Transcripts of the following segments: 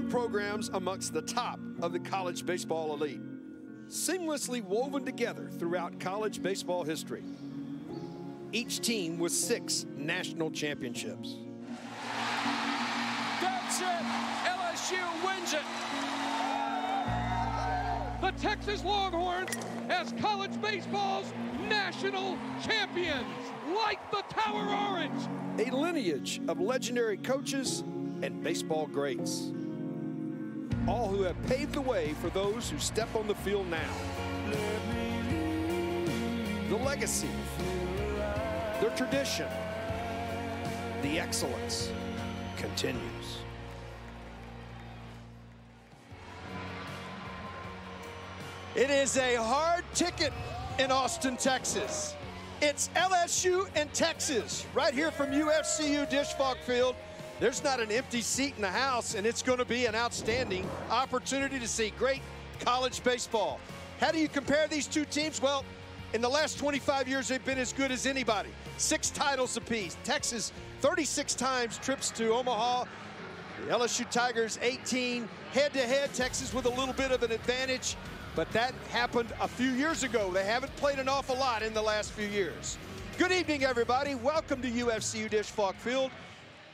programs amongst the top of the college baseball elite, seamlessly woven together throughout college baseball history. Each team with 6 national championships. That's it! LSU wins it! The Texas Longhorns as college baseball's national champions, like the Tower Orange. A lineage of legendary coaches and baseball greats, all who have paved the way for those who step on the field now. The legacy, their tradition, the excellence continues. It is a hard ticket in Austin, Texas. It's LSU and Texas, right here from UFCU Disch-Falk Field. There's not an empty seat in the house, and it's going to be an outstanding opportunity to see great college baseball. How do you compare these two teams? Well, in the last 25 years, they've been as good as anybody. 6 titles apiece. Texas, 36 times trips to Omaha. The LSU Tigers, 18. Head-to-head, Texas with a little bit of an advantage. But that happened a few years ago. They haven't played an awful lot in the last few years. Good evening, everybody. Welcome to UFCU Disch-Falk Field.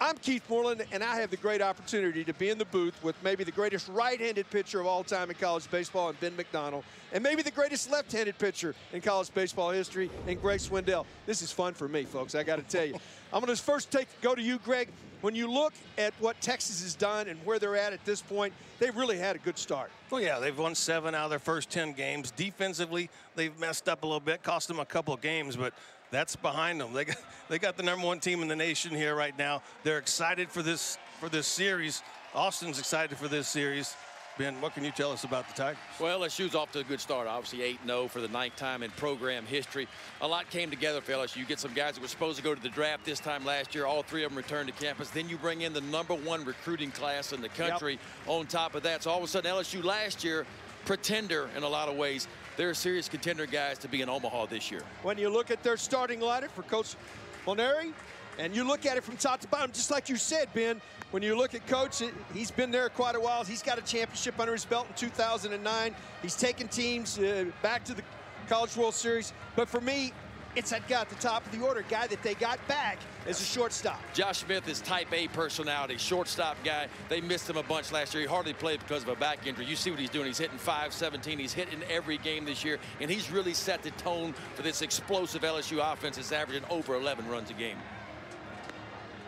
I'm Keith Moreland, and I have the great opportunity to be in the booth with maybe the greatest right-handed pitcher of all time in college baseball, in Ben McDonald, and maybe the greatest left-handed pitcher in college baseball history, in Greg Swindell. This is fun for me, folks, I got to tell you. I'm going to first go to you, Greg. When you look at what Texas has done and where they're at this point, they've really had a good start. Well, yeah, they've won 7 out of their first 10 games. Defensively, they've messed up a little bit, cost them a couple of games, but that's behind them. They got the #1 team in the nation here right now. They're excited for this series. Austin's excited for this series. Ben, what can you tell us about the Tigers? Well, LSU's off to a good start. Obviously 8-0 for the 9th time in program history. A lot came together for LSU. You get some guys that were supposed to go to the draft this time last year. All 3 of them returned to campus. Then you bring in the #1 recruiting class in the country. On top of that, so all of a sudden LSU last year, pretender in a lot of ways. They're serious contender guys to be in Omaha this year. When you look at their starting lineup for Coach Moneri, and you look at it from top to bottom, just like you said, Ben, when you look at Coach, he's been there quite a while. He's got a championship under his belt in 2009. He's taken teams back to the College World Series. But for me, it's that guy at the top of the order, guy that they got back as a shortstop. Josh Smith is type A personality, shortstop guy. They missed him a bunch last year. He hardly played because of a back injury. You see what he's doing. He's hitting .517. He's hitting every game this year, and he's really set the tone for this explosive LSU offense that's averaging over 11 runs a game.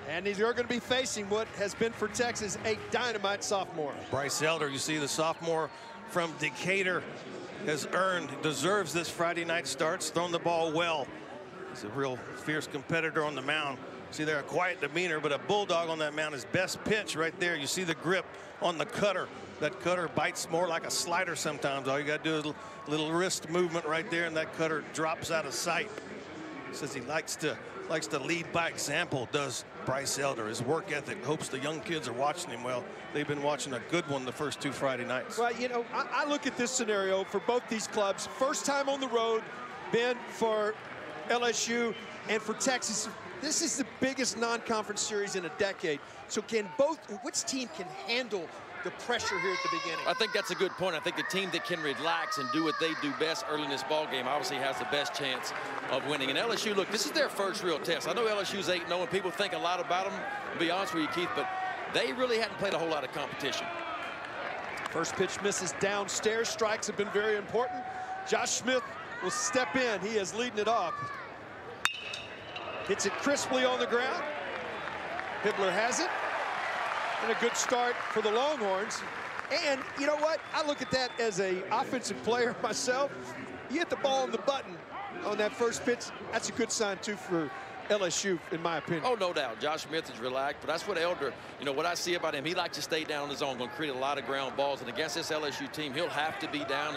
And they're going to be facing what has been for Texas a dynamite sophomore. Bryce Elder, you see the sophomore from Decatur deserves this Friday night starts, thrown the ball well. He's a real fierce competitor on the mound. See there, a quiet demeanor, but a bulldog on that mound. His best pitch right there. You see the grip on the cutter. That cutter bites more like a slider sometimes. All you got to do is a little wrist movement right there, and that cutter drops out of sight. Says he likes to lead by example, does Bryce Elder. His work ethic, hopes the young kids are watching him. Well, they've been watching a good one the first 2 Friday nights. Well, you know, I look at this scenario for both these clubs. First time on the road, Ben, for LSU and for Texas. This is the biggest non-conference series in a decade. So which team can handle the pressure here at the beginning? I think that's a good point. I think the team that can relax and do what they do best early in this ball game obviously has the best chance of winning. And LSU, look, this is their first real test. I know LSU's 8-0 and people think a lot about them, to be honest with you, Keith, but they really hadn't played a whole lot of competition. First pitch misses downstairs. Strikes have been very important. Josh Smith will step in. He is leading it off. Hits it crisply on the ground. Hibbler has it. And a good start for the Longhorns. And you know what? I look at that as an offensive player myself. You hit the ball on the button on that first pitch. That's a good sign, too, for LSU, in my opinion. Oh, no doubt. Josh Smith is relaxed, but that's what Elder, you know, what I see about him, he likes to stay down on his own, going to create a lot of ground balls. And against this LSU team, he'll have to be down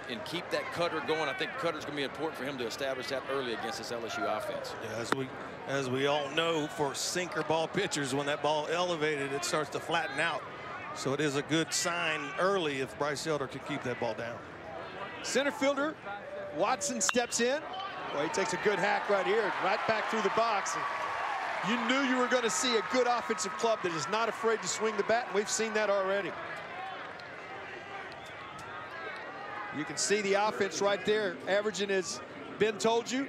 and keep that cutter going. I think cutter's going to be important for him to establish that early against this LSU offense. Yeah, as we all know, for sinker ball pitchers, when that ball elevated, it starts to flatten out. So it is a good sign early if Bryce Elder can keep that ball down. Center fielder Watson steps in. Well, he takes a good hack right here, right back through the box. You knew you were going to see a good offensive club that is not afraid to swing the bat, and we've seen that already. You can see the offense right there, averaging, as Ben told you,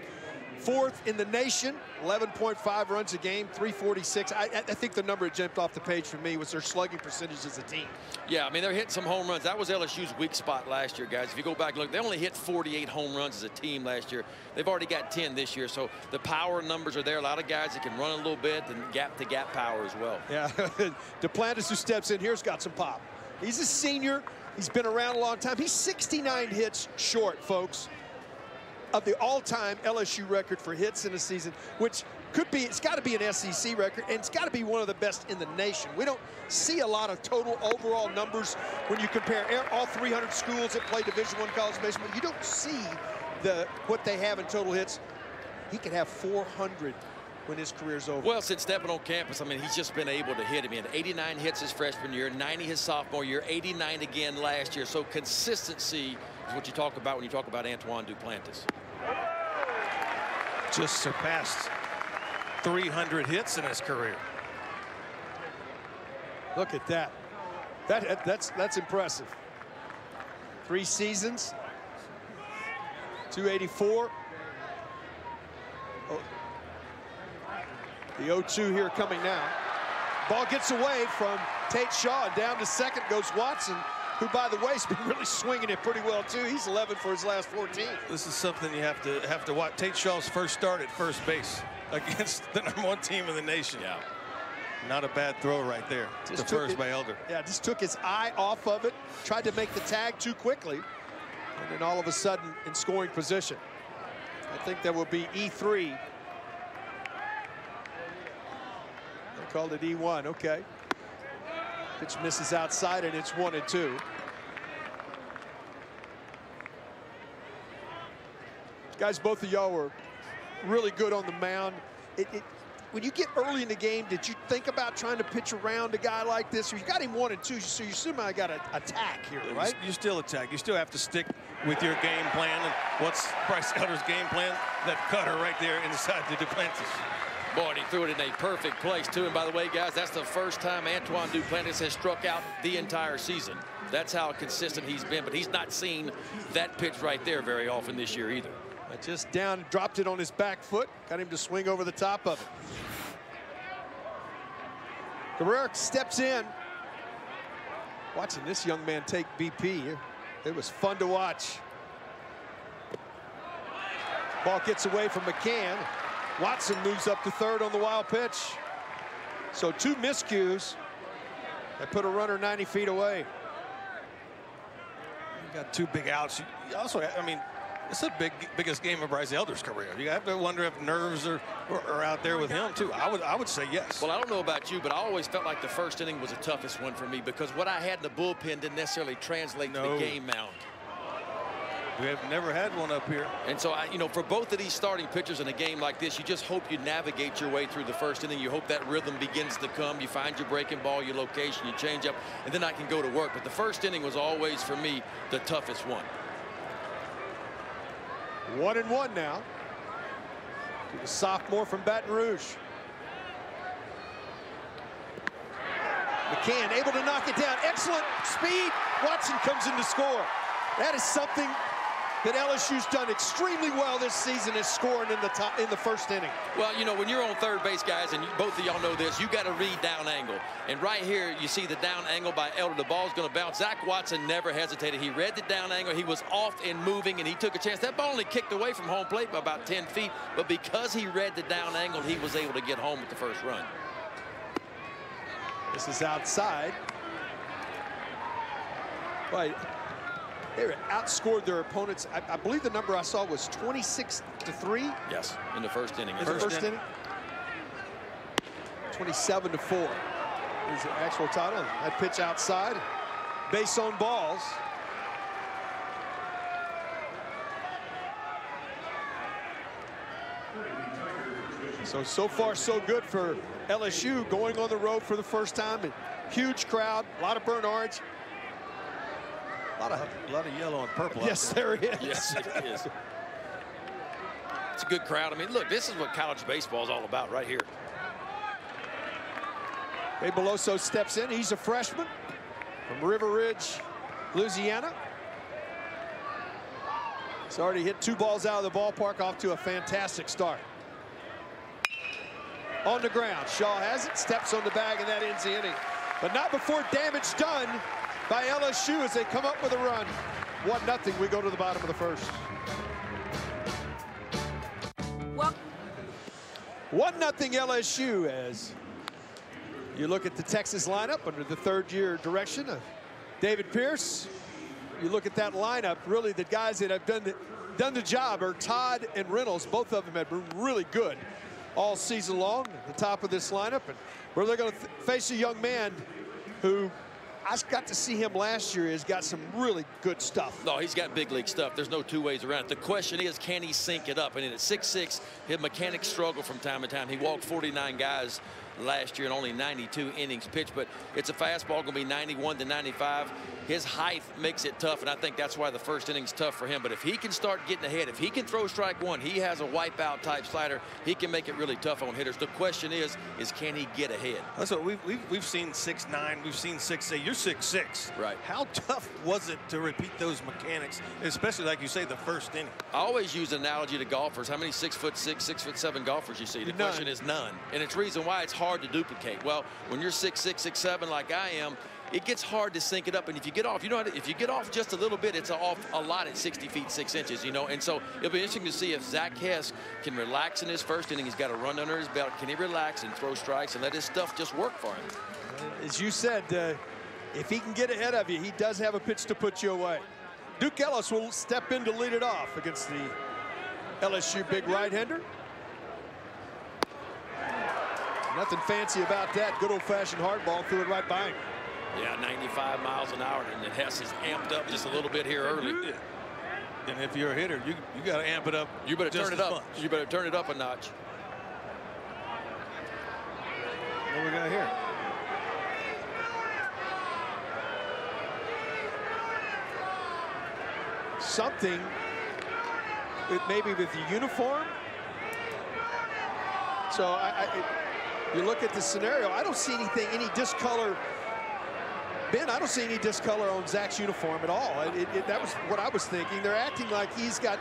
4th in the nation, 11.5 runs a game, 346. I think the number that jumped off the page for me was their slugging percentage as a team. Yeah, I mean, they're hitting some home runs. That was LSU's weak spot last year, guys. If you go back and look, they only hit 48 home runs as a team last year. They've already got 10 this year, so the power numbers are there. A lot of guys that can run a little bit and gap-to-gap power as well. Yeah, Duplantis, who steps in here's got some pop. He's a senior. He's been around a long time. He's 69 hits short, folks, of the all-time LSU record for hits in a season, which could be, it's got to be an SEC record, and it's got to be one of the best in the nation. We don't see a lot of total overall numbers when you compare all 300 schools that play Division I college baseball. You don't see what they have in total hits. He could have 400 when his career's over. Well, since stepping on campus, I mean, he's just been able to hit him. He had 89 hits his freshman year, 90 his sophomore year, 89 again last year. So consistency is what you talk about when you talk about Antoine Duplantis. Just surpassed 300 hits in his career. Look at that. That's impressive. 3 seasons, 284. Oh. The 0-2 here coming now. Ball gets away from Tate Shaw, and down to second goes Watson, who, by the way, has been really swinging it pretty well too. He's 11 for his last 14. This is something you have to watch. Tate Shaw's first start at first base against the #1 team in the nation. Yeah. Not a bad throw right there. Just defers by Elder. Yeah, just took his eye off of it, tried to make the tag too quickly, and then all of a sudden in scoring position. I think that will be E3. They called it E1, okay. Pitch misses outside, and it's 1-2. Guys, both of y'all were really good on the mound. When you get early in the game, did you think about trying to pitch around a guy like this? You got him 1-2, so you somehow got to attack here, right? You still attack. You still have to stick with your game plan. And what's Bryce Elder's game plan? That cutter right there inside the Duplantis. Boy, and he threw it in a perfect place, too. And by the way, guys, that's the first time Antoine Duplantis has struck out the entire season. That's how consistent he's been. But he's not seen that pitch right there very often this year either. Just down, dropped it on his back foot. Got him to swing over the top of it. Guerrero steps in. Watching this young man take BP, it was fun to watch. Ball gets away from McCann. Watson moves up to third on the wild pitch. So 2 miscues that put a runner 90 feet away. You got 2 big outs. You also, I mean, it's the biggest game of Bryce Elder's career. You have to wonder if nerves are out there with him too. I would say yes. Well, I don't know about you, but I always felt like the first inning was the toughest one for me because what I had in the bullpen didn't necessarily translate to the game mound. We have never had one up here. And so, you know, for both of these starting pitchers in a game like this, you just hope you navigate your way through the first inning. You hope that rhythm begins to come. You find your breaking ball, your location, you change up, and then I can go to work. But the first inning was always, for me, the toughest one. 1-1 now to the sophomore from Baton Rouge. McCann able to knock it down. Excellent speed. Watson comes in to score. That is something that LSU's done extremely well this season, is scoring in the first inning. Well, you know, when you're on third base, guys, and both of y'all know this, you got to read down angle. And right here, you see the down angle by Elder. The ball's going to bounce. Zach Watson never hesitated. He read the down angle. He was off and moving, and he took a chance. That ball only kicked away from home plate by about 10 feet. But because he read the down angle, he was able to get home with the first run. This is outside. Right. They outscored their opponents. I believe the number I saw was 26-3. Yes, in the first inning. First inning. 27-4 is the actual title. That pitch outside. Base on balls. So far, so good for LSU, going on the road for the first time. And huge crowd, a lot of burnt orange. A lot of yellow and purple. Yes, there is. Yes, it is. It's a good crowd. I mean, look, this is what college baseball is all about right here. Ray Beloso steps in. He's a freshman from River Ridge, Louisiana. He's already hit 2 balls out of the ballpark, off to a fantastic start. On the ground, Shaw has it, steps on the bag, and that ends the inning. But not before damage done by LSU as they come up with a run. 1-0, we go to the bottom of the first. 1-0 LSU as you look at the Texas lineup under the third-year direction of David Pierce. You look at that lineup, really the guys that have done the job are Todd and Reynolds. Both of them have been really good all season long at the top of this lineup. And where they're going to face a young man who I got to see him last year, has got some really good stuff. No, he's got big league stuff. There's no two ways around it. The question is, can he sync it up? And at 6'6", his mechanics struggle from time to time. He walked 49 guys last year in only 92 innings pitched, but it's a fastball, going to be 91 to 95. His height makes it tough, and I think that's why the first inning's tough for him. But if he can start getting ahead, if he can throw strike one, he has a wipeout type slider. He can make it really tough on hitters. The question is can he get ahead? That's what we've seen 6'9", we've seen 6'8". You're 6'6". Right. How tough was it to repeat those mechanics, especially like you say, the first inning? I always use an analogy to golfers. How many 6'6", 6'7" golfers you see? The question is none. And it's reason why it's hard to duplicate. Well, when you're 6'6", 6'7" like I am, it gets hard to sync it up, and if you get off, if you get off just a little bit, it's off a lot at 60 feet 6 inches, and so it'll be interesting to see if Zach Hess can relax in his first inning. He's got a run under his belt. Can he relax and throw strikes and let his stuff just work for him? As you said, if he can get ahead of you, he does have a pitch to put you away. Duke Ellis will step in to lead it off against the LSU big right-hander. Nothing fancy about that. Good old-fashioned hard ball, threw it right by him. Yeah, 95 miles an hour, and Hess is amped up just a little bit here early. And if you're a hitter, you got to amp it up. You better turn it up. Much. You better turn it up a notch. What we got here? Something maybe with the uniform. So you look at the scenario, I don't see anything, any discolor. Ben, I don't see any discolor on Zach's uniform at all. That was what I was thinking. They're acting like he's got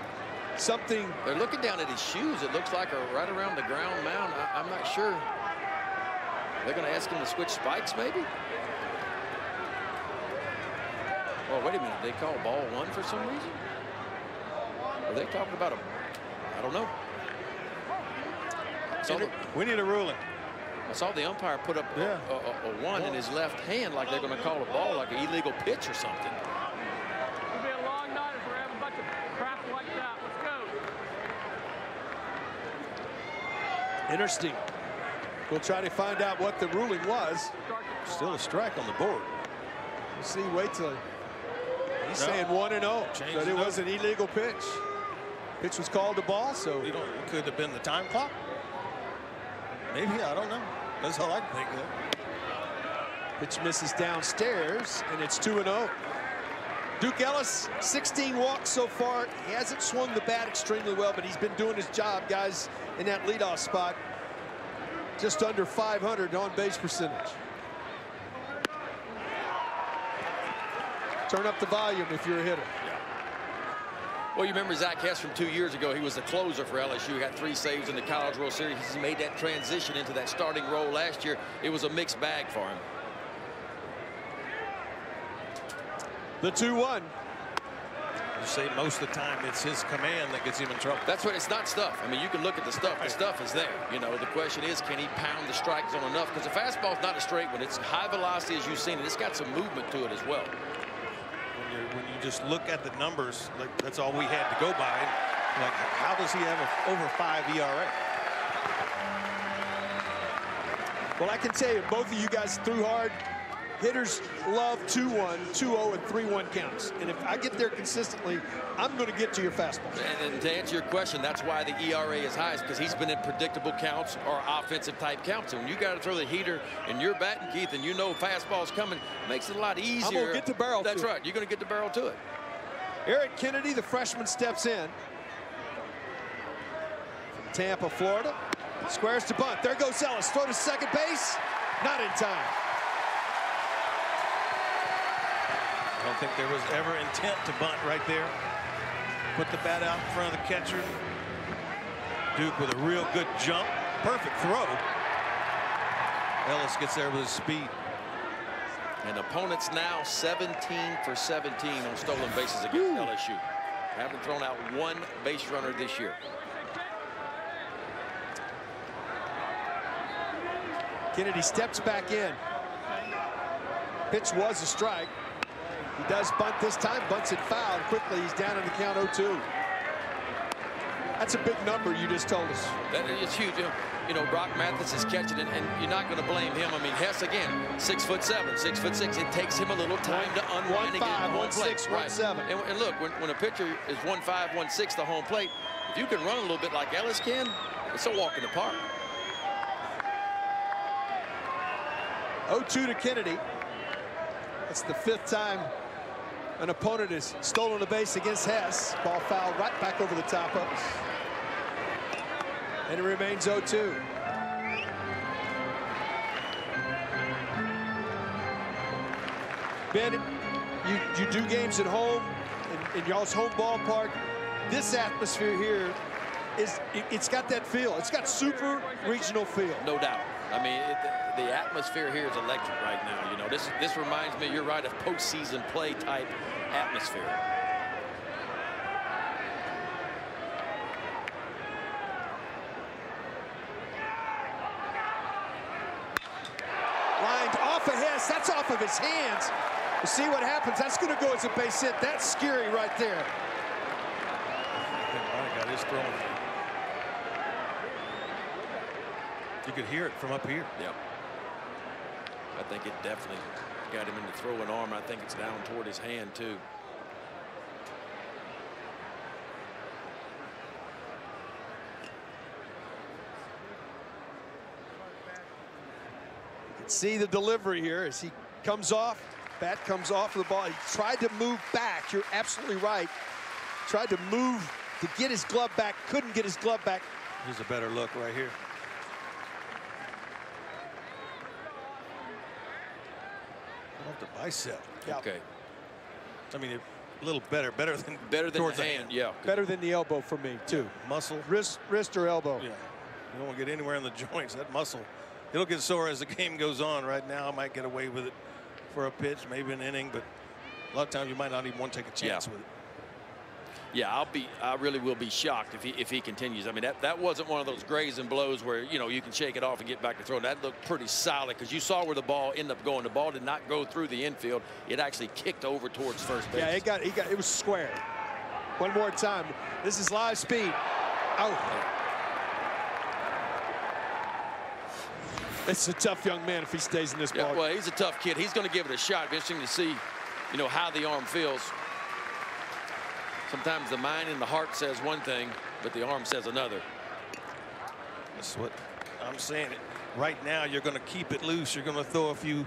something. They're looking down at his shoes. It looks like are right around the ground mound. I'm not sure. They're going to ask him to switch spikes, maybe? Oh, wait a minute. They call ball one for some reason? Are they talking about I don't know. We need a ruling. I saw the umpire put up a one in his left hand like they're going to call a ball like an illegal pitch or something. It'll be a long night if we're having a bunch of crap like that. Let's go. Interesting. We'll try to find out what the ruling was. Still a strike on the board. We'll see. Wait till he's saying 1-0. But it was an illegal pitch. Pitch was called a ball, so it could have been the time clock. Maybe, I don't know. That's all I can think of. Pitch misses downstairs, and it's 2-0. Duke Ellis, 16 walks so far. He hasn't swung the bat extremely well, but he's been doing his job, guys, in that leadoff spot. Just under 500 on-base percentage. Turn up the volume if you're a hitter. Well, you remember Zach Hess from 2 years ago. He was the closer for LSU. He got 3 saves in the College World Series. He's made that transition into that starting role last year. It was a mixed bag for him. The 2-1. You say most of the time it's his command that gets him in trouble. That's what it's not stuff. I mean, you can look at the stuff. The stuff is there. The question is, can he pound the strike zone enough? Because the fastball's not a straight one. It's high velocity, as you've seen, and it's got some movement to it as well. When you just look at the numbers, like that's all we had to go by. Like, how does he have over 5 ERA? Well, I can tell you, both of you guys threw hard. Hitters love 2-1, 2-0, and 3-1 counts. And if I get there consistently, I'm going to get to your fastball. And to answer your question, that's why the ERA is high, because he's been in predictable counts or offensive type counts. And when you got to throw the heater and you're batting, Keith, and you know fastball's coming, it makes it a lot easier. I'm going to get the barrel That's to right. You're going to get the barrel to it. Eric Kennedy, the freshman, steps in. From Tampa, Florida. Squares to bunt. There goes Ellis. Throw to second base. Not in time. I don't think there was ever intent to bunt right there. Put the bat out in front of the catcher. Duke with a real good jump. Perfect throw. Ellis gets there with his speed. And opponents now 17 for 17 on stolen bases against LSU. Haven't thrown out one base runner this year. Kennedy steps back in. Pitch was a strike. He does bunt this time, bunts it foul. Quickly, he's down in the count 0-2. That's a big number you just told us. That is huge. You know, Brock Mathis is catching it, and you're not going to blame him. I mean, Hess, again, 6'7", 6'6". It takes him a little time to unwind and get to home plate. 1'6", 1'7". And look, when a pitcher is 1'5", 1'6" to home plate, if you can run a little bit like Ellis can, it's a walk in the park. 0-2 to Kennedy. That's the 5th time an opponent has stolen a base against Hess. Ball fouled right back over the top of us. And it remains 0-2. Ben, you do games at home in y'all's home ballpark. This atmosphere here it's got that feel. It's got super regional feel. No doubt. I mean, the atmosphere here is electric right now. You know, this reminds me, you're right, of postseason play type atmosphere. Lined off of Hess. That's off of his hands. We'll see what happens. That's going to go as a base hit. That's scary right there. I got his throwing. You could hear it from up here. Yep. I think it definitely got him in the throwing arm. I think it's down toward his hand, too. You can see the delivery here as he comes off. Bat comes off of the ball. He tried to move back. You're absolutely right. Tried to move to get his glove back. Couldn't get his glove back. Here's a better look right here. Off the bicep. Yeah. Okay. I mean, a little better than towards the hand. Yeah. Better than the elbow for me, too. Muscle. Wrist or elbow. Yeah. You don't want to get anywhere in the joints. That muscle, it'll get sore as the game goes on. Right now, I might get away with it for a pitch, maybe an inning, but a lot of times you might not even want to take a chance with it. Yeah, I really will be shocked if he continues. I mean, that wasn't one of those grazing blows where, you know, you can shake it off and get back to throwing. That looked pretty solid because you saw where the ball ended up going. The ball did not go through the infield. It actually kicked over towards first base. Yeah, it was square. One more time. This is live speed. Out. It's a tough young man if he stays in this ball. Well, he's a tough kid. He's going to give it a shot. It'll be interesting to see, you know, how the arm feels. Sometimes the mind and the heart says one thing, but the arm says another. That's what I'm saying. Right now, you're going to keep it loose. You're going to throw a few.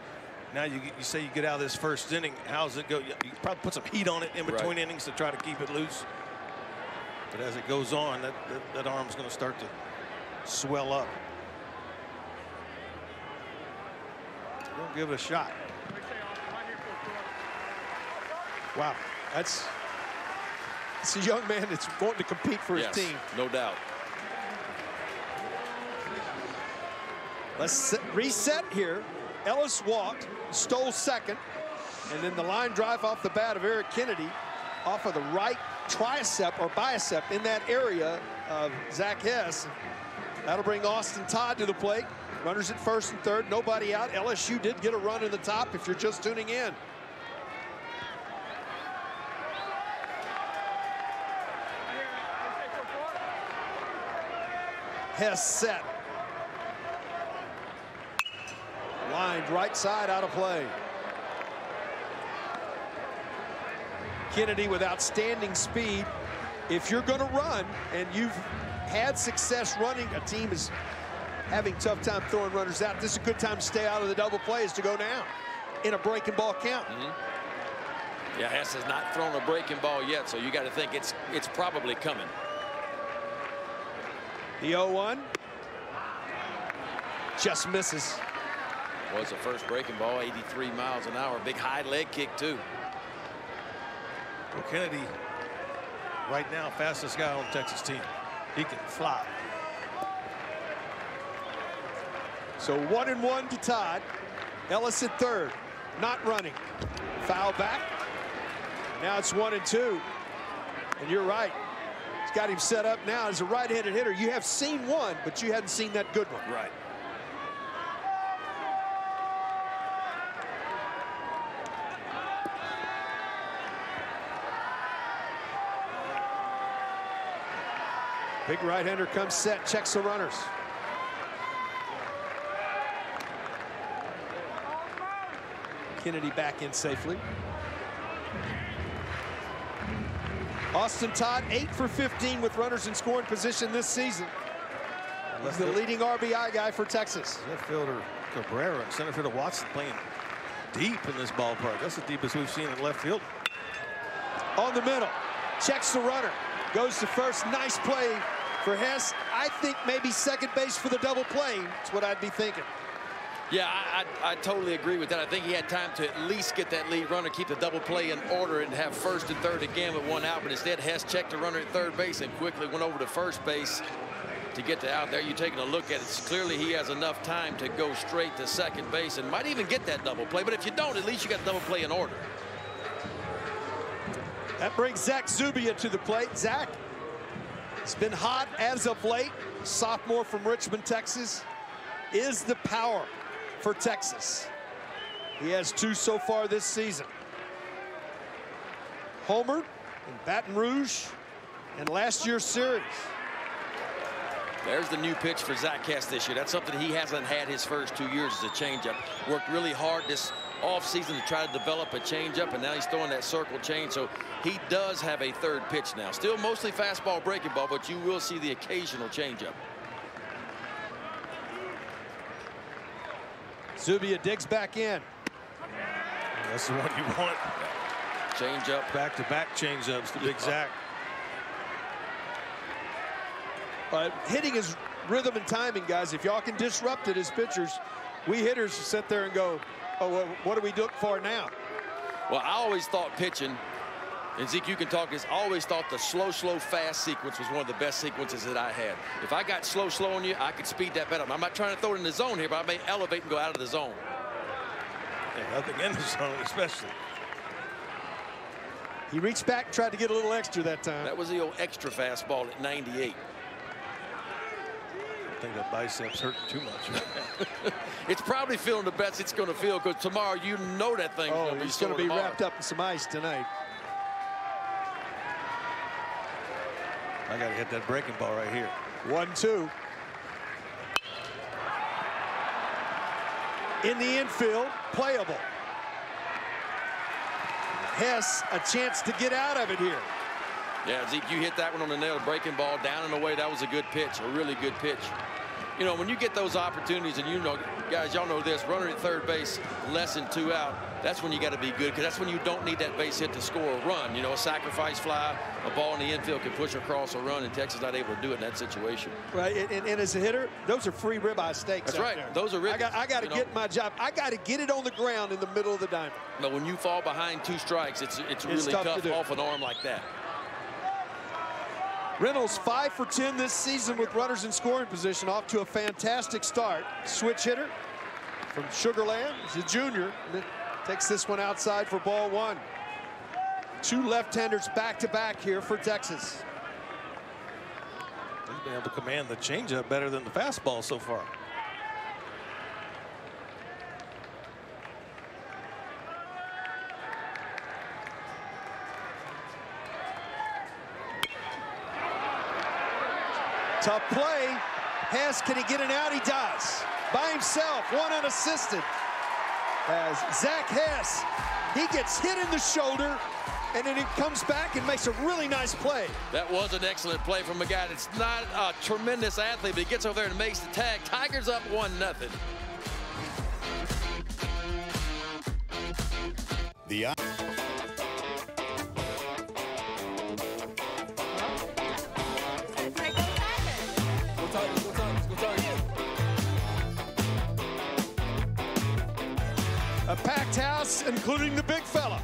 Now you say you get out of this first inning. How's it go? You probably put some heat on it in between innings to try to keep it loose. But as it goes on, that arm's going to start to swell up. Don't give it a shot. Wow, it's a young man that's wanting to compete for his team. No doubt. Let's reset here. Ellis walked, stole second, and then the line drive off the bat of Eric Kennedy off of the right tricep or bicep in that area of Zach Hess. That'll bring Austin Todd to the plate. Runners at first and third, nobody out. LSU did get a run in the top if you're just tuning in. Hess set. Lined right side, out of play. Kennedy with outstanding speed. If you're going to run and you've had success running, a team is having tough time throwing runners out, this is a good time to stay out of the double plays to go down in a breaking ball count. Yeah, Hess has not thrown a breaking ball yet, so you got to think it's probably coming. The 0-1 just misses. Was the first breaking ball, 83 miles an hour. Big high leg kick, too. Well, Kennedy, right now, fastest guy on the Texas team. He can fly. So 1-1 to Todd. Ellis at third, not running. Foul back. Now it's 1-2. And you're right. He's got him set up now as a right-handed hitter. You have seen one, but you hadn't seen that good one. Right. Big right-hander comes set, checks the runners. Kennedy back in safely. Austin Todd 8 for 15 with runners in scoring position this season. He's the leading RBI guy for Texas. Left fielder Cabrera and center fielder Watson playing deep in this ballpark. That's the deepest we've seen in left field. On the middle, checks the runner, goes to first. Nice play for Hess. I think maybe second base for the double play. That's what I'd be thinking. Yeah, I totally agree with that. I think he had time to at least get that lead runner, keep the double play in order, and have first and third again with one out. But instead, Hess checked the runner at third base and quickly went over to first base to get to out there. You're taking a look at it. Clearly, he has enough time to go straight to second base and might even get that double play. But if you don't, at least you got double play in order. That brings Zach Zubia to the plate. Zach has been hot as of late. Sophomore from Richmond, Texas, is the power for Texas. He has 2 so far this season. Homer in Baton Rouge and last year's series. There's the new pitch for Zach Hess this year. That's something he hasn't had his first 2 years as a changeup. Worked really hard this offseason to try to develop a changeup, and now he's throwing that circle change. So he does have a third pitch now. Still mostly fastball, breaking ball, but you will see the occasional changeup. Zubia digs back in. That's the one you want. Change up. Back-to-back change-ups to Big Zach. Hitting is rhythm and timing, guys. If y'all can disrupt it as pitchers, we hitters sit there and go, oh, well, what do we look for now? Well, I always thought pitching, and Zeke, you can talk this, I always thought the slow, fast sequence was one of the best sequences that I had. If I got slow on you, I could speed that bet up. I'm not trying to throw it in the zone here, but I may elevate and go out of the zone. Yeah, nothing in the zone, especially. He reached back and tried to get a little extra that time. That was the old extra fastball at 98. I think that bicep's hurting too much. It's probably feeling the best it's going to feel, because tomorrow you know that thing's going to be sore. He's going to be wrapped up in some ice tonight. I got to hit that breaking ball right here. 1-2. In the infield, playable. Hess a chance to get out of it here. Yeah, Zeke, you hit that one on the nail, breaking ball down and away. That was a good pitch, a really good pitch. You know, when you get those opportunities, and you know, guys, y'all know this, runner at third base, less than 2 out, that's when you got to be good, because that's when you don't need that base hit to score a run. You know, a sacrifice fly, a ball in the infield can push across a run, and Texas not able to do it in that situation. Right, and as a hitter, those are free ribeye steaks. That's right. There. Those are ribs. I got to get my job. I got to get it on the ground in the middle of the diamond. But when you fall behind 2 strikes, it's really tough off an arm like that. Reynolds 5 for 10 this season with runners in scoring position, off to a fantastic start. Switch hitter from Sugar Land. He's a junior. Takes this one outside for ball 1. 2 left-handers back-to-back here for Texas. He's been able to command the changeup better than the fastball so far. Tough play. Hess, can he get it out? He does. By himself, one unassisted. As Zach Hess, he gets hit in the shoulder, and then he comes back and makes a really nice play. That was an excellent play from a guy that's not a tremendous athlete, but he gets over there and makes the tag. Tigers up 1-0. The A packed house, including the big fella,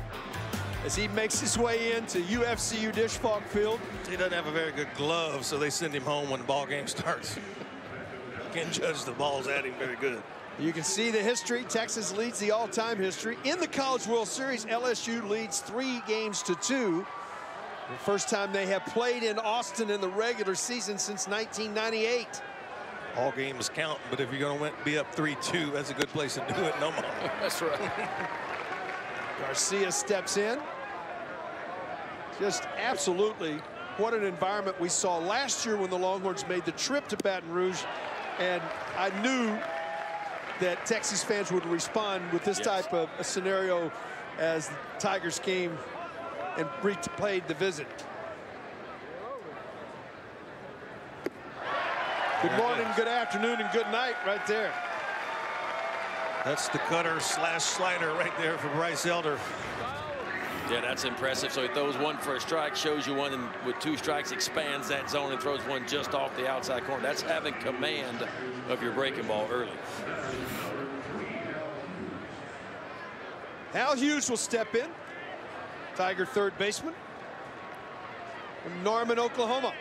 as he makes his way into UFCU Disch-Falk Field. He doesn't have a very good glove, so they send him home when the ball game starts. Can't judge the balls at him very good. You can see the history. Texas leads the all-time history. In the College World Series, LSU leads 3-2. The first time they have played in Austin in the regular season since 1998. All games count, but if you're going to be up 3-2, that's a good place to do it in Omaha. That's right. Garcia steps in. Just absolutely what an environment we saw last year when the Longhorns made the trip to Baton Rouge. And I knew that Texas fans would respond with this type of a scenario as the Tigers came and replayed the visit. Good morning, good afternoon, and good night right there. That's the cutter / slider right there for Bryce Elder. Yeah, that's impressive. So he throws one for a strike, shows you one, and with 2 strikes expands that zone and throws one just off the outside corner. That's having command of your breaking ball early. Hal Hughes will step in. Tiger third baseman from Norman, Oklahoma.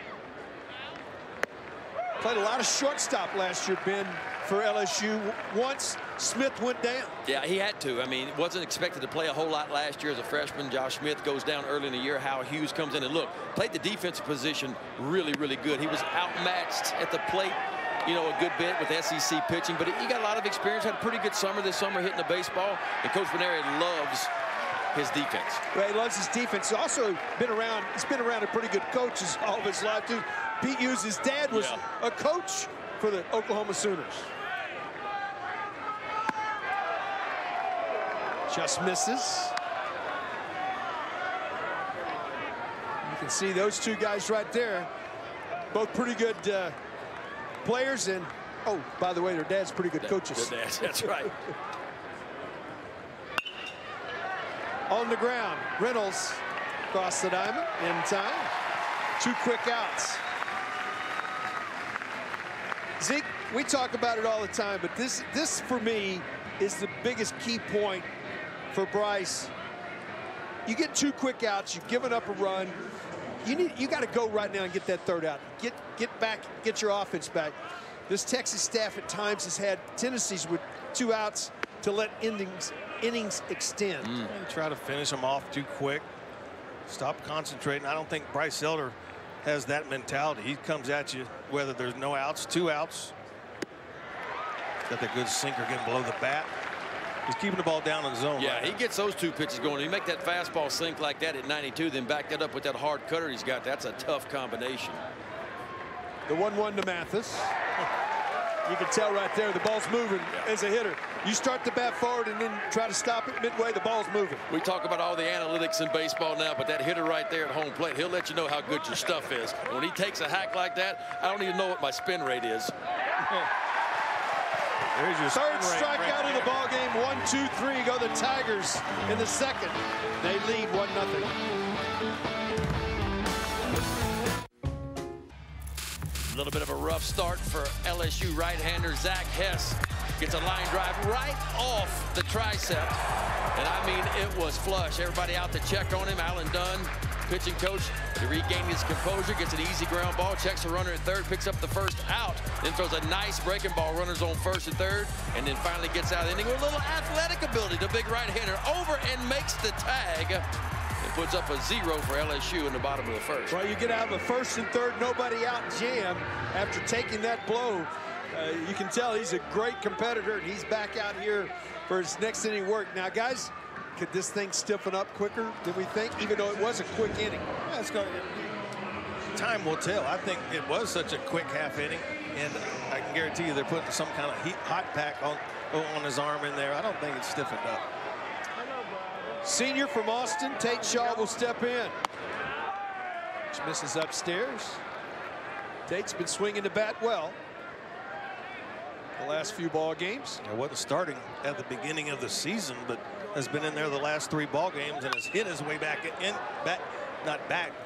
Played a lot of shortstop last year, Ben, for LSU once Smith went down. Yeah, he had to. I mean, wasn't expected to play a whole lot last year as a freshman. Josh Smith goes down early in the year. Hal Hughes comes in and look, played the defensive position really, really good. He was outmatched at the plate, you know, a good bit with SEC pitching, but he got a lot of experience, had a pretty good summer this summer hitting the baseball, and Coach Veneri loves his defense. Well, he loves his defense. He's also been around, he's been around a pretty good coaches all of his life, too. Pete Hughes, his dad was a coach for the Oklahoma Sooners. Just misses. You can see those 2 guys right there, both pretty good players, and oh, by the way, their dad's pretty good coaches. Their dads, that's right. On the ground, Reynolds across the diamond in time. 2 quick outs. Zeke, we talk about it all the time, but this for me is the biggest key point for Bryce. You get 2 quick outs, you've given up a run. You got to go right now and get that third out. Get back, get your offense back. This Texas staff at times has had tendencies with 2 outs to let innings extend. Try to finish them off too quick. Stop concentrating. I don't think Bryce Elder has that mentality. He comes at you whether there's no outs, 2 outs. Got that good sinker getting below the bat. He's keeping the ball down in the zone. Yeah, he gets those 2 pitches going. You make that fastball sink like that at 92, then back that up with that hard cutter he's got. That's a tough combination. The 1-1 to Mathis. You can tell right there the ball's moving as a hitter. You start the bat forward and then try to stop it midway, the ball's moving. We talk about all the analytics in baseball now, but that hitter right there at home plate, he'll let you know how good your stuff is. When he takes a hack like that, I don't even know what my spin rate is. There's your third strikeout of the ball game. 1-2-3 go the Tigers in the second. They lead 1-0. A little bit of a rough start for LSU right-hander Zach Hess. Gets a line drive right off the tricep. And I mean, it was flush. Everybody out to check on him. Alan Dunn, pitching coach, to regain his composure, gets an easy ground ball, checks a runner at third, picks up the first out, then throws a nice breaking ball, runners on first and third, and then finally gets out of the inning with a little athletic ability. The big right-hander over and makes the tag. It puts up a 0 for LSU in the bottom of the first. Well, you get out of a first and third, nobody out jam after taking that blow. You can tell he's a great competitor, and he's back out here for his next inning work. Now, guys, could this thing stiffen up quicker than we think, even though it was a quick inning? Yeah, it's going to, time will tell. I think it was such a quick half inning, and I can guarantee you they're putting some kind of hot pack on his arm in there. I don't think it's stiffened up. Senior from Austin, Tate Shaw will step in. Which misses upstairs. Tate's been swinging the bat well the last few ball games. He wasn't starting at the beginning of the season, but has been in there the last 3 ball games and has hit his way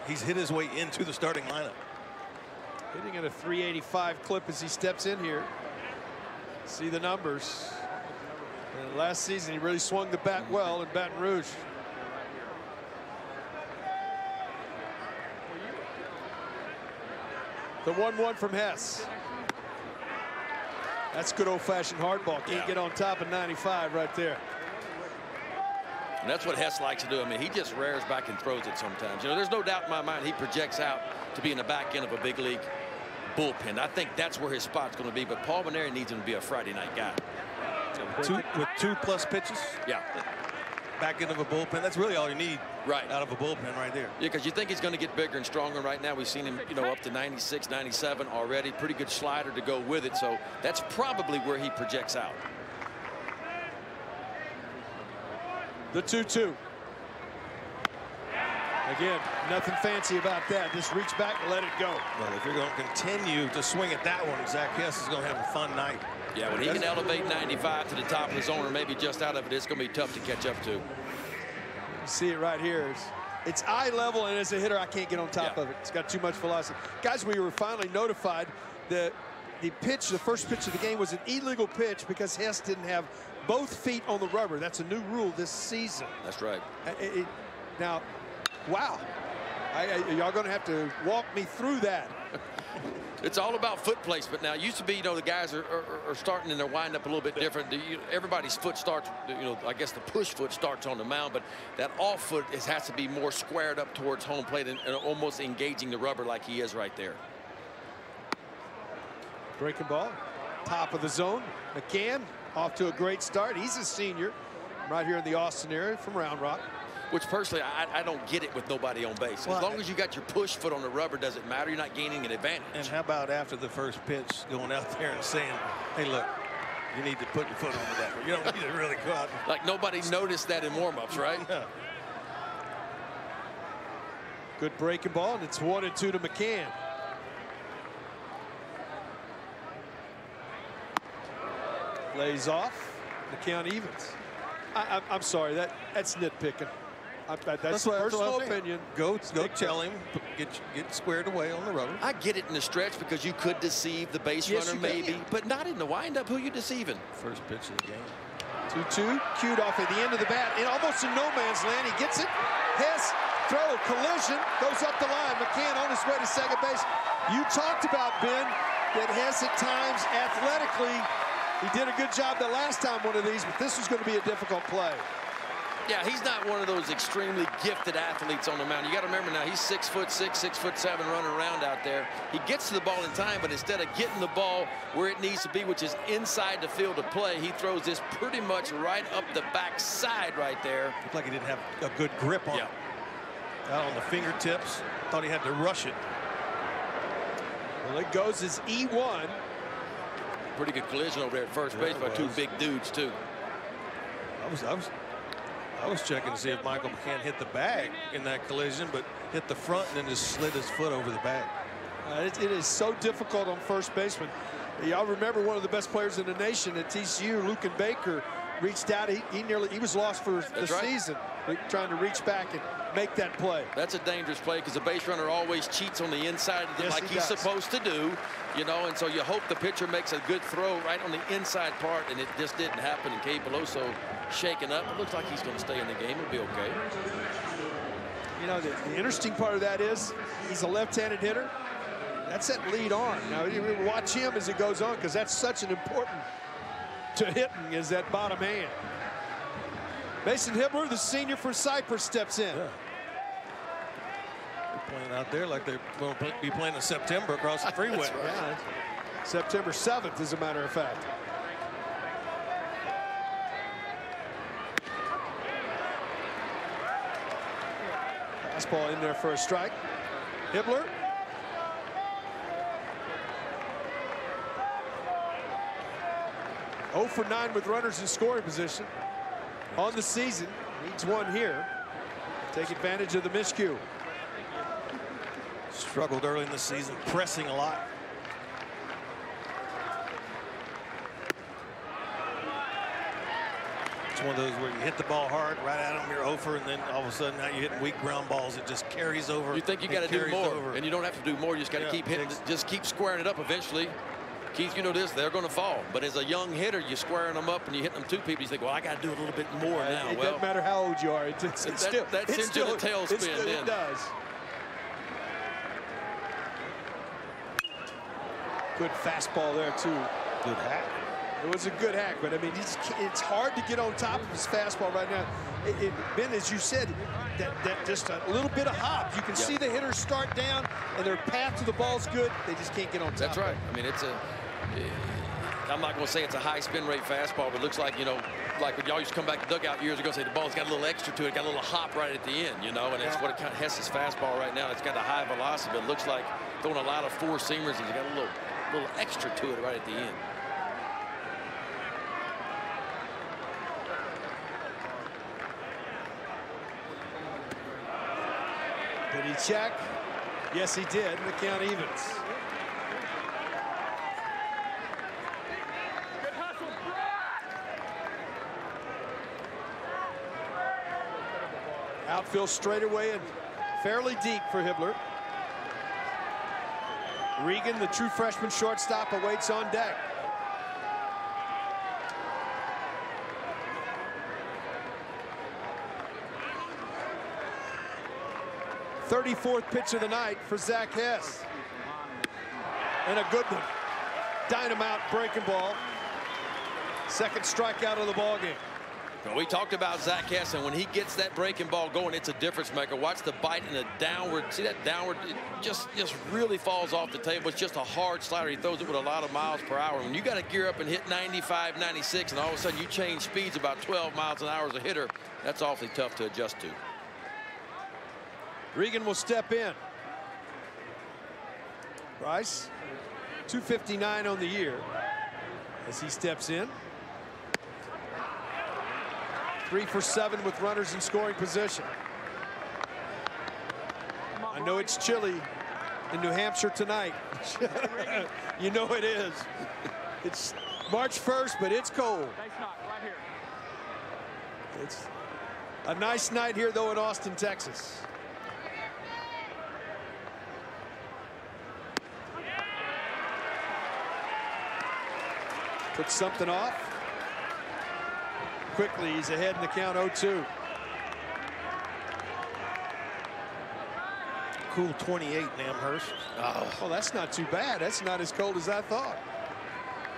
he's hit his way into the starting lineup. Hitting at a 385 clip as he steps in here. See the numbers. And last season, he really swung the bat well in Baton Rouge. The 1-1 from Hess. That's good old-fashioned hardball. Can't get on top of 95 right there. And that's what Hess likes to do. I mean, he just rears back and throws it sometimes. You know, there's no doubt in my mind he projects out to be in the back end of a big league bullpen. I think that's where his spot's going to be. But Paul Maneri needs him to be a Friday night guy. With 2+ pitches. Yeah. Back end of a bullpen. That's really all you need. Right. Out of a bullpen right there. Yeah, because you think he's going to get bigger and stronger. Right now, we've seen him, you know, up to 96, 97 already. Pretty good slider to go with it. So that's probably where he projects out. The 2-2. Again, nothing fancy about that. Just reach back and let it go. Well, if you're going to continue to swing at that one, Zach Hess is going to have a fun night. Yeah, when he can elevate 95 to the top of the zone or maybe just out of it, it's going to be tough to catch up to. You see it right here. It's eye level, and as a hitter, I can't get on top of it. It's got too much velocity. Guys, we were finally notified that the first pitch of the game was an illegal pitch because Hess didn't have both feet on the rubber. That's a new rule this season. That's right. Now, wow. Y'all going to have to walk me through that. It's all about foot placement now. It used to be, you know, the guys are starting and they're wind up a little bit different. Everybody's foot starts, you know, I guess the push foot starts on the mound, but that off foot has to be more squared up towards home plate and almost engaging the rubber like he is right there. Breaking ball, top of the zone. McCann off to a great start. He's a senior right here in the Austin area from Round Rock. Which personally, I don't get it with nobody on base. As long as you got your push foot on the rubber, doesn't matter. You're not gaining an advantage. And how about after the first pitch, going out there and saying, hey, look, you need to put your foot on that. You don't need to really go out. Like nobody noticed that in warm-ups, right? Yeah. Good breaking ball, and it's 1-2 to McCann. Lays off. McCann evens. I'm sorry, that's nitpicking. That's personal opinion. Go tell him, get squared away on the road. I get it in the stretch because you could deceive the base runner maybe, but not in the windup. Who you deceiving? First pitch of the game. 2-2, cued off at the end of the bat, and almost in no man's land. He gets it. Hess, throw, collision, goes up the line. McCann on his way to second base. You talked about, Ben, that Hess at times athletically, he did a good job the last time one of these, but this was going to be a difficult play. Yeah, he's not one of those extremely gifted athletes on the mound. You got to remember now, he's 6'6", 6'7", running around out there. He gets to the ball in time, but instead of getting the ball where it needs to be, which is inside the field of play, he throws this pretty much right up the back side right there. Looked like he didn't have a good grip on it. Out on the fingertips. Thought he had to rush it. Well, it goes as E1. Pretty good collision over there at first base by two big dudes, too. I was checking to see if Michael McCann hit the bag in that collision, but hit the front and then just slid his foot over the bag. It is so difficult on first baseman. Y'all remember one of the best players in the nation at TCU, Lucan Baker, reached out. He was lost for the season, trying to reach back and make that play. That's a dangerous play because the base runner always cheats on the inside of it like he's supposed to do, you know, and so you hope the pitcher makes a good throw right on the inside part, and it just didn't happen. And Cade Beloso shaken up. It looks like he's going to stay in the game. It'll be okay. You know, the interesting part of that is he's a left-handed hitter. That's that lead arm. Now, you watch him as it goes on because that's such an important to hitting is that bottom hand. Mason Hibbler, the senior for Cypress, steps in. Yeah. They're playing out there like they're going to be playing in September across the freeway. Right. Yeah. September 7th, as a matter of fact. Fastball in there for a strike. Hibbler. Oh for 9 with runners in scoring position on the season. Needs one here. Take advantage of the miscue. Struggled early in the season, pressing a lot. It's one of those where you hit the ball hard right at them, you're over, and then all of a sudden now you're hitting weak ground balls. It just carries over. You think you got to do more, and you don't have to do more. You just got to keep hitting. Just keep squaring it up eventually. Keith, you know this, they're going to fall. But as a young hitter, you're squaring them up and you hit them 2 people. You think, well, I got to do a little bit more now. It well, doesn't matter how old you are. It sends you in a tailspin. It does. Good fastball there, too. Good hack. It was a good hack, but I mean, it's hard to get on top of his fastball right now. Ben, as you said, that just a little bit of hop. You can see the hitters start down, and their path to the ball's good. They just can't get on top. That's right. I mean, I'm not going to say it's a high spin rate fastball, but it looks like, you know, like when y'all used to come back to dugout years ago, say the ball's got a little extra to it, got a little hop right at the end, you know, and that's what it kind of has his fastball right now. It's got a high velocity, but it looks like throwing a lot of 4-seamers, and he's got a little extra to it right at the end. Did he check? Yes, he did. The count evens. Good hustle, Outfield straightaway and fairly deep for Hibbler. Regan, the true freshman shortstop, awaits on deck. .34th pitch of the night for Zach Hess. And a good one. Dynamite breaking ball. Second strikeout of the ball game. Well, we talked about Zach Hess, and when he gets that breaking ball going, it's a difference maker. Watch the bite and the downward. See that downward? It just really falls off the table. It's just a hard slider. He throws it with a lot of miles per hour. When you got to gear up and hit 95, 96, and all of a sudden you change speeds about 12 miles an hour as a hitter, that's awfully tough to adjust to. Regan will step in. Bryce, 259 on the year as he steps in. 3 for 7 with runners in scoring position. I know it's chilly in New Hampshire tonight. You know it is. It's March 1st, but it's cold. Nice knock, right here. It's a nice night here, though, in Austin, Texas. Put something off. Quickly, he's ahead in the count 0-2. Cool 28 in Amherst. Oh, that's not too bad. That's not as cold as I thought.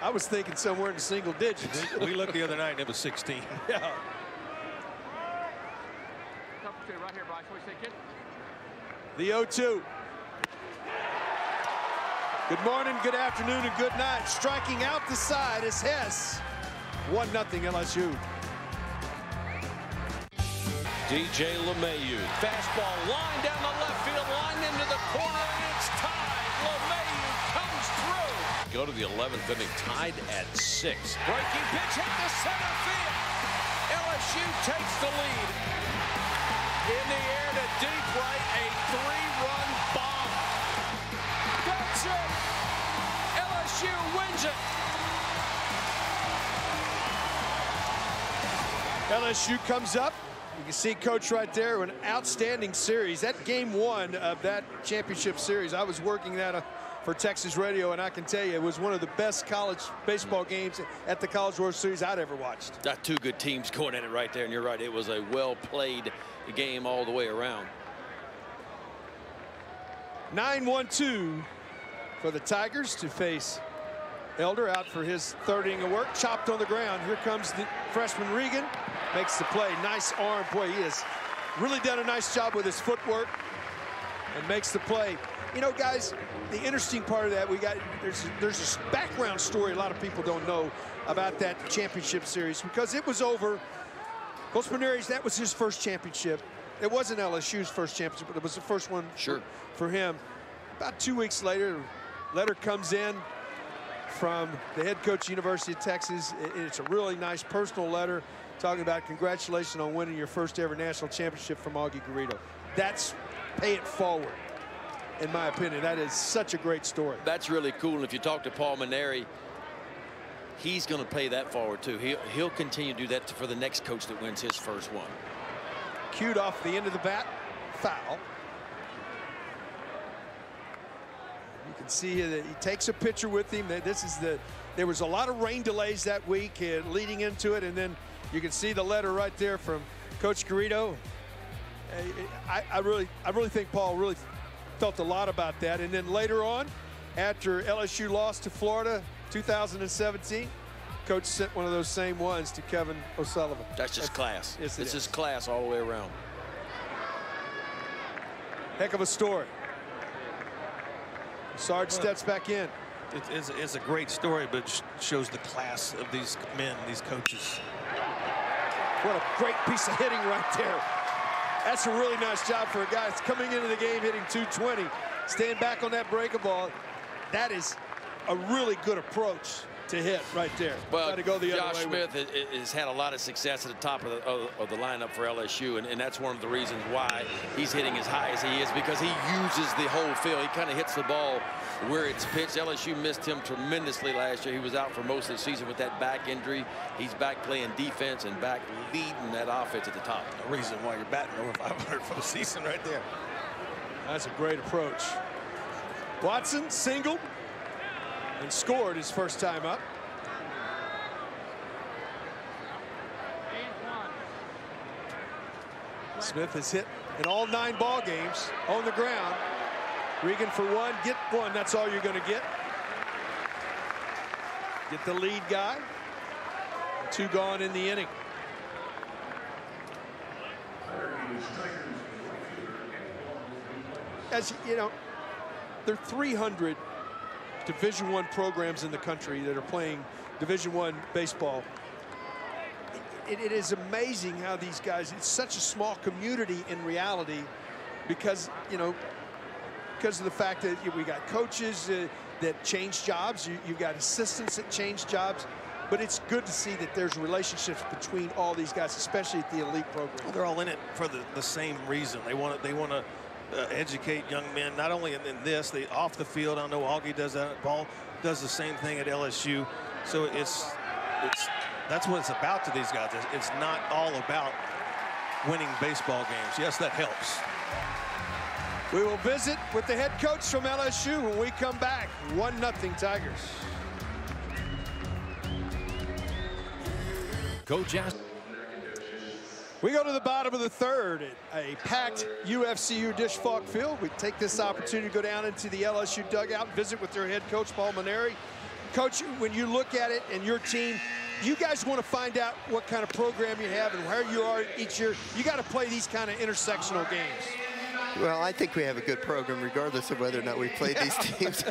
I was thinking somewhere in the single digits. We looked the other night and it was 16. Yeah. Right here, Bryce. What do you say, kid? The 0-2. Good morning, good afternoon, and good night. Striking out the side is Hess. 1-0 LSU. DJ LeMahieu. Fastball line down the left field line into the corner, and it's tied. LeMahieu comes through. Go to the 11th inning, tied at 6. Breaking pitch hit to center field. LSU takes the lead. In the air to deep right, a 3-run bomb. That's it. LSU wins it. LSU comes up. You can see Coach right there, an outstanding series. That game 1 of that championship series, I was working that for Texas Radio, and I can tell you it was one of the best college baseball games at the College World Series I'd ever watched. Got 2 good teams going at it right there, and you're right. It was a well-played game all the way around. 9-1-2 for the Tigers to face Elder out for his 3rd inning of work. Chopped on the ground. Here comes the freshman Regan. Makes the play. Nice arm play. He has really done a nice job with his footwork and makes the play. You know, guys, the interesting part of that, there's a background story a lot of people don't know about that championship series because it was over. Coach Maneri's, that was his first championship. It wasn't LSU's first championship, but it was the first one for him. About 2 weeks later, a letter comes in from the head coach of the University of Texas. It's a really nice personal letter talking about congratulations on winning your first ever national championship from Augie Garrido. That's pay it forward, in my opinion. That is such a great story. That's really cool. And if you talk to Paul Maneri, he's going to pay that forward too. He'll continue to do that for the next coach that wins his first one. Cued off the end of the bat, foul. You can see that he takes a picture with him. There was a lot of rain delays that week leading into it, and then you can see the letter right there from Coach Garrido. I really think Paul really felt a lot about that. And then later on, after LSU lost to Florida 2017, Coach sent one of those same ones to Kevin O'Sullivan. That's just class. Yes, it's just class all the way around. Heck of a story. Sarge steps back in. It's a great story, but it shows the class of these men, these coaches. What a great piece of hitting right there. That's a really nice job for a guy that's coming into the game hitting 220. Staying back on that breaker ball. That is a really good approach to hit right there. Well, to go the Josh other way Smith has had a lot of success at the top of the lineup for LSU, and that's one of the reasons why he's hitting as high as he is, because he uses the whole field. He kind of hits the ball where it's pitched. LSU missed him tremendously last year. He was out for most of the season with that back injury. He's back playing defense and back leading that offense at the top. The reason why you're batting over 500 for the season right there. That's a great approach. Watson singled and scored his first time up. Smith has hit in all 9 ball games on the ground. Regan for 1, get 1. That's all you're going to get. Get the lead guy. 2 gone in the inning. As you know, there are 300 Division I programs in the country that are playing Division I baseball. It is amazing how these guys, it's such a small community in reality, because, you know, because of the fact that we got coaches that change jobs, you've got assistants that change jobs, but it's good to see that there's relationships between all these guys, especially at the elite program. Well, they're all in it for the same reason. They want to educate young men, not only in this, off the field. I know Augie does that. Paul does the same thing at LSU. So that's what it's about to these guys. It's not all about winning baseball games. Yes, that helps. We will visit with the head coach from LSU when we come back. 1-0 Tigers. Coach asked. We go to the bottom of the third at a packed UFCU Disch-Falk field. We take this opportunity to go down into the LSU dugout and visit with their head coach, Paul Maneri. Coach, when you look at it and your team, you guys want to find out what kind of program you have and where you are each year. You got to play these kind of intersectional games. Well, I think we have a good program regardless of whether or not we play these teams.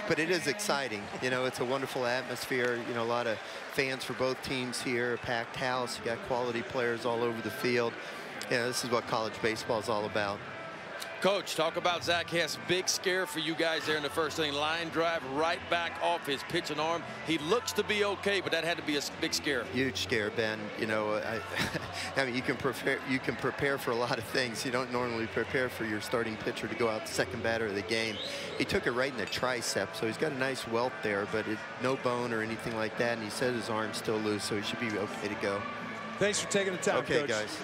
But it is exciting. You know, it's a wonderful atmosphere. You know, a lot of fans for both teams here, a packed house. You got quality players all over the field. You know, this is what college baseball is all about. Coach, talk about Zach Hess. Big scare for you guys there in the first inning. Line drive right back off his pitching arm. He looks to be okay, but that had to be a big scare. Huge scare, Ben. You know, I mean, you can prepare for a lot of things. You don't normally prepare for your starting pitcher to go out the second batter of the game. He took it right in the tricep, so he's got a nice welt there, but no bone or anything like that. And he said his arm's still loose, so he should be okay to go. Thanks for taking the time, okay, Coach. Guys.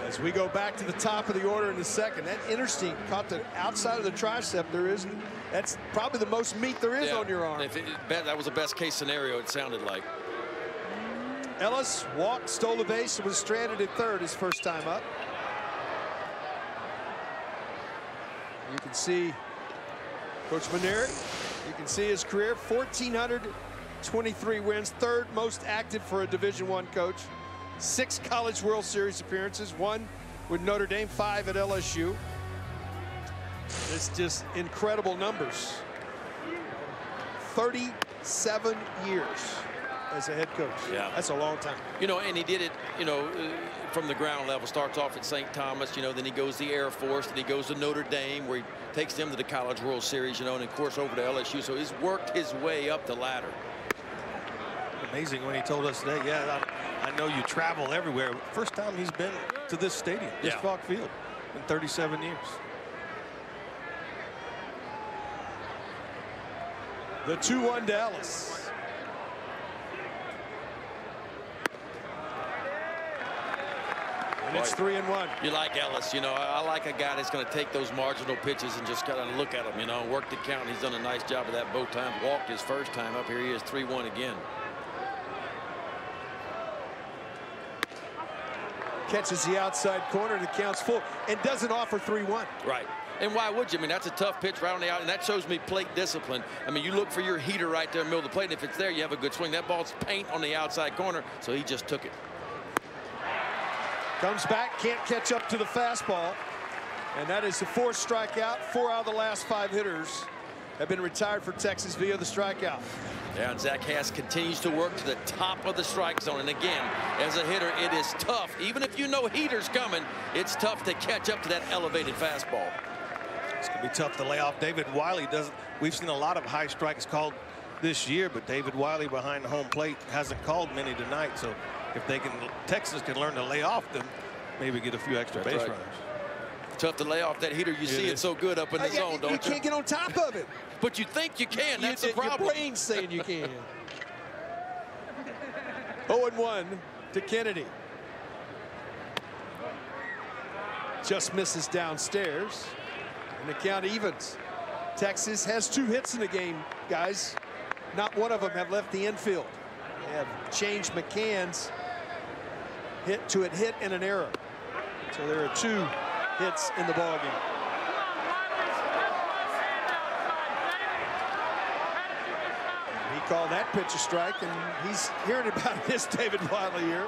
As we go back to the top of the order in the second, that interstinct caught the outside of the tricep. That's probably the most meat there is on your arm. That was the best case scenario, it sounded like. Ellis walked, stole a base, and was stranded at third his first time up. You can see Coach Maneri. You can see his career, 1,423 wins, third most active for a Division I coach. 6 College World Series appearances, 1 with Notre Dame, 5 at LSU. It's just incredible numbers. 37 years as a head coach. Yeah. That's a long time. You know, and he did it, you know, from the ground level. Starts off at St. Thomas, you know, then he goes to the Air Force, then he goes to Notre Dame, where he takes them to the College World Series, you know, and of course over to LSU. So he's worked his way up the ladder. Amazing when he told us today, yeah, I know you travel everywhere. First time he's been to this stadium, Disch-Falk Field, in 37 years. The 2-1 Dallas. And it's 3-1. You like Ellis. You know, I like a guy that's going to take those marginal pitches and just kind of look at them, you know, work the count. He's done a nice job of that both times. Walked his first time up. Here he is, 3-1 again. Catches the outside corner, the count's full, and doesn't offer 3-1. Right. And why would you? I mean, that's a tough pitch right on the out, and that shows me plate discipline. I mean, you look for your heater right there in the middle of the plate, and if it's there, you have a good swing. That ball's paint on the outside corner, so he just took it. Comes back, can't catch up to the fastball. And that is the 4th strikeout. 4 out of the last 5 hitters have been retired for Texas via the strikeout. Yeah, and Zach Hass continues to work to the top of the strike zone. And again, as a hitter, it is tough. Even if you know heater's coming, it's tough to catch up to that elevated fastball. It's going to be tough to lay off. David Wiley doesn't. We've seen a lot of high strikes called this year, but David Wiley behind the home plate hasn't called many tonight. So if they can, Texas can learn to lay off them, maybe get a few extra base runners. Tough to lay off that heater. You see it so good up in the zone, don't you? You can't get on top of it. But you think you can. That's the problem. Your brain's saying you can. 0-1 to Kennedy. Just misses downstairs. And the count evens. Texas has 2 hits in the game, guys. Not one of them have left the infield. They have changed McCann's hit to a hit and an error. So there are 2 hits in the ballgame. He called that pitch a strike, and he's hearing about this David Wiley here.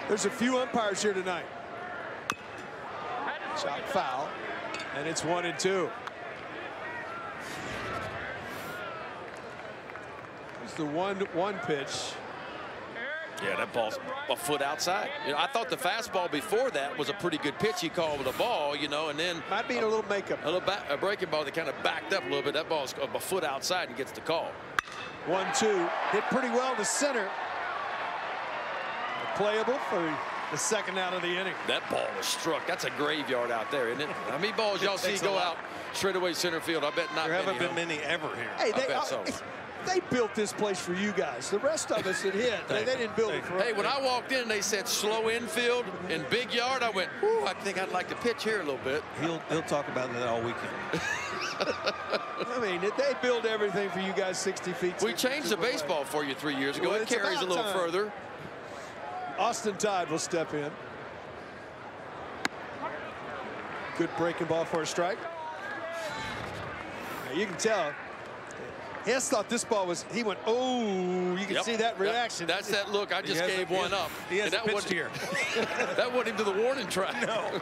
There's a few umpires here tonight. Shot foul, and it's 1-2. Here's the 1-1 pitch. Yeah, that ball's a foot outside. You know, I thought the fastball before that was a pretty good pitch he called with a ball, you know, and then might be a little makeup. A breaking ball that kind of backed up a little bit. That ball's a foot outside and gets the call. 1-2, hit pretty well to center. Playable for the 2nd out of the inning. That ball was struck. That's a graveyard out there, isn't it? How many balls y'all see go out straightaway center field? I bet not. There haven't been many ever here. Hey, I bet so. They built this place for you guys. The rest of us that hit, they didn't build it for us. Hey, when I walked in and they said slow infield and big yard, I went, ooh, I think I'd like to pitch here a little bit. He'll talk about that all weekend. I mean, they build everything for you guys 60 feet. We changed the baseball for you 3 years ago. Well, it carries a little further. Austin Todd will step in. Good breaking ball for a strike. Now, you can tell. Hess thought this ball was, he went, oh, you can see that reaction. That's that look. I just gave one up. He hasn't pitched here. That went him to the warning track. No.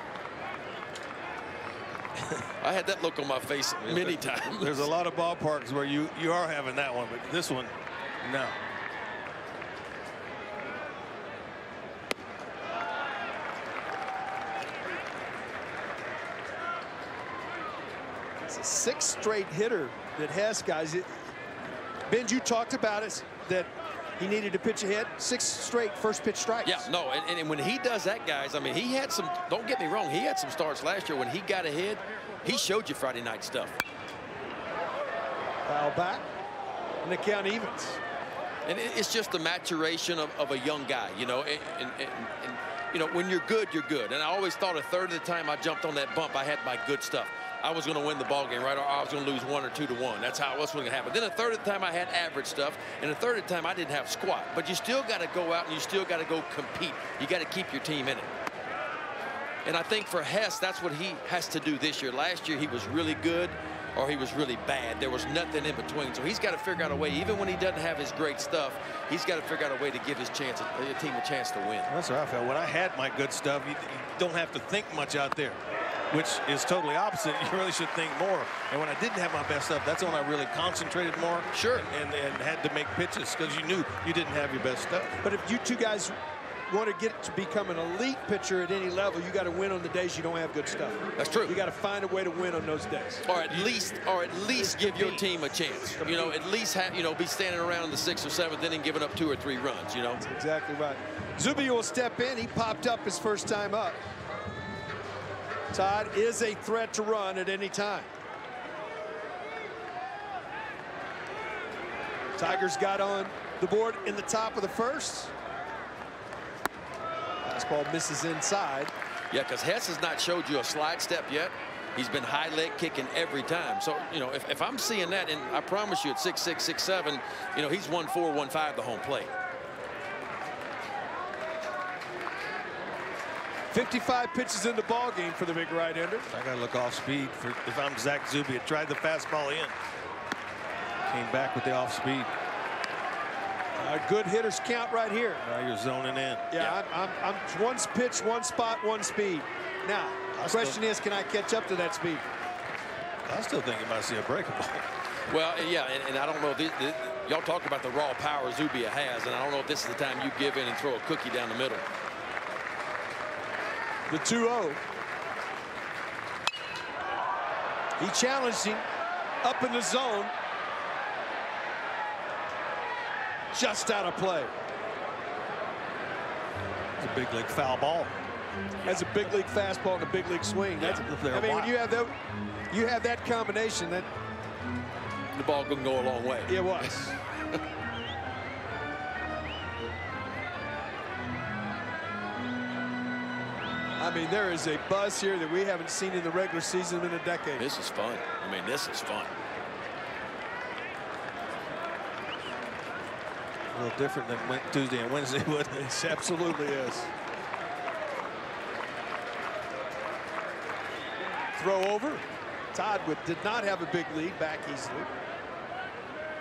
I had that look on my face many times. There's a lot of ballparks where you are having that one, but this one, no. It's a 6th straight hitter that has, guys. Ben, you talked about it, that he needed to pitch ahead. 6 straight first pitch strikes. Yeah, no, and when he does that, guys, I mean, he had some, don't get me wrong, he had some starts last year. When he got ahead, he showed you Friday night stuff. Foul back, and the count evens. And it's just the maturation of a young guy, you know, and you know, when you're good, you're good. And I always thought a third of the time I jumped on that bump, I had my good stuff. I was going to win the ball game, right? Or I was going to lose 1 or 2 to 1. That's how what's going to happen. Then a third of the time I had average stuff, and a third of the time I didn't have squat. But you still got to go out and you still got to go compete. You got to keep your team in it. And I think for Hess, that's what he has to do this year. Last year he was really good, or he was really bad. There was nothing in between. So he's got to figure out a way, even when he doesn't have his great stuff, he's got to figure out a way to give his team a chance to win. That's how I felt. When I had my good stuff, you don't have to think much out there, which is totally opposite. You really should think more. And when I didn't have my best stuff, that's when I really concentrated more. Sure. And had to make pitches because you knew you didn't have your best stuff. But if you two guys want to get to become an elite pitcher at any level, you got to win on the days you don't have good stuff. That's true. You got to find a way to win on those days. Or at least give your team a chance. You know, at least have, you know, be standing around in the 6th or 7th inning giving up 2 or 3 runs, you know. That's exactly right. Zuby will step in. He popped up his first time up. Todd is a threat to run at any time. Tigers got on the board in the top of the 1st. Fastball misses inside. Yeah, because Hess has not showed you a slide step yet. He's been high leg kicking every time. So, you know, if I'm seeing that, and I promise you at 6'6", 6'7", you know, he's 1'4", 1'5" the home plate. 55 pitches in the ball game for the big right-hander. I got to look off speed for if I'm Zach Zubia. Tried the fastball in. Came back with the off speed. A good hitter's count right here. Now you're zoning in. Yeah, I'm one pitch, one spot, one speed. Now, the question is, can I catch up to that speed? I still think you might see a breakable. Well, yeah, and I don't know. Y'all talk about the raw power Zubia has, and I don't know if this is the time you give in and throw a cookie down the middle. The 2-0. He challenged him up in the zone. Just out of play. It's a big league foul ball. That's a big league fastball and a big league swing. That's, I mean, when you have that combination, that the ball can go a long way. It was. I mean, there is a buzz here that we haven't seen in the regular season in a decade. This is fun. I mean, this is fun. A little different than Tuesday and Wednesday, wouldn't it? It absolutely is. Throw over. Todd did not have a big lead, back easily.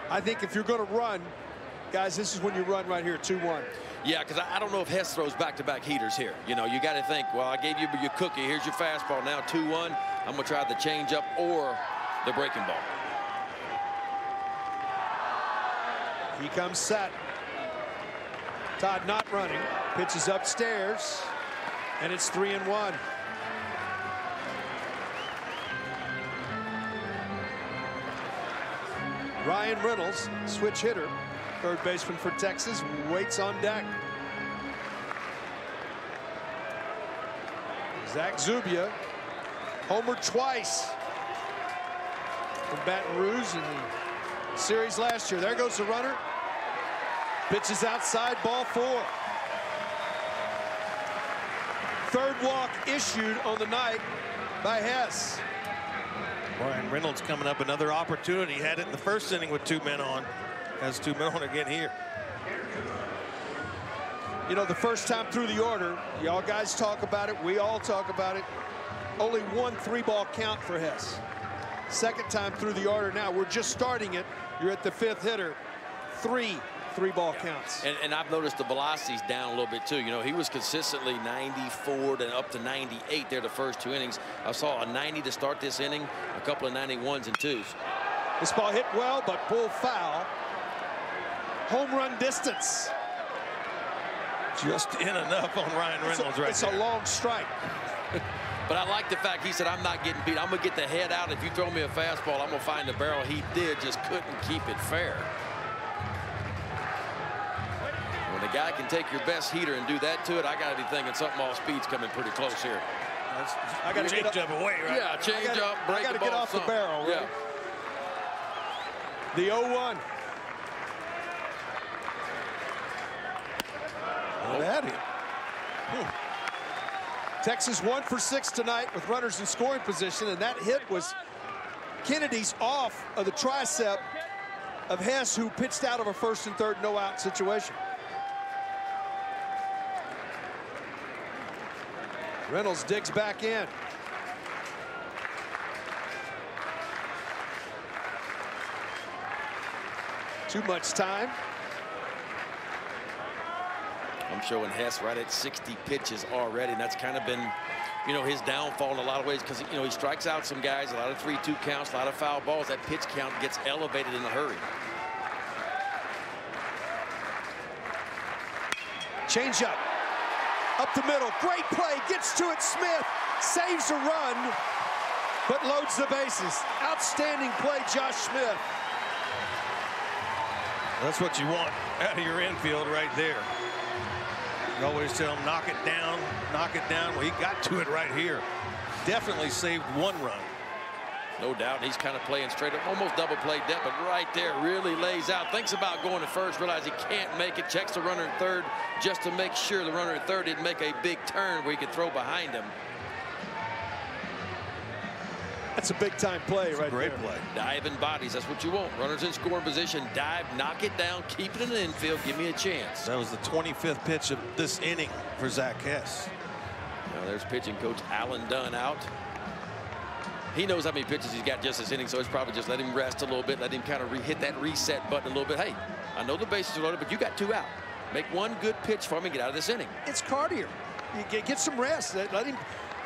I think if you're going to run, guys, this is when you run right here, 2-1. Yeah, because I don't know if Hess throws back-to-back heaters here. You know, you got to think, well, I gave you your cookie. Here's your fastball. Now 2-1. I'm going to try the changeup or the breaking ball. He comes set. Todd not running. Pitches upstairs. And it's 3-1. Ryan Reynolds, switch hitter, third baseman for Texas, waits on deck. Zach Zubia, homered twice from Baton Rouge in the series last year. There goes the runner. Pitches outside, ball 4. Third walk issued on the night by Hess. Ryan Reynolds coming up, another opportunity. Had it in the first inning with 2 men on. Has 2 men on again here. You know, the first time through the order, y'all guys talk about it, we all talk about it. Only 1 3-ball count for Hess. Second time through the order now. We're just starting it. You're at the 5th hitter. 3 3-ball counts. And I've noticed the velocity's down a little bit too. You know, he was consistently 94 and up to 98 there the first 2 innings. I saw a 90 to start this inning, a couple of 91s and 2s. This ball hit well, but pulled foul. Home run distance. Just in enough on Ryan Reynolds right It's there. a long strike. But I like the fact he said, I'm not getting beat. I'm going to get the head out. If you throw me a fastball, I'm going to find the barrel. He did, just couldn't keep it fair. When a guy can take your best heater and do that to it, I got to be thinking something off speed's coming pretty close here. I got to change up away, right? Yeah, change up, break the ball. I got to get off the barrel, right? Yeah. The 0-1. Well, that hit. Texas 1 for 6 tonight with runners in scoring position, and that hit was Kennedy's off of the tricep of Hess, who pitched out of a 1st and 3rd no-out situation. Reynolds digs back in. Too much time. I'm showing Hess right at 60 pitches already, and that's kind of been, you know, his downfall in a lot of ways because, you know, he strikes out some guys, a lot of 3-2 counts, a lot of foul balls. That pitch count gets elevated in a hurry. Change up the middle, great play, gets to it, Smith saves a run, but loads the bases. Outstanding play, Josh Smith. That's what you want out of your infield right there. You always tell him, knock it down, knock it down. Well, he got to it right here. Definitely saved 1 run. No doubt, he's kind of playing straight up, almost double play depth, but right there really lays out. Thinks about going to first, realize he can't make it, checks the runner at third just to make sure the runner at third didn't make a big turn where he could throw behind him. That's a big-time play right there. Great play. Diving bodies, that's what you want. Runners in scoring position, dive, knock it down, keep it in the infield, give me a chance. That was the 25th pitch of this inning for Zach Hess. Now there's pitching coach Alan Dunn out. He knows how many pitches he's got just this inning, so it's probably just let him rest a little bit, let him kind of hit that reset button a little bit. Hey, I know the bases are loaded, but you got 2 out. Make one good pitch for him and get out of this inning. It's cardio. You get some rest. Let him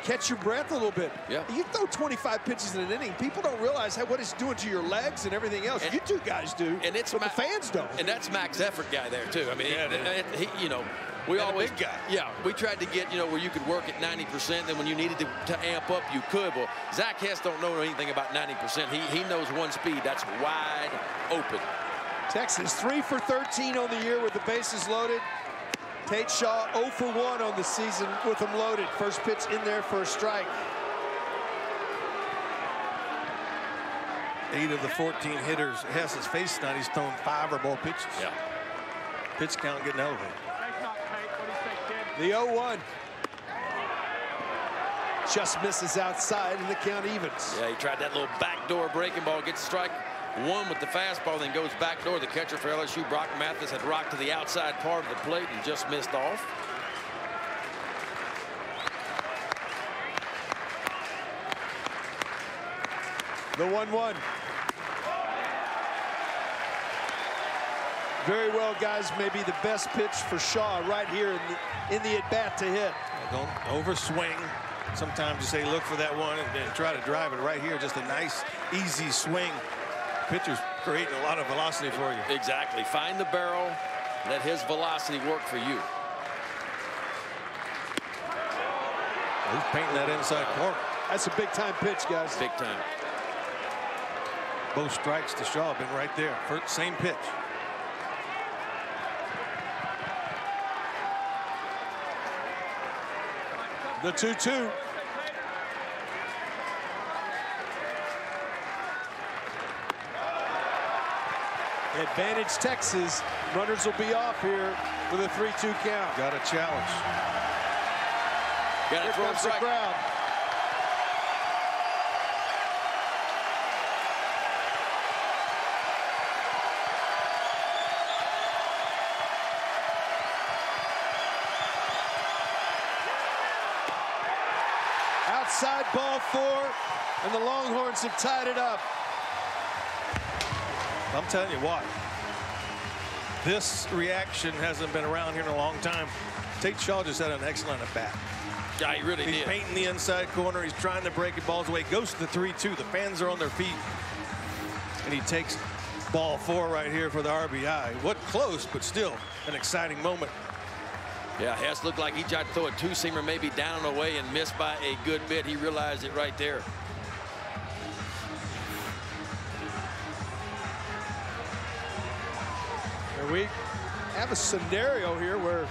catch your breath a little bit. Yeah. You throw 25 pitches in an inning. People don't realize what it's doing to your legs and everything else. And you two guys do, and but the fans don't. And that's Mac's effort guy there, too. I mean, yeah, he you know, we and always, a big guy. Yeah, we tried to get, you know, where you could work at 90%, then when you needed to amp up, you could. Well, Zach Hess don't know anything about 90%. He knows one speed. That's wide open. Texas 3 for 13 on the year with the bases loaded. Tate Shaw 0 for 1 on the season with them loaded. First pitch in there for a strike. 8 of the 14 hitters Hess has faced tonight, he's thrown 5 or more pitches. Yeah. Pitch count getting elevated. The 0-1. Just misses outside and the count evens. Yeah, he tried that little backdoor breaking ball, gets strike 1 with the fastball, then goes backdoor. The catcher for LSU, Brock Mathis, had rocked to the outside part of the plate and just missed off. The 1-1. Very well, guys. Maybe the best pitch for Shaw right here in the at-bat to hit. Don't overswing. Sometimes you say look for that one and try to drive it right here. Just a nice, easy swing. Pitcher's creating a lot of velocity for you. Exactly. Find the barrel. Let his velocity work for you. He's painting that inside corner. That's a big-time pitch, guys. Big time. Both strikes to Shaw have been right there. First, same pitch. The 2-2. Advantage Texas. Runners will be off here with a 3-2 count. Got a challenge. Got to throw a strike. Crowd. Outside, ball 4, and the Longhorns have tied it up. I'm telling you what, this reaction hasn't been around here in a long time. Tate Shaw just had an excellent at-bat. Yeah, he really did. He's painting the inside corner. He's trying to break it balls away. Goes to the 3-2. The fans are on their feet. And he takes ball 4 right here for the RBI. What close, but still an exciting moment. Yeah, Hess looked like he tried to throw a 2-seamer maybe down and away and missed by a good bit. He realized it right there. And we have a scenario here where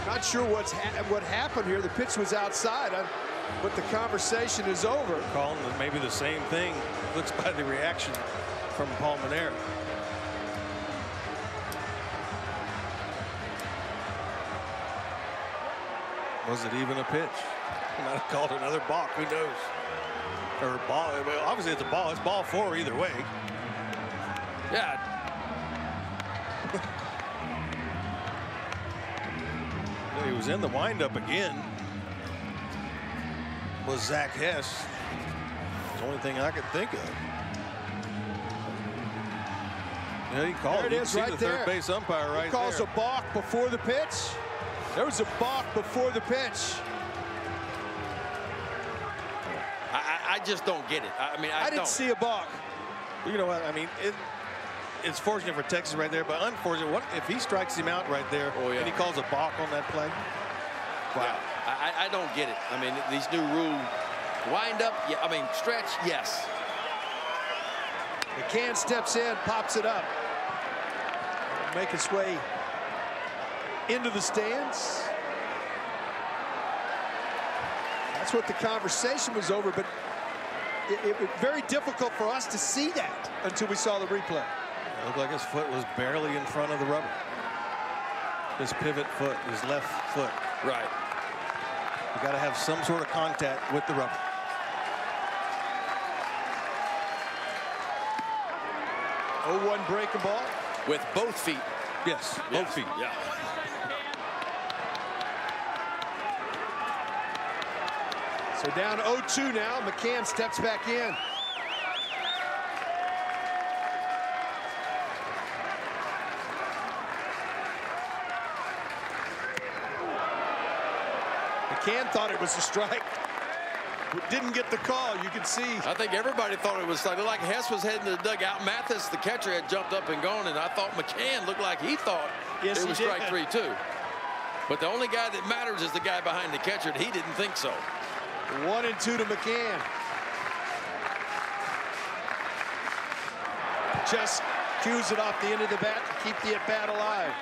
I'm not sure what happened here. The pitch was outside, but the conversation is over. Calling maybe the same thing. Looks by the reaction from Paul Manera. Was it even a pitch? He might have called another balk. Who knows? Or ball. Obviously, it's a ball. It's ball 4 either way. Yeah. He was in the windup again. Was Zach Hess. It's the only thing I could think of. Yeah, he called. There it is, right there. Third base umpire right there. He calls a balk before the pitch. There was a balk before the pitch. I just don't get it. I mean, I didn't see a balk. You know what? I mean, it's fortunate for Texas right there, but unfortunate. What if he strikes him out right there and he calls a balk on that play? Wow. Yeah, I don't get it. I mean, these new rules. Wind up, yeah. I mean, stretch, yes. McCann steps in, pops it up. Make its way into the stands. That's what the conversation was over, but it was very difficult for us to see that until we saw the replay. It looked like his foot was barely in front of the rubber. His pivot foot, his left foot. Right. You got to have some sort of contact with the rubber. Oh, 1 breaking ball. With both feet. Yes, both feet. Yeah. So down 0-2 now. McCann steps back in. McCann thought it was a strike. Didn't get the call. You can see. I think everybody thought it was like Hess was heading to the dugout. Mathis, the catcher, had jumped up and gone, and I thought McCann looked like he thought it was strike 3 too. But the only guy that matters is the guy behind the catcher, and he didn't think so. 1-2 to McCann. Just cues it off the end of the bat to keep the at-bat alive.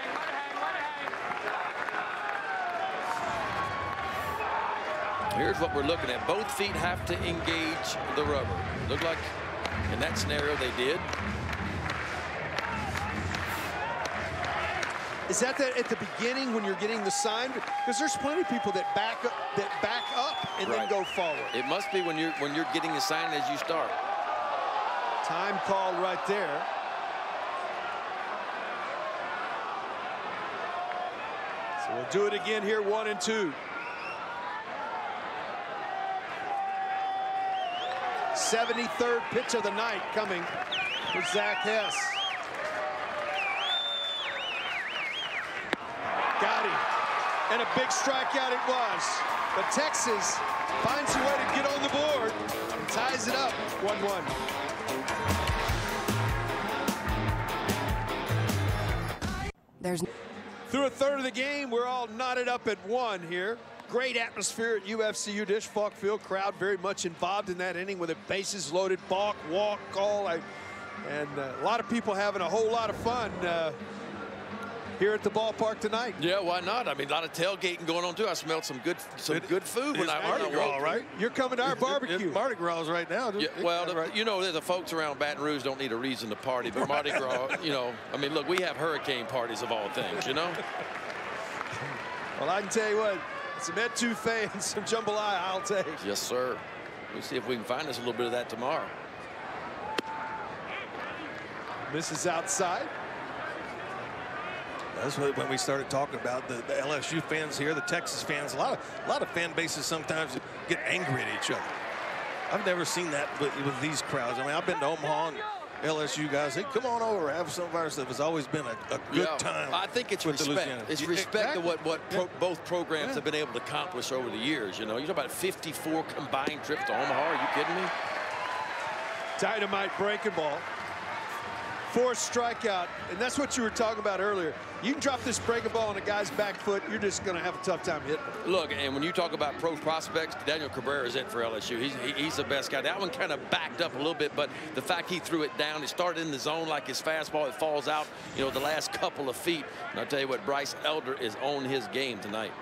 Here's what we're looking at. Both feet have to engage the rubber. Looked like in that scenario they did. Is that at the beginning when you're getting the sign? Because there's plenty of people that back up and then go forward. It must be when you're getting the sign as you start. Time called right there. So we'll do it again here, 1-2. 73rd pitch of the night coming for Zach Hess. Got him. And a big strikeout it was. But Texas finds a way to get on the board and ties it up 1-1. Through a third of the game, we're all knotted up at 1 here. Great atmosphere at UFCU Disch-Falk Field. Crowd very much involved in that inning with a bases loaded, balk, walk, call. And a lot of people having a whole lot of fun here at the ballpark tonight. Yeah, why not? I mean, a lot of tailgating going on too. I smelled some good food when I Mardi Gras, right? You're coming to our barbecue. It's Mardi Gras right now. Yeah, well, you know, the folks around Baton Rouge don't need a reason to party, but Mardi Gras, you know, I mean, look, we have hurricane parties of all things, you know. Well, I can tell you what, some etouffee and some jambalaya I'll take. Yes, sir. We'll see if we can find us a little bit of that tomorrow. Misses outside. That's when we started talking about the LSU fans here, the Texas fans. A lot of fan bases sometimes get angry at each other. I've never seen that with these crowds. I mean, I've been to Omaha and LSU guys, hey, come on over, have some of our stuff. It's always been a good time. I think it's respect. It's respect to what both programs have been able to accomplish over the years. You know, you're talking about 54 combined trips to Omaha. Are you kidding me? Dynamite breaking ball. 4th strikeout, and that's what you were talking about earlier. You can drop this breaking ball on a guy's back foot, you're just going to have a tough time hitting it. Look, and when you talk about pro prospects, Daniel Cabrera is it for LSU. He's the best guy. That one kind of backed up a little bit, but the fact he threw it down, it started in the zone like his fastball, it falls out, you know, the last couple of feet. And I'll tell you what, Bryce Elder is on his game tonight.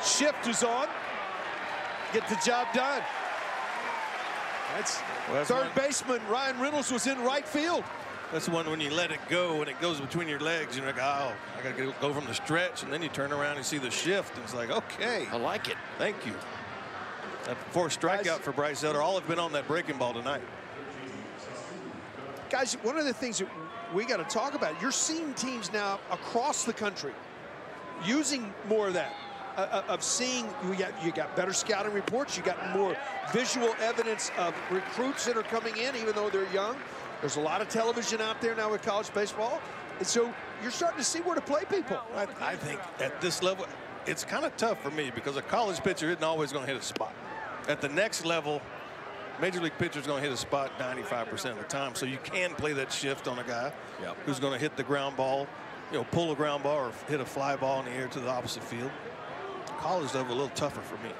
Shift is on. Get the job done. That's third baseman Ryan Reynolds was in right field. That's the one when you let it go and it goes between your legs. You're like, oh, I got to go from the stretch, and then you turn around and see the shift. And it's like, okay, I like it. Thank you. That 4th strikeout for Bryce Elder. All have been on that breaking ball tonight. Guys, one of the things that we got to talk about, you're seeing teams now across the country using more of that. Of seeing, you got better scouting reports, you got more visual evidence of recruits that are coming in, even though they're young. There's a lot of television out there now with college baseball, and so you're starting to see where to play people. I think at this level, it's kind of tough for me because a college pitcher isn't always going to hit a spot. At the next level, major league pitcher is going to hit a spot 95% of the time, so you can play that shift on a guy who's going to hit the ground ball, you know, pull a ground ball or hit a fly ball in the air to the opposite field. College level a little tougher for me.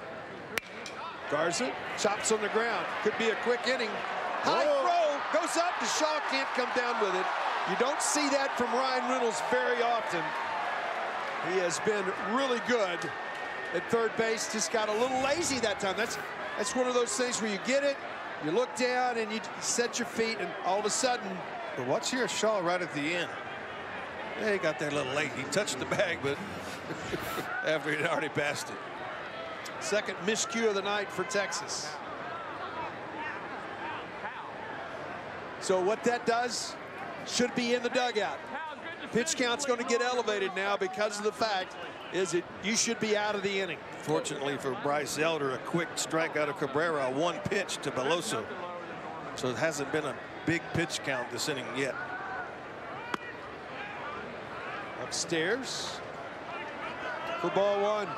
Garza chops on the ground. Could be a quick inning. High throw goes up. DeShaw can't come down with it. You don't see that from Ryan Reynolds very often. He has been really good at third base. Just got a little lazy that time. That's one of those things where you get it, you look down, and you set your feet, and all of a sudden. But watch here, Shaw right at the end. Yeah, he got there a little late. He touched the bag, but after he'd already passed it. Second miscue of the night for Texas. So what that does should be in the dugout. Pitch count's going to get elevated now because of the fact is that you should be out of the inning. Fortunately for Bryce Elder, a quick strikeout of Cabrera, one pitch to Beloso. So it hasn't been a big pitch count this inning yet. Upstairs for ball one.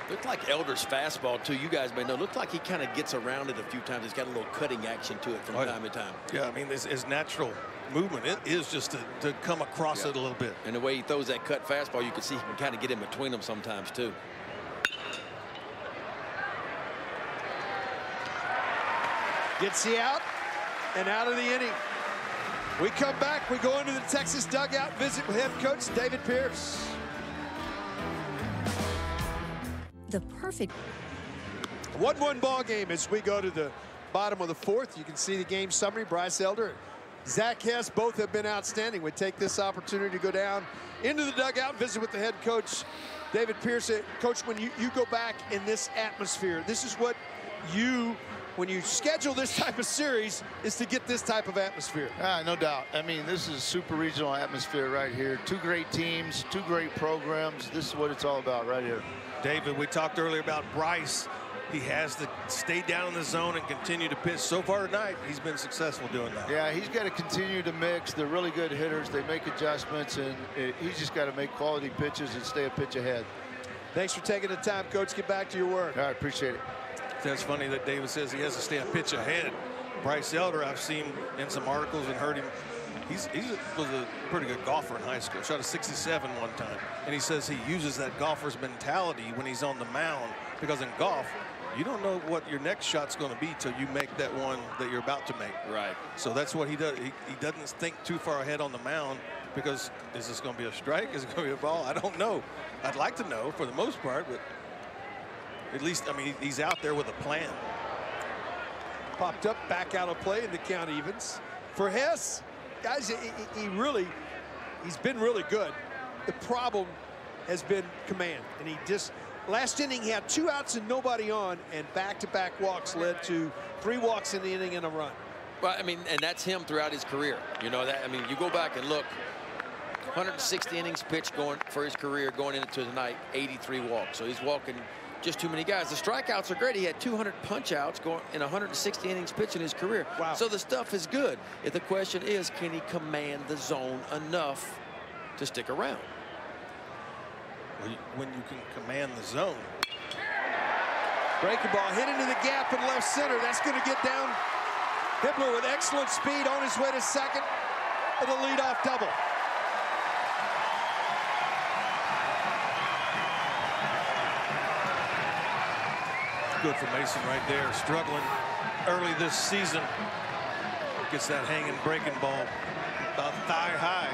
Looked like Elder's fastball, too. You guys may know. Looked like he kind of gets around it a few times. He's got a little cutting action to it from time to time. Yeah, I mean, his natural movement it is just to come across it a little bit. And the way he throws that cut fastball, you can see he can kind of get in between them sometimes, too. Gets the out and out of the inning. We come back. We go into the Texas dugout, visit with head coach David Pierce. The perfect 1-1 ball game as we go to the bottom of the fourth. You can see the game summary. Bryce Elder, Zach Hess, both have been outstanding. We take this opportunity to go down into the dugout, visit with the head coach David Pierce. Coach, when you go back in this atmosphere, this is what when you schedule this type of series, is to get this type of atmosphere. No doubt. I mean, this is super regional atmosphere right here. Two great teams, two great programs. This is what it's all about right here. David, we talked earlier about Bryce. He has to stay down in the zone and continue to pitch. So far tonight, he's been successful doing that. Yeah, he's got to continue to mix. They're really good hitters. They make adjustments, and he's just got to make quality pitches and stay a pitch ahead. Thanks for taking the time, Coach. Get back to your work. All right, appreciate it. That's funny that David says he has to stay a pitch ahead. Bryce Elder, I've seen in some articles and heard him. He was a pretty good golfer in high school. Shot a 67 one time. And he says he uses that golfer's mentality when he's on the mound. Because in golf, you don't know what your next shot's going to be till you make that one that you're about to make. Right. So that's what he does. He doesn't think too far ahead on the mound because is this going to be a strike? Is it going to be a ball? I don't know. I'd like to know for the most part, but at least, I mean, he's out there with a plan. Popped up, back out of play, and the count evens. For Hess, guys, he's been really good. The problem has been command, and he just last inning he had 2 outs and nobody on, and back-to-back walks led to 3 walks in the inning and a run. Well, I mean, and that's him throughout his career. You know that. I mean, you go back and look. 160 innings pitched going for his career going into tonight. 83 walks. So he's walking just too many guys. The strikeouts are great. He had 200 punch-outs going in 160 innings pitched in his career. Wow. So the stuff is good. If the question is, can he command the zone enough to stick around? When you can command the zone. Breaking ball hit into the gap in left center. That's going to get down. Hibbler with excellent speed on his way to second with a leadoff double. Good for Mason right there, struggling early this season. Gets that hanging breaking ball about thigh high.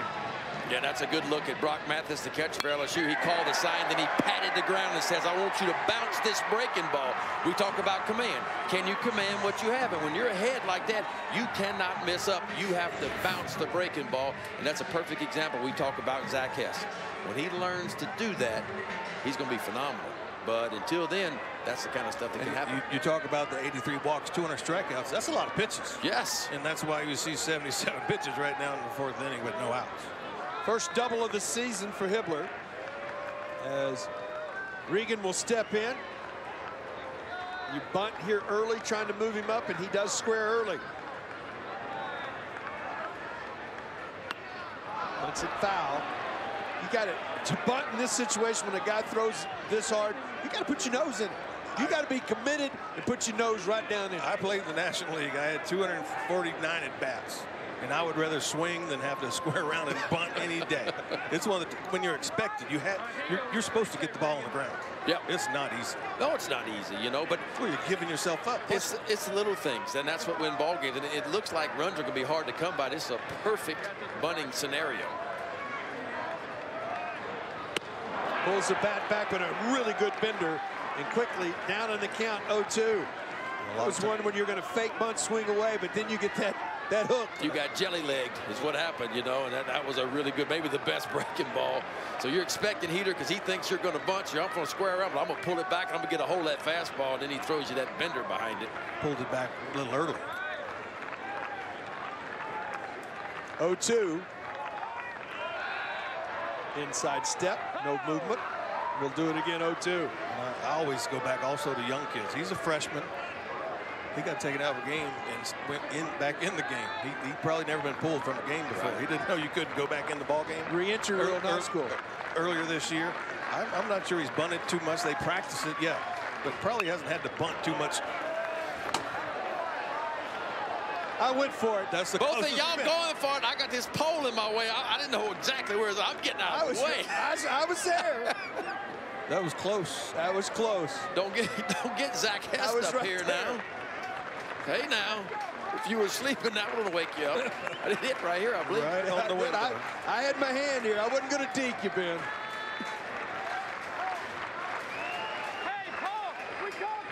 Yeah, that's a good look at Brock Mathis, the catcher for LSU. He called a sign, then he patted the ground and says, I want you to bounce this breaking ball. We talk about command. Can you command what you have? And when you're ahead like that, you cannot mess up. You have to bounce the breaking ball. And that's a perfect example we talk about Zach Hess. When he learns to do that, he's going to be phenomenal. But until then, that's the kind of stuff that can happen. You talk about the 83 walks, 200 strikeouts. That's a lot of pitches. Yes. And that's why you see 77 pitches right now in the 4th inning with no outs. First double of the season for Hibbler as Regan will step in. You bunt here early, trying to move him up, and he does square early. Bunts it foul. You got to bunt in this situation when a guy throws this hard. You got to put your nose in it. You got to be committed and put your nose right down in it. I played in the National League. I had 249 at bats. And I would rather swing than have to square around and bunt any day. It's one of the, when you're expected, you're supposed to get the ball on the ground. Yeah, it's not easy. No, it's not easy, you know, but well, you're giving yourself up. It's little things, and that's what win ball games. And it looks like runs are going to be hard to come by. This is a perfect bunting scenario. Pulls the bat back with a really good bender, and quickly down on the count, 0-2. That was one when you're going to fake bunt, swing away, but then you get that hook. You got jelly-legged is what happened, you know, and that was a really good, maybe the best breaking ball. So you're expecting Heater because he thinks you're going to bunt. You're up on a square around, but I'm going to pull it back. I'm going to get a hold of that fastball, and then he throws you that bender behind it. Pulled it back a little early. 0-2. Inside step, no movement. We'll do it again, 0-2. I always go back also to young kids. He's a freshman. He got taken out of a game and went back in the game. He probably never been pulled from a game before. Right. He didn't know you couldn't go back in the ball game. Re-entry rule, not school. Earlier this year, I'm not sure he's bunted too much. They practice it, yeah, but probably hasn't had to bunt too much. I went for it. That's the both of y'all going for it. I got this pole in my way. I didn't know exactly where it was. I'm getting out of the way. I was there. That was close. That was close. Don't get Zach Hest up right here there. Now. Hey now, if you were sleeping, that would wake you up. I did hit right here, I believe. Right on the window. I had my hand here. I wasn't going to deke you, Ben.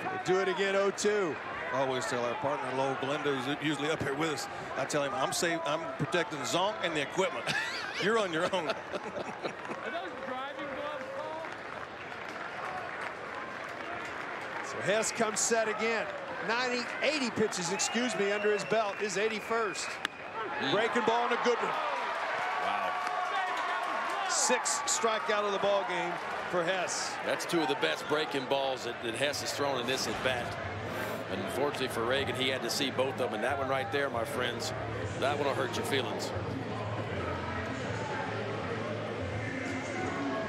We'll do it again, 0-2. I always tell our partner, Lowell Glenda, who's usually up here with us, I tell him, I'm protecting Zonk and the equipment. You're on your own. So Hess comes set again. 80 pitches, excuse me, under his belt, his 81st. Breaking ball and a good one. Wow. 6 strikeout of the ball game for Hess. That's 2 of the best breaking balls that Hess has thrown in this at bat. And unfortunately for Reagan, he had to see both of them. And that one right there, my friends, that one will hurt your feelings.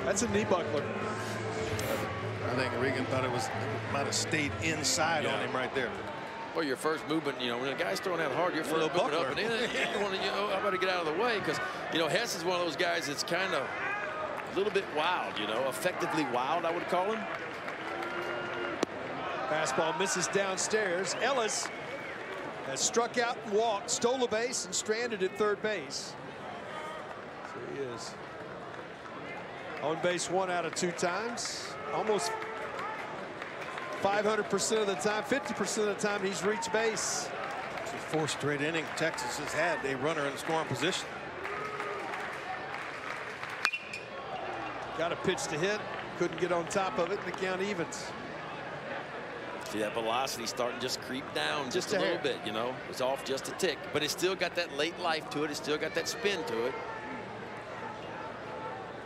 That's a knee buckler. I think Regan thought it might have stayed inside on him right there. Well, your first movement, you know, when a guy's throwing that hard, your first movement up and in, you want to, I better get out of the way because, you know, Hess is one of those guys that's kind of a little bit wild, you know, effectively wild, I would call him. Fastball misses downstairs. Ellis has struck out and walked, stole a base, and stranded at third base. So he is on base 1 out of 2 times. Almost 500% of the time, 50% of the time he's reached base. It's the 4th straight inning Texas has had a runner in scoring position. Got a pitch to hit, couldn't get on top of it, and the count evens. See that velocity starting to just creep down just a little bit, you know. It's off just a tick, but it's still got that late life to it. It's still got that spin to it.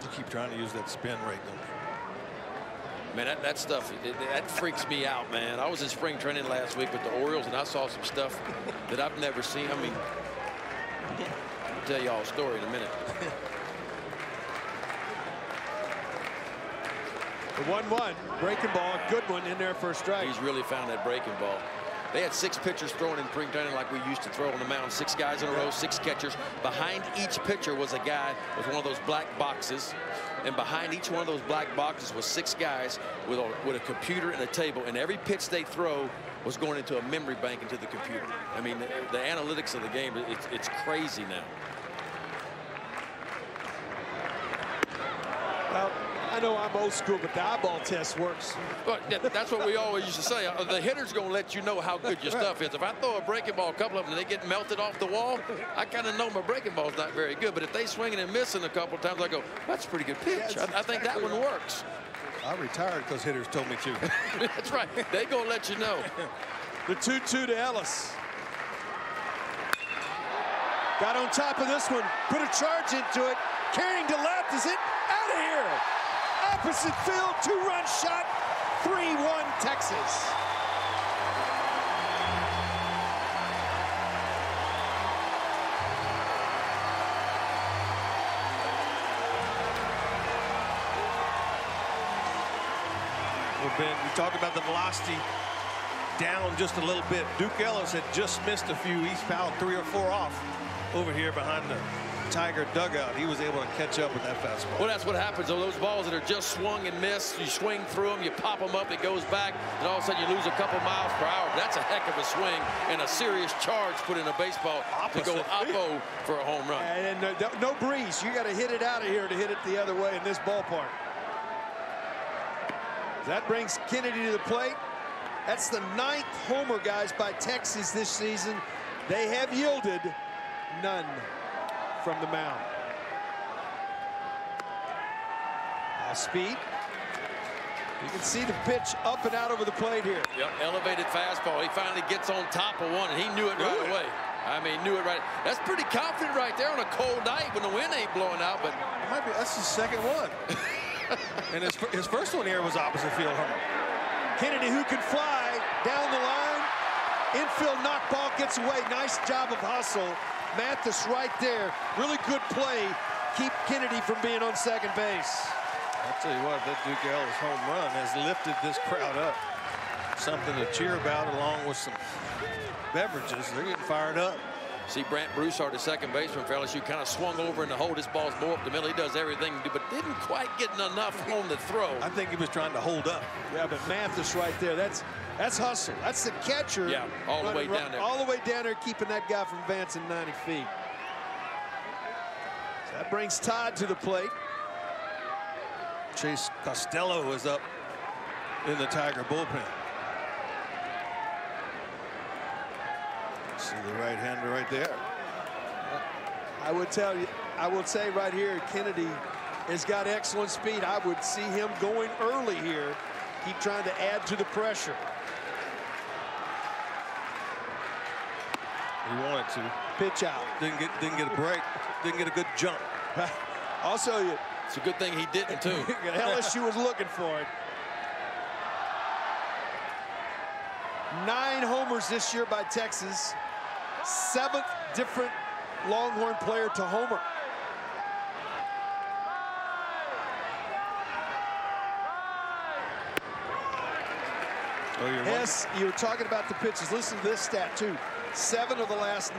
You keep trying to use that spin rate, don't you? Man, that stuff, that freaks me out, man. I was in spring training last week with the Orioles, and I saw some stuff that I've never seen. I mean, I'll tell you all a story in a minute. The 1-1 breaking ball, good one in there for a strike. He's really found that breaking ball. They had 6 pitchers thrown in spring training like we used to throw on the mound. 6 guys in a row, 6 catchers. Behind each pitcher was a guy with one of those black boxes. And behind each one of those black boxes was 6 guys with a computer and a table. And every pitch they throw was going into a memory bank into the computer. I mean, the analytics of the game, it's crazy now. Well, I know I'm old school, but the eyeball test works. But that's what we always used to say. The hitter's going to let you know how good your stuff is. If I throw a breaking ball, a couple of them, and they get melted off the wall, I kind of know my breaking ball's not very good. But if they swinging and missing a couple times, I go, that's a pretty good pitch. I think that one works. I retired because hitters told me to. That's right. They going to let you know. The 2-2 to Ellis. Got on top of this one, put a charge into it. Carrying to left, is it out of here? Opposite field, 2-run shot, 3-1 Texas. Well, Ben, we talked about the velocity down just a little bit. Duke Ellis had just missed a few. He's fouled 3 or 4 off over here behind the Tiger dugout. He was able to catch up with that fastball. Well, that's what happens. Those balls that are just swung and missed, you swing through them, you pop them up, it goes back, and all of a sudden you lose a couple miles per hour. That's a heck of a swing and a serious charge put in a baseball to go oppo for a home run. And no breeze. You got to hit it out of here to hit it the other way in this ballpark. That brings Kennedy to the plate. That's the 9th homer, guys, by Texas this season. They have yielded none from the mound. Now speed. You can see the pitch up and out over the plate here. Yep, elevated fastball. He finally gets on top of one, and he knew it right away. I mean, knew it right. That's pretty confident right there on a cold night when the wind ain't blowing out, but That's his second one. And his first one here was opposite field homer. Kennedy, who can fly down the line. Infield knock ball gets away. Nice job of hustle. Mathis right there. Really good play. Keep Kennedy from being on second base. I'll tell you what, that Duke Ellis home run has lifted this crowd up. Something to cheer about, along with some beverages. They're getting fired up. See Brant Broussard, the second baseman for LSU, kind of swung over in the hole. This ball's more up the middle. He does everything to do, but didn't quite get enough on the throw. I think he was trying to hold up. Yeah, but Mathis right there, that's hustle. That's the catcher. Yeah, all the way down there. All the way down there, keeping that guy from advancing 90 feet. So that brings Todd to the plate. Chase Costello is up in the Tiger bullpen. See the right-hander right there. I would say right here, Kennedy has got excellent speed. I would see him going early here. Keep trying to add to the pressure. He wanted to. Pitch out. Didn't get a break. Didn't get a good jump. Also, it's a good thing he didn't too. LSU was looking for it. 9 homers this year by Texas. 7th different Longhorn player to homer. Yes, you were talking about the pitches. Listen to this stat too. 7 of the last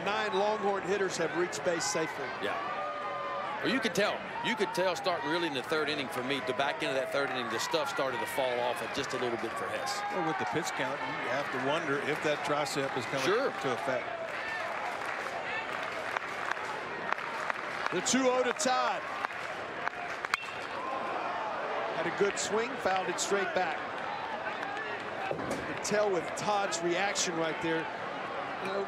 9 Longhorn hitters have reached base safely. Yeah. Well, you could tell starting really in the 3rd inning for me, the back end of that 3rd inning, the stuff started to fall off just a little bit for Hess. Well, with the pitch count, you have to wonder if that tricep is coming to effect. The 2-0 to Todd. Had a good swing, fouled it straight back. You can tell with Todd's reaction right there. You know,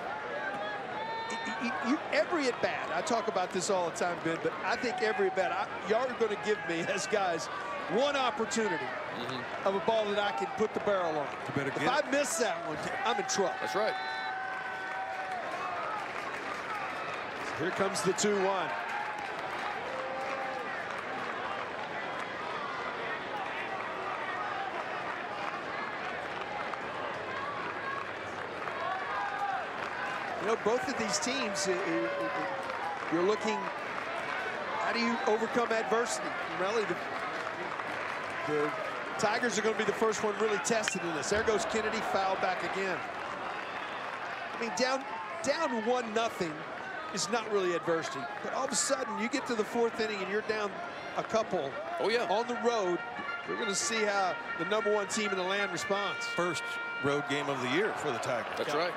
every at bat, I talk about this all the time, Ben, but I think every at bat, y'all are going to give me, as guys, one opportunity of a ball that I can put the barrel on. If I miss that one, I'm in trouble. That's right. So here comes the 2-1. You know, both of these teams, you're looking, how do you overcome adversity? Really, the Tigers are going to be the first one really tested in this. There goes Kennedy, foul back again. I mean, down 1-0 is not really adversity. But all of a sudden, you get to the 4th inning and you're down a couple on the road. We're going to see how the #1 team in the land responds. First road game of the year for the Tigers. That's right.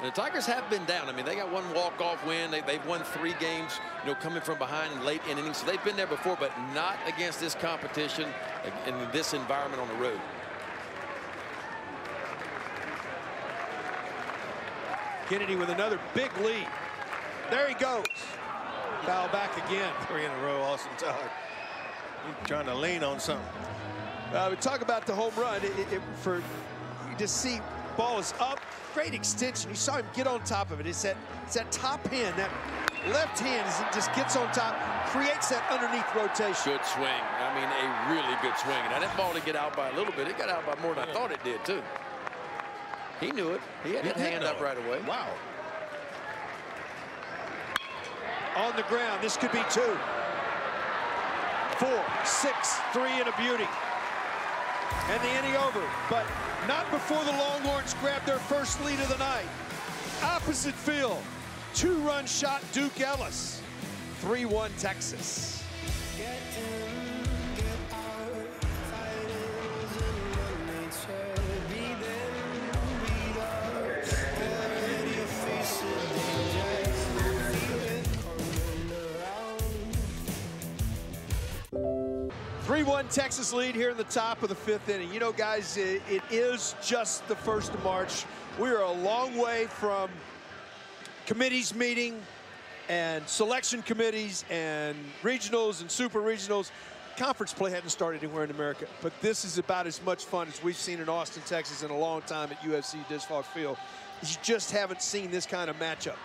And the Tigers have been down. I mean, they got 1 walk-off win. They've won 3 games, you know, coming from behind in late innings. So they've been there before, but not against this competition in this environment on the road. Kennedy with another big lead. There he goes. Foul back again. 3 in a row, Austin Todd. He's trying to lean on something. We talk about the home run. You just see ball is up. Great extension. You saw him get on top of it. It's that top hand, that left hand, as it just gets on top, creates that underneath rotation. Good swing. I mean, a really good swing. Now, that ball didn't get out by a little bit. It got out by more than I thought it did, too. He knew it. He had that hand up right away. Wow. On the ground. This could be 2, 4, 6, 3 and a beauty. And the inning over, but not before the Longhorns grab their first lead of the night. Opposite field, Two-run shot, Duke Ellis. 3-1 Texas. Texas lead here in the top of the 5th inning. You know, guys, it is just the 1st of March. We are a long way from committees meeting and selection committees and regionals and super regionals. Conference play hadn't started anywhere in America, but this is about as much fun as we've seen in Austin, Texas in a long time at UFC Disch-Falk Field. You just haven't seen this kind of matchup.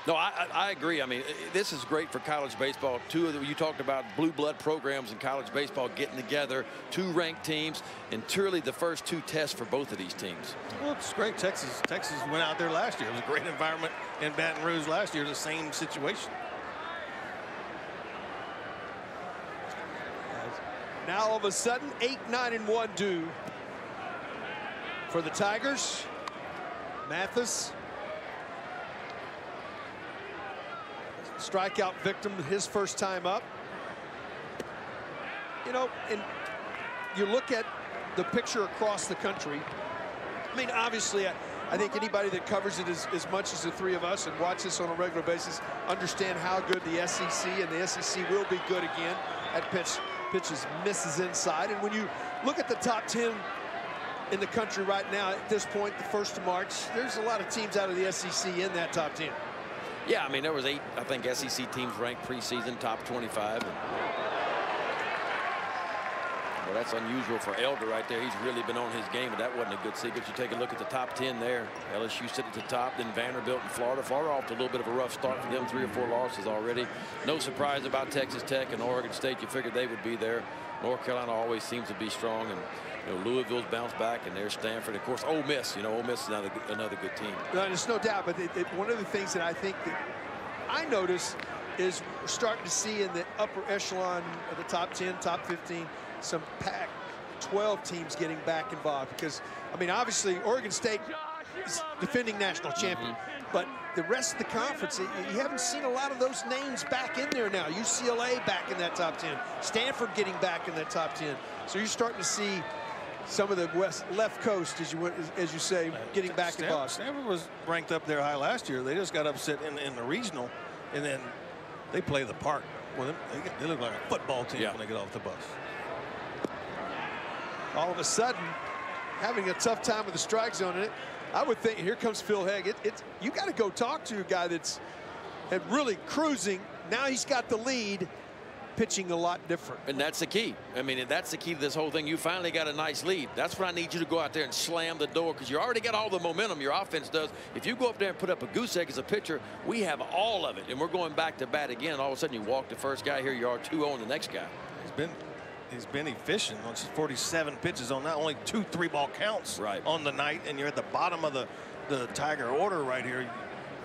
No, I agree. I mean, this is great for college baseball. You talked about blue blood programs in college baseball getting together, 2 ranked teams, and truly the first 2 tests for both of these teams. Well, it's great. Texas went out there last year. It was a great environment in Baton Rouge last year, the same situation. Now all of a sudden, 8-9-1 due for the Tigers. Mathis. Strikeout victim, his first time up. You know, and you look at the picture across the country. I mean, obviously, I think anybody that covers it as much as the 3 of us and watch this on a regular basis understand how good the SEC, and the SEC will be good again. That pitches misses inside. And when you look at the top 10 in the country right now, at this point, the 1st of March, there's a lot of teams out of the SEC in that top 10. Yeah, I mean, there was 8, I think, SEC teams ranked preseason, top 25. Well, that's unusual for Elder right there. He's really been on his game, but that wasn't a good sequence. You take a look at the top 10 there. LSU sit at the top, then Vanderbilt and Florida. Florida off to a little bit of a rough start for them, 3 or 4 losses already. No surprise about Texas Tech and Oregon State. You figured they would be there. North Carolina always seems to be strong, and you know, Louisville's bounced back, and there's Stanford. Of course, Ole Miss. You know, Ole Miss is another good team. No, there's no doubt. But one of the things that I think that I notice is we're starting to see in the upper echelon of the top 10, top 15, some Pac-12 teams getting back involved. Because, I mean, obviously, Oregon State is defending national champion. But the rest of the conference, you haven't seen a lot of those names back in there now. UCLA back in that top 10. Stanford getting back in that top 10. So you're starting to see some of the left coast, as you say, getting back involved. Stanford was ranked up there high last year. They just got upset in the regional, and then they play the part. Well, they look like a football team when they get off the bus. All of a sudden, having a tough time with the strike zone in it. I would think, here comes Phil Hegg. You got to go talk to a guy that's really cruising. Now he's got the lead, pitching a lot different. And that's the key. I mean, that's the key to this whole thing. You finally got a nice lead. That's when I need you to go out there and slam the door, because you already got all the momentum. Your offense does. If you go up there and put up a goose egg as a pitcher, we have all of it, and we're going back to bat again. All of a sudden, you walk the first guy. Here you are, 2-0 the next guy. He's been efficient on 47 pitches on not only 2 3-ball counts on the night, and you're at the bottom of the Tiger order right here.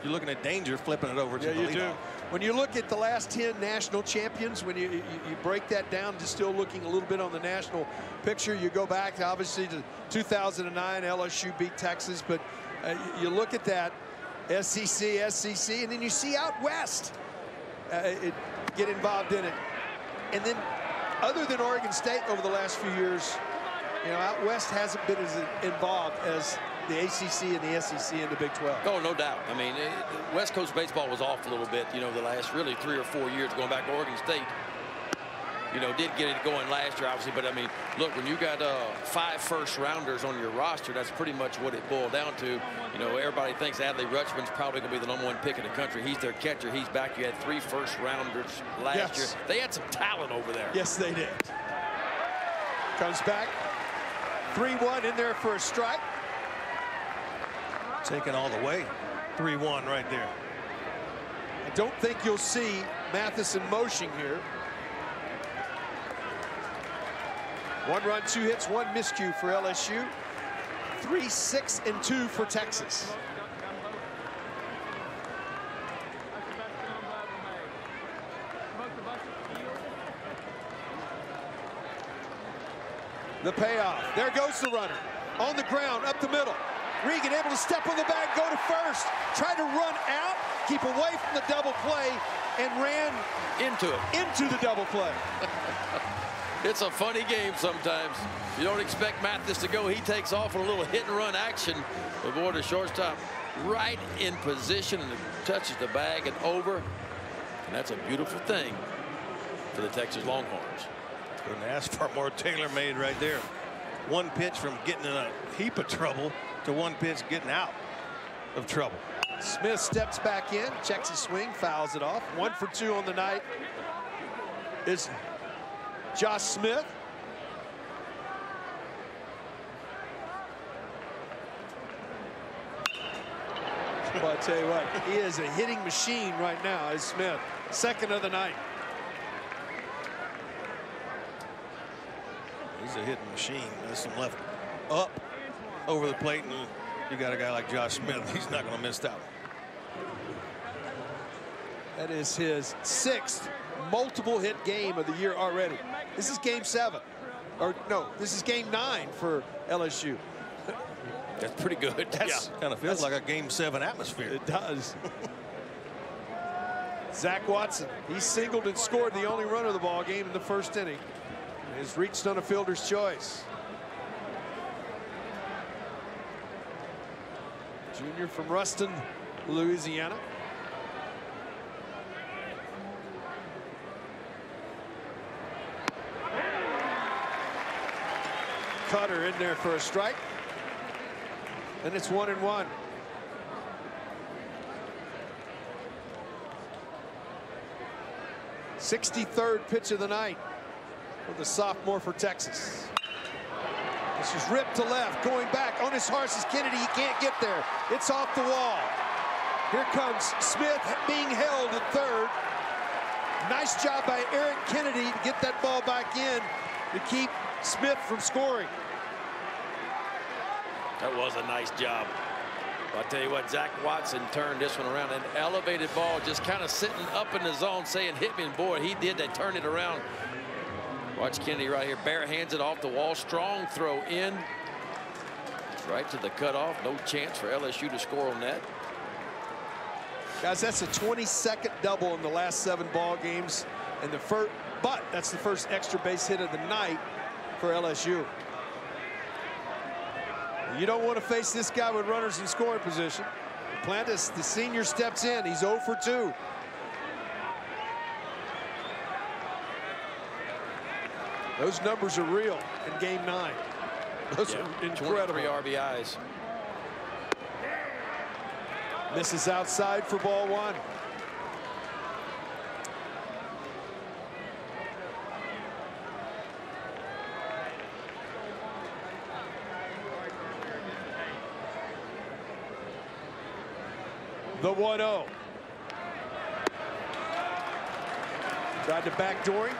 You're looking at danger flipping it over to the leadoff. When you look at the last 10 national champions, when you break that down to still looking a little bit on the national picture, you go back obviously to 2009, LSU beat Texas, but you look at that SEC, and then you see out west get involved in it. And then other than Oregon State over the last few years, you know, out west hasn't been as involved as the ACC and the SEC and the Big 12. Oh, no doubt. I mean, West Coast baseball was off a little bit, you know, the last really 3 or 4 years going back to Oregon State. You know, did get it going last year, obviously, but I mean, look, when you got 5 first-rounders on your roster, that's pretty much what it boiled down to. You know, everybody thinks Adley Rutschman's probably going to be the #1 pick in the country. He's their catcher. He's back. You had 3 first-rounders last year. They had some talent over there. Yes, they did. Comes back. 3-1 in there for a strike. Taken all the way. 3-1 right there. I don't think you'll see Mathis in motion here. 1 run, 2 hits, 1 miscue for LSU. 3-6-2 for Texas. The payoff. There goes the runner. On the ground, up the middle. Regan able to step on the bag, go to first. Tried to run out, keep away from the double play, and ran into the double play. It's a funny game sometimes. You don't expect Mathis to go. He takes off on a little hit-and-run action. But boy, the shortstop right in position and touches the bag and over. And that's a beautiful thing for the Texas Longhorns. Couldn't ask for more tailor-made right there. One pitch from getting in a heap of trouble to one pitch getting out of trouble. Smith steps back in, checks his swing, fouls it off. 1 for 2 on the night is Josh Smith. Well, I tell you what, he is a hitting machine right now, is Smith. Second of the night. He's a hitting machine. There's some left up over the plate, and you got a guy like Josh Smith. He's not going to miss that one. That is his 6th multiple hit game of the year already. This is game 7. Or no, this is game 9 for LSU. That's pretty good. That's kind of feels like a game 7 atmosphere. It does. Zach Watson, he singled and scored the only run of the ball game in the first inning. Has reached on a fielder's choice. Junior from Ruston, Louisiana. Cutter in there for a strike. And it's 1-1. '63rd pitch of the night for the sophomore for Texas. This is ripped to left, going back. On his horse is Kennedy. He can't get there. It's off the wall. Here comes Smith being held at third. Nice job by Eric Kennedy to get that ball back in to keep Smith from scoring. That was a nice job. I'll tell you what, Zach Watson turned this one around. An elevated ball, just kind of sitting up in the zone saying, hit me, and boy, he did. They turned it around. Watch Kennedy right here, bare hands it off the wall. Strong throw in. Right to the cutoff. No chance for LSU to score on that. Guys, that's a 22nd double in the last 7 ball games. And but that's the first extra base hit of the night for LSU. You don't want to face this guy with runners in scoring position. Plantis, the senior, steps in. He's 0 for 2. Those numbers are real in game 9. Those are incredible. 23 RBIs. Misses outside for ball 1. The 1-0. Tried to backdoor him,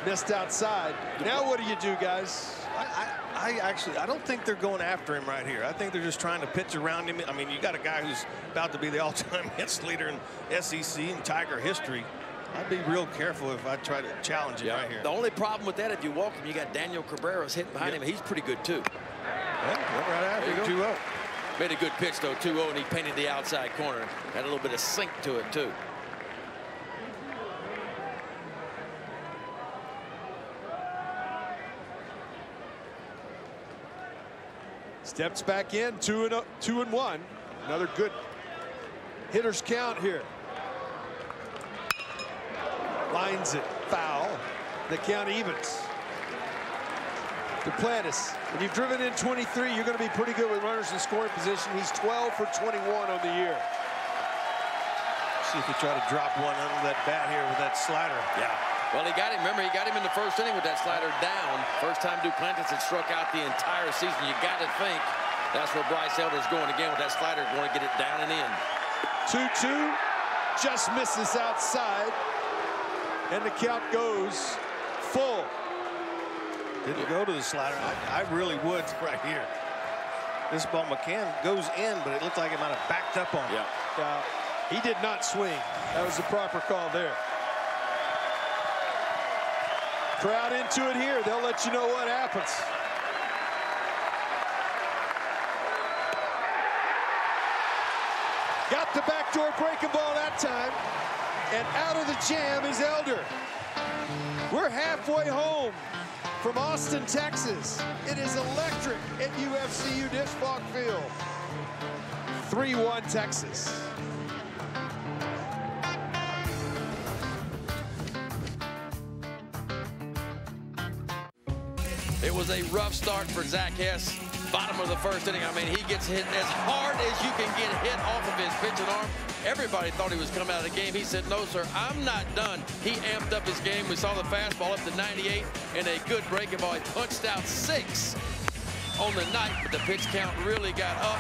missed outside. Now what do you do, guys? I don't think they're going after him right here. I think they're just trying to pitch around him. I mean, you got a guy who's about to be the all-time hits leader in SEC and Tiger history. I'd be real careful if I try to challenge him right here. The only problem with that, if you walk him, you got Daniel Cabrera's hitting behind him. He's pretty good, too. Well, right after 2-0. Made a good pitch, though, 2-0, and he painted the outside corner. Had a little bit of sink to it, too. Steps back in, 2-1. Another good hitter's count here. Lines it, foul. The count evens. Duplantis, when you've driven in 23, you're going to be pretty good with runners in scoring position. He's 12 for 21 on the year. See if he try to drop one under that bat here with that slider. Yeah. Well, he got him. Remember, he got him in the first inning with that slider down. First time Duplantis had struck out the entire season. You got to think that's where Bryce Elder's going again with that slider, going to get it down and in. 2-2, just misses outside, and the count goes full. Didn't go to the slider. I really would right here. This ball, McCann goes in, but it looked like it might have backed up on him. Yeah. He did not swing. That was the proper call there. Crowd into it here. They'll let you know what happens. backdoor breaking ball that time. And out of the jam is Elder. We're halfway home from Austin, Texas. It is electric at UFCU Disch-Falk Field. 3-1 Texas. It was a rough start for Zach Hess. Bottom of the first inning. I mean, he gets hit as hard as you can get hit off of his pitching arm. Everybody thought he was coming out of the game. He said, no, sir, I'm not done. He amped up his game. We saw the fastball up to 98 and a good breaking ball. He punched out 6 on the night, but the pitch count really got up.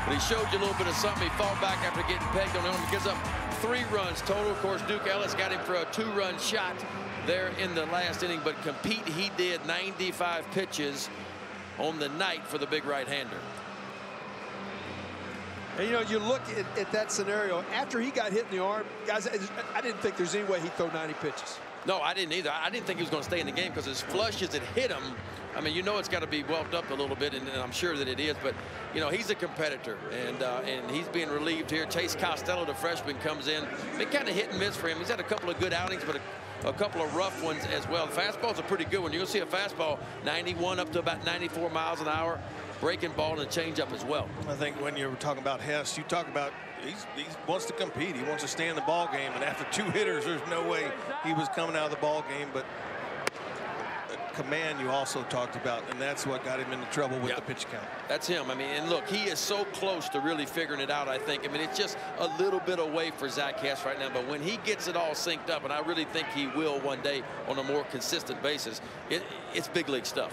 But he showed you a little bit of something. He fought back after getting pegged on the arm. He gives up 3 runs total. Of course, Duke Ellis got him for a 2-run shot there in the last inning, but compete he did. 95 pitches on the night for the big right-hander. And you know, you look at that scenario after he got hit in the arm, guys, I didn't think there's any way he'd throw 90 pitches. No, I didn't either. I didn't think he was going to stay in the game because as flush as it hit him, I mean, you know it's got to be whelped up a little bit, and I'm sure that it is. But, you know, he's a competitor, and he's being relieved here. Chase Costello, the freshman, comes in. Been kind of hit and miss for him. He's had a couple of good outings, but a couple of rough ones as well. The fastball's a pretty good one. You're going to see a fastball 91 up to about 94 miles an hour. Breaking ball and a changeup as well. I think when you're talking about Hess, you talk about he wants to compete. He wants to stay in the ball game. And after 2 hitters, there's no way he was coming out of the ball game. But command you also talked about, and that's what got him into trouble with the pitch count. That's him. I mean, and look, he is so close to really figuring it out, I think. I mean, it's just a little bit away for Zach Hess right now. But when he gets it all synced up, and I really think he will one day on a more consistent basis, it's big league stuff.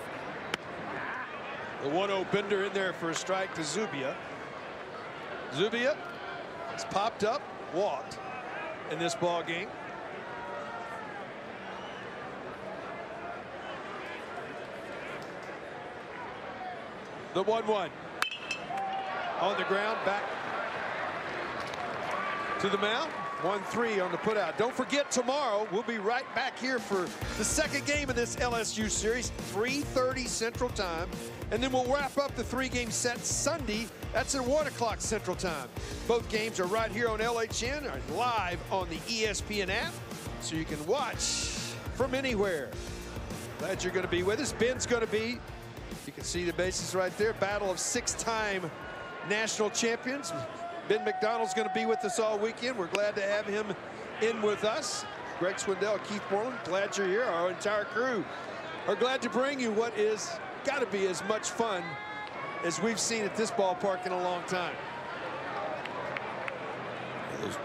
The 1-0 bender in there for a strike to Zubia. Zubia has popped up, walked in this ball game. The 1-1 on the ground, back to the mound. 1-3 on the putout. Don't forget, tomorrow we'll be right back here for the second game of this LSU series, 3:30 Central Time. And then we'll wrap up the 3-game set Sunday. That's at 1 o'clock Central Time. Both games are right here on LHN, are live on the ESPN app, so you can watch from anywhere. Glad you're going to be with us. Ben's going to be. You can see the bases right there. Battle of 6-time national champions. Ben McDonald's going to be with us all weekend. We're glad to have him in with us. Greg Swindell, Keith Moreland, glad you're here. Our entire crew are glad to bring you what is got to be as much fun as we've seen at this ballpark in a long time.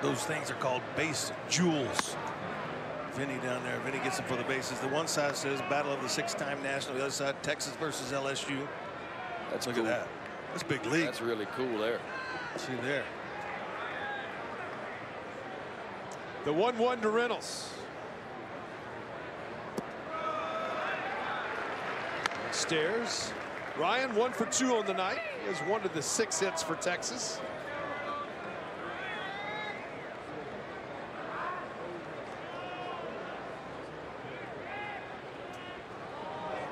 Those things are called base jewels. Vinny down there. Vinny gets them for the bases. The one side says battle of the 6-time national. The other side, Texas versus LSU. That's Look cool. at that. That's big league. That's really cool there. See there. The 1-1 to Reynolds. Stairs. Ryan 1 for 2 on the night. He has 1 of the 6 hits for Texas.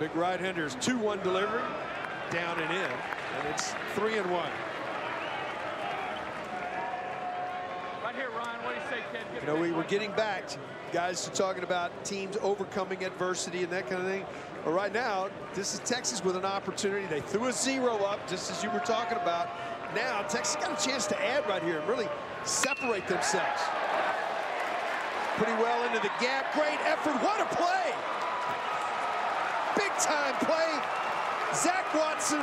Big right-hander's 2-1 delivery, down and in, and it's 3-1. Right here, Ryan. What do you say, kid? You know, we were getting back, guys, to talking about teams overcoming adversity and that kind of thing. But right now, this is Texas with an opportunity. They threw a 0 up, just as you were talking about. Now, Texas got a chance to add right here and really separate themselves. Pretty well into the gap. Great effort. What a play! Big-time play. Zach Watson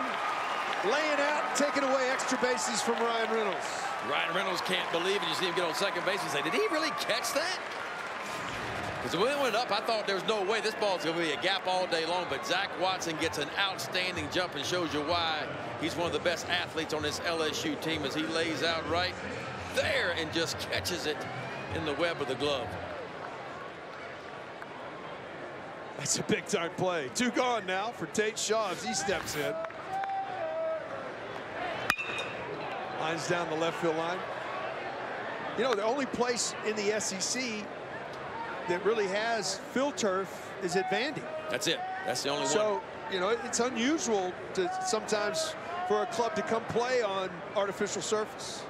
laying out, taking away extra bases from Ryan Reynolds. Ryan Reynolds can't believe it. You see him get on second base and say, did he really catch that? Because when it went up, I thought there was no way this ball's going to be a gap all day long. But Zach Watson gets an outstanding jump and shows you why he's one of the best athletes on this LSU team as he lays out right there and just catches it in the web of the glove. That's a big-time play. 2 gone now for Tate Shaw as he steps in. Lines down the left field line. You know, the only place in the SEC that really has field turf is at Vandy. That's it. That's the only one. So, you know, it's unusual to sometimes for a club to come play on artificial surface.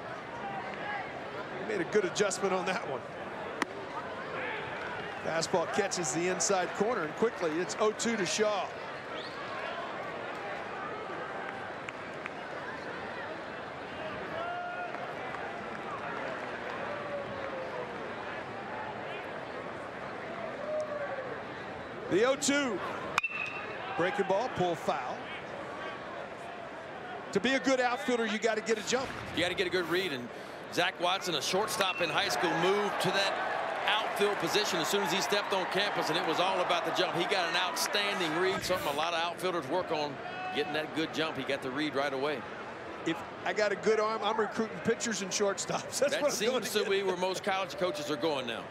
Made a good adjustment on that one. Fastball catches the inside corner, and quickly it's 0-2 to Shaw. The 0-2. Breaking ball, pull foul. To be a good outfielder, you got to get a jump. You got to get a good read, and Zach Watson, a shortstop in high school, moved to that outfield position as soon as he stepped on campus, and it was all about the jump. He got an outstanding read, something a lot of outfielders work on, getting that good jump. He got the read right away. If I got a good arm, I'm recruiting pitchers and shortstops. That seems to be where most college coaches are going now.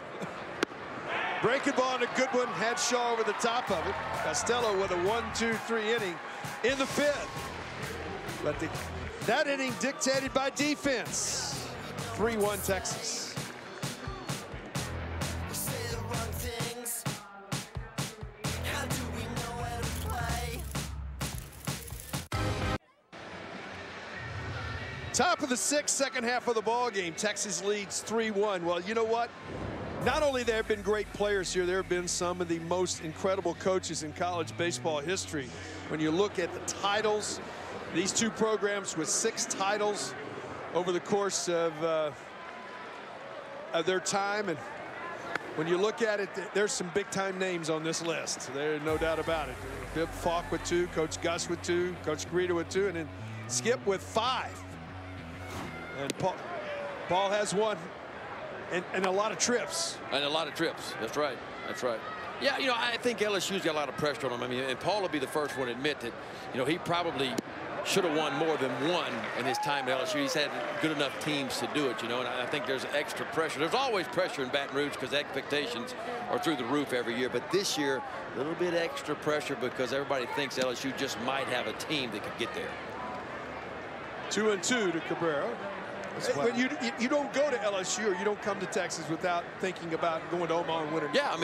Breaking ball and a good one. Had Shaw over the top of it. Costello with a 1-2-3 inning in the fifth. But that inning dictated by defense. 3-1 Texas. Top of the sixth, second half of the ball game. Texas leads 3-1. Well, you know what? Not only there have been great players here, there have been some of the most incredible coaches in college baseball history. When you look at the titles, these two programs with 6 titles over the course of their time, and when you look at it, there's some big-time names on this list. There's no doubt about it. Disch-Falk with 2, Coach Gus with 2, Coach Greta with 2, and then Skip with 5. And Paul has 1. And a lot of trips. And a lot of trips. That's right. That's right. Yeah, you know, I think LSU's got a lot of pressure on him. I mean, and Paul will be the first one to admit that, you know, he probably should have won more than 1 in his time at LSU. He's had good enough teams to do it, you know, and I think there's extra pressure. There's always pressure in Baton Rouge because expectations are through the roof every year. But this year, a little bit extra pressure because everybody thinks LSU just might have a team that could get there. 2-2 to Cabrera. When you don't go to LSU or you don't come to Texas without thinking about going to Omaha and winning. Yeah, I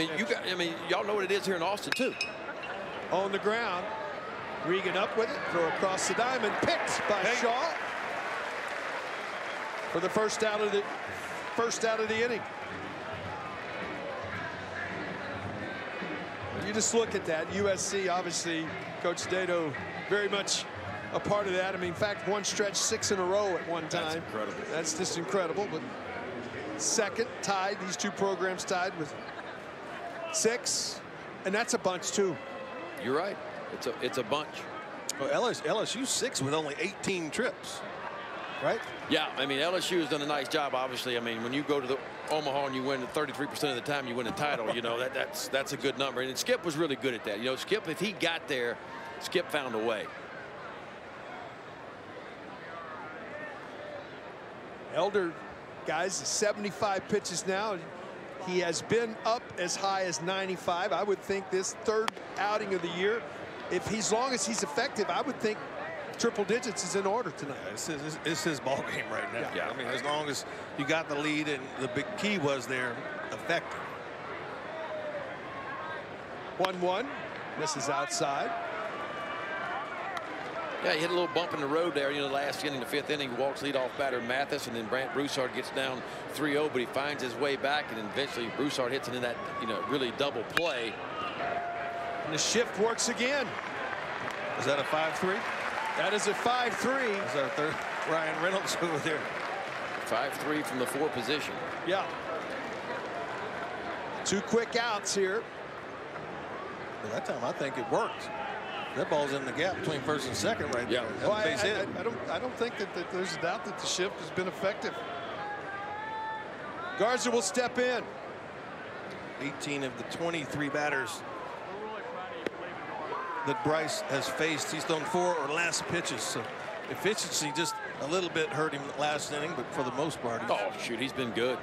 mean, y'all know what it is here in Austin too. On the ground, Regan up with it, throw across the diamond, picked by Shaw for the first out of the inning. You just look at that. USC, obviously, Coach Dato very much a part of that. I mean, in fact, one stretch 6 in a row at one time. That's incredible. That's just incredible. But second, tied. These two programs tied with 6, and that's a bunch too. You're right. It's a bunch. Well, LSU 6 with only 18 trips, right? Yeah, I mean, LSU has done a nice job. Obviously, I mean, when you go to the Omaha and you win 33% of the time, you win a title. You know, that's a good number. And Skip was really good at that. You know, Skip, if he got there, Skip found a way. Elder, guys, 75 pitches now. He has been up as high as 95. I would think this third outing of the year, if as long as he's effective, I would think triple digits is in order tonight. It's his ball game right now. Yeah, I mean, as long as you got the lead and the big key was there, effective. 1-1. Misses outside. Yeah, he hit a little bump in the road there, you know, last inning, the 5th inning, walks leadoff batter Mathis, and then Brant Broussard gets down 3-0, but he finds his way back, and then eventually Broussard hits it in that, you know, really double play. And the shift works again. Is that a 5-3? That is a 5-3. Is our third Ryan Reynolds over there? 5-3 from the 4 position. Yeah. 2 quick outs here. Well, that time I think it worked. That ball's in the gap between first and second right there. Well, I don't think that there's a doubt that the shift has been effective. Garza will step in. 18 of the 23 batters that Bryce has faced, he's thrown 4 or less pitches. So efficiency just a little bit hurt him last inning, but for the most part, he's been good.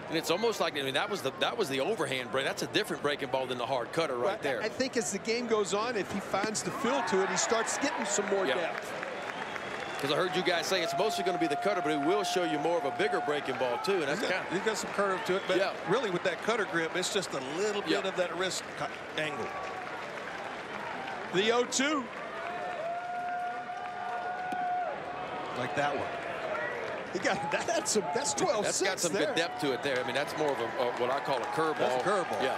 And it's almost like, I mean, that was the overhand break. That's a different breaking ball than the hard cutter right there. I think as the game goes on, if he finds the feel to it, he starts getting some more depth. Because I heard you guys say it's mostly going to be the cutter, but it will show you more of a bigger breaking ball too. And that's he's got some curve to it, but really with that cutter grip, it's just a little bit of that wrist angle. The 0-2. Like that one. He got that's 12-6. That's got some good depth to it there. I mean, that's more of what I call a curveball. That's a curveball. Yeah.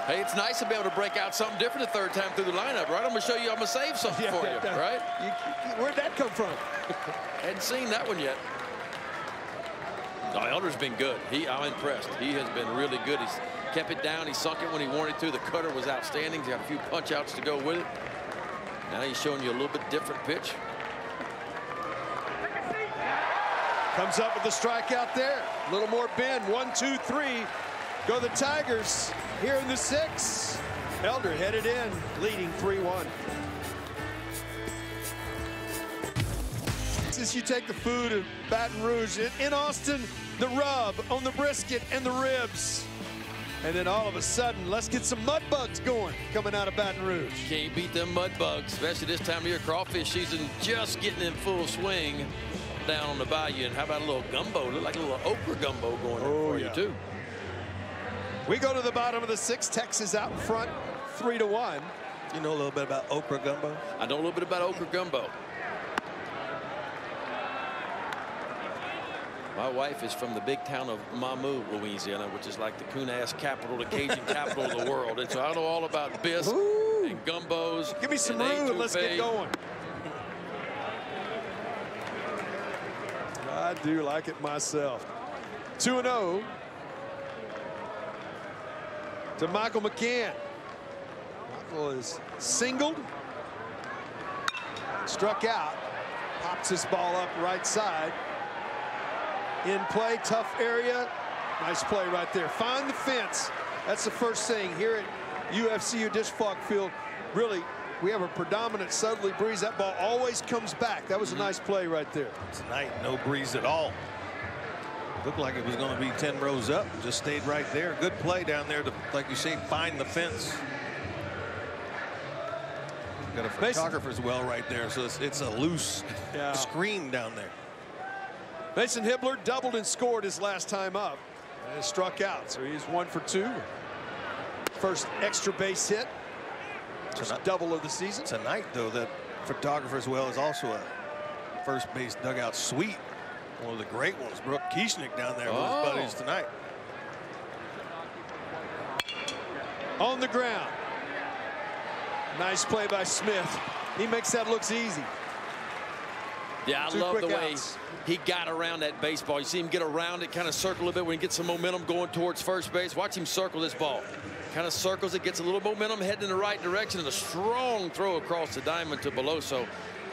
Hey, it's nice to be able to break out something different the third time through the lineup, right? I'm going to show you, I'm going to save something for you, right? Where'd that come from? Hadn't seen that one yet. No, Elder's been good. I'm impressed. He has been really good. He's kept it down. He sunk it when he wanted to. The cutter was outstanding. He's got a few punch outs to go with it. Now he's showing you a little bit different pitch. Comes up with the strikeout there. A little more bend. 1, 2, 3. Go the Tigers here in the 6th. Elder headed in, leading 3-1. Since you take the food of Baton Rouge, in Austin, the rub on the brisket and the ribs. And then all of a sudden, let's get some mud bugs going coming out of Baton Rouge. Can't beat them mud bugs, especially this time of year. Crawfish season just getting in full swing down on the bayou. And how about a little gumbo? Look like a little okra gumbo going there for you, too. We go to the bottom of the 6th. Texas out in front, 3-1. You know a little bit about okra gumbo? I know a little bit about okra gumbo. My wife is from the big town of Mamou, Louisiana, which is like the coon-ass capital, the Cajun capital of the world. And so I know all about bisque and gumbos. Give me some roux and let's get going. I do like it myself. 2-0 to Michael McCann. Michael is singled, struck out, pops this ball up right side. In play, tough area. Nice play right there. Find the fence. That's the first thing here at UFCU Disch-Falk Field. Really, we have a predominant southerly breeze. That ball always comes back. That was a nice play right there. Tonight, no breeze at all. Looked like it was going to be 10 rows up. Just stayed right there. Good play down there to, like you say, find the fence. Got a photographer's well right there, so it's a loose screen down there. Mason Hibbler doubled and scored his last time up and struck out, so he's 1 for 2. First extra base hit. First double of the season. Tonight, though, that photographer's well is also a first base dugout suite. One of the great ones. Brooke Kieschnick down there with his buddies tonight. On the ground. Nice play by Smith. He makes that look easy. Yeah, I love the way he got around that baseball. You see him get around it, kind of circle a little bit when he gets some momentum going towards first base. Watch him circle this ball. Kind of circles it, gets a little momentum heading in the right direction, and a strong throw across the diamond to Beloso.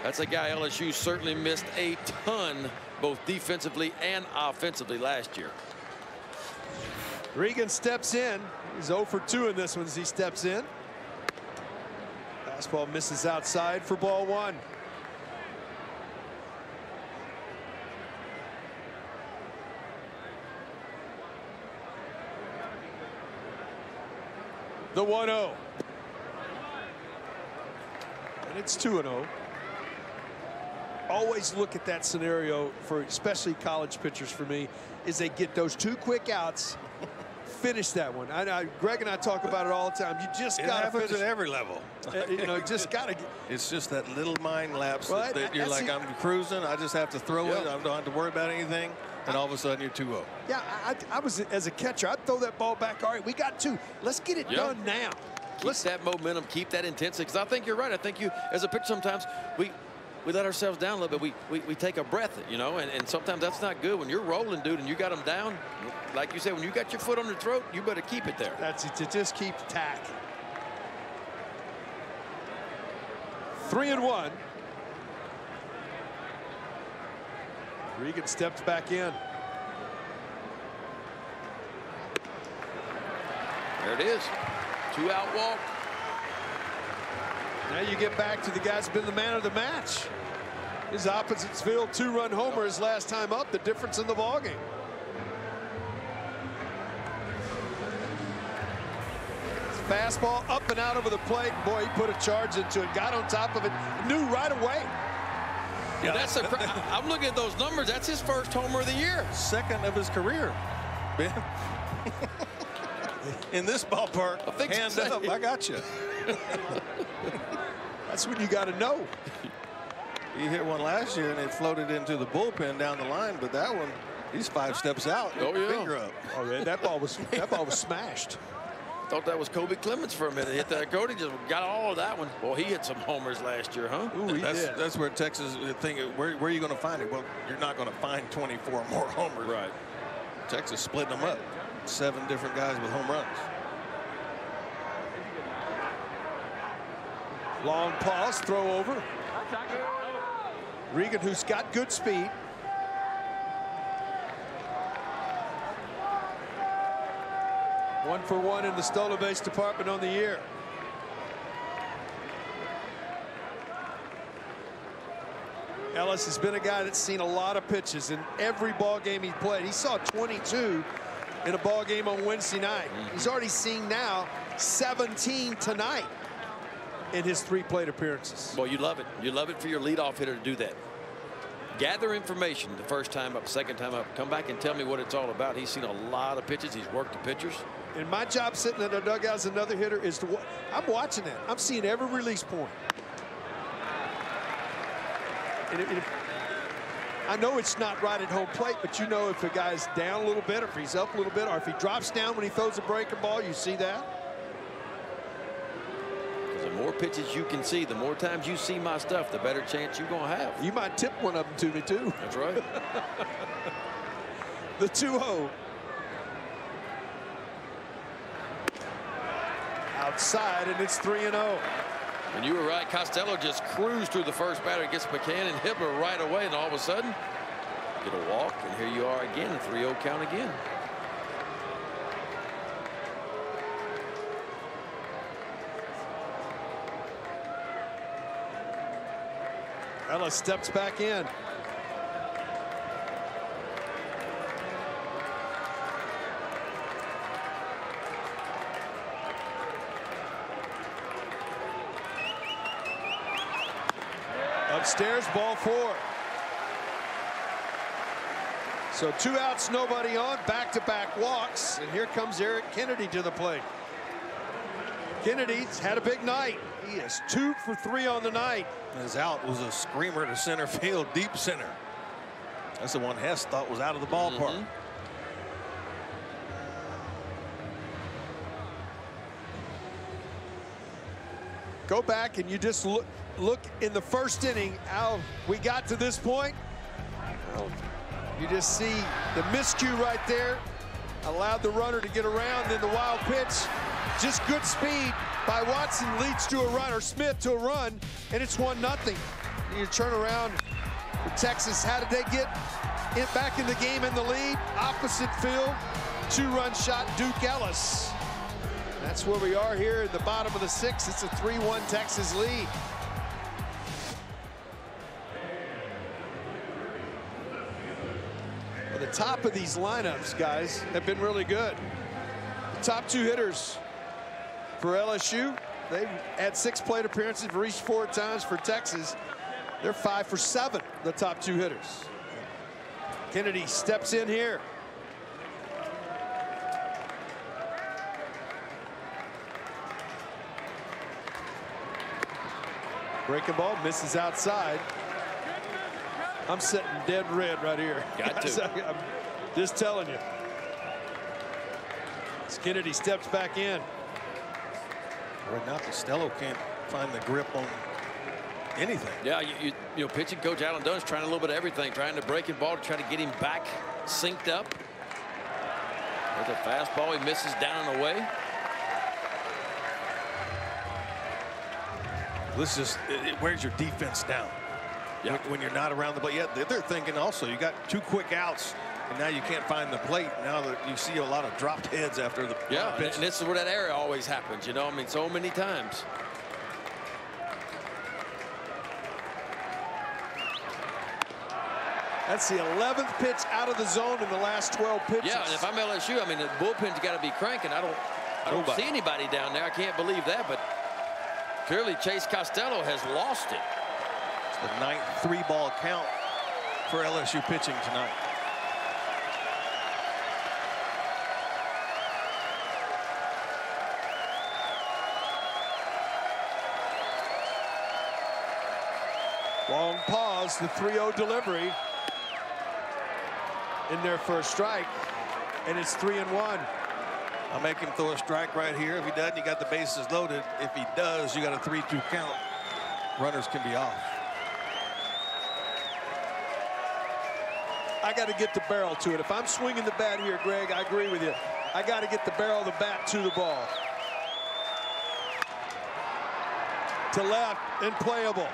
That's a guy LSU certainly missed a ton, both defensively and offensively last year. Regan steps in. He's 0 for 2 in this one as he steps in. Fastball misses outside for ball 1. The 1-0. And it's 2-0. Always look at that scenario for especially college pitchers for me is they get those 2 quick outs, finish that one. Greg and I talk about it all the time. You just got to finish at every level. You know, just got to. It's just that little mind lapse that you're like, I'm cruising. I just have to throw it. I don't have to worry about anything. And all of a sudden, you're 2-0. Yeah, I was, as a catcher, I'd throw that ball back. All right, we got 2. Let's get it done now. Keep that momentum, keep that intensity. Because I think you're right. I think you, as a pitcher, sometimes we let ourselves down a little bit. We take a breath, you know, and sometimes that's not good. When you're rolling, dude, and you got them down, like you said, when you got your foot on their throat, you better keep it there. That's it, to just keep tack. 3-1. Regan steps back in. There it is. 2-out walk. Now you get back to the guy's been the man of the match. His opposite field 2-run homer his last time up, the difference in the ballgame. Fastball up and out over the plate. Boy, he put a charge into it, got on top of it, knew right away. Yeah, that's I'm looking at those numbers. That's his first homer of the year. Second of his career, Ben. In this ballpark, hand up, I got you. That's what you got to know. He hit one last year and it floated into the bullpen down the line, but that one, he's 5 steps out. Oh, yeah. Finger up. Oh, man, that ball was smashed. Thought that was Kobe Clements for a minute. Hit that. Cody just got all of that one. Well, he hit some homers last year, huh? Ooh, That's where Texas think. Where are you going to find it? Well, you're not going to find 24 more homers. Right. Texas splitting them up. 7 different guys with home runs. Long pause, throw over. Regan, who's got good speed. One for one in the stolen base department on the year. Ellis has been a guy that's seen a lot of pitches in every ball game he played. He saw 22 in a ball game on Wednesday night. He's already seen now 17 tonight in his 3 plate appearances. Well, you love it. You love it for your leadoff hitter to do that. Gather information the first time up, second time up. Come back and tell me what it's all about. He's seen a lot of pitches. He's worked the pitchers. And my job sitting in the dugout as another hitter is to I'm watching that. I'm seeing every release point. And I know it's not right at home plate, but you know if a guy's down a little bit, or if he's up a little bit, or if he drops down when he throws a breaking ball, you see that. The more pitches you can see, the more times you see my stuff, the better chance you're going to have. You might tip one of them to me, too. That's right. The 2-0. Outside, and it's 3-0. And you were right. Costello just cruised through the first batter, gets McCann and Hibbler right away, and all of a sudden, get a walk, and here you are again, a 3-0 count again. Ellis steps back in. Upstairs, ball 4. So 2 outs, nobody on, back-to-back walks, and here comes Eric Kennedy to the plate. Kennedy's had a big night. He is 2 for 3 on the night. His out was a screamer to center field, deep center. That's the one Hess thought was out of the ballpark. Go back and you just look in the first inning how we got to this point. You just see the miscue right there, allowed the runner to get around, then the wild pitch. Just good speed by Watson leads to a run, or Smith to a run, and it's 1-0. You turn around for Texas. How did they get it back in the game in the lead? Opposite field, 2-run shot, Duke Ellis. That's where we are here in the bottom of the 6th. It's a 3-1 Texas lead. Well, the top of these lineups, guys, have been really good. The top 2 hitters for LSU, they've had 6 plate appearances, reached 4 times. For Texas, they're 5 for 7, the top 2 hitters. Kennedy steps in here. Breaking ball, misses outside. I'm sitting dead red right here. Got to. I'm just telling you. As Kennedy steps back in. Right now, Costello can't find the grip on anything. Yeah, you know, pitching coach Alan Dunn's trying a little bit of everything, trying to breaking ball to try to get him back synced up. With a fastball, he misses down and away. This is it wears your defense down. Yeah. When you're not around the plate. Yeah, they're thinking also you got 2 quick outs, and now you can't find the plate. Now that you see a lot of dropped heads after the pitch. And this is where that error always happens. You know, I mean, so many times. That's the 11th pitch out of the zone in the last 12 pitches. Yeah, and if I'm LSU, I mean, the bullpen's got to be cranking. I don't see anybody down there. I can't believe that, but clearly Chase Costello has lost it. It's the 9th 3-ball count for LSU pitching tonight. Long pause, the 3-0 delivery in there for a strike, and it's 3-1. I'll make him throw a strike right here. If he doesn't, you got the bases loaded. If he does, you got a 3-2 count. Runners can be off. I got to get the barrel to it. If I'm swinging the bat here, Greg, I agree with you. I got to get the barrel of the bat to the ball. To left and playable.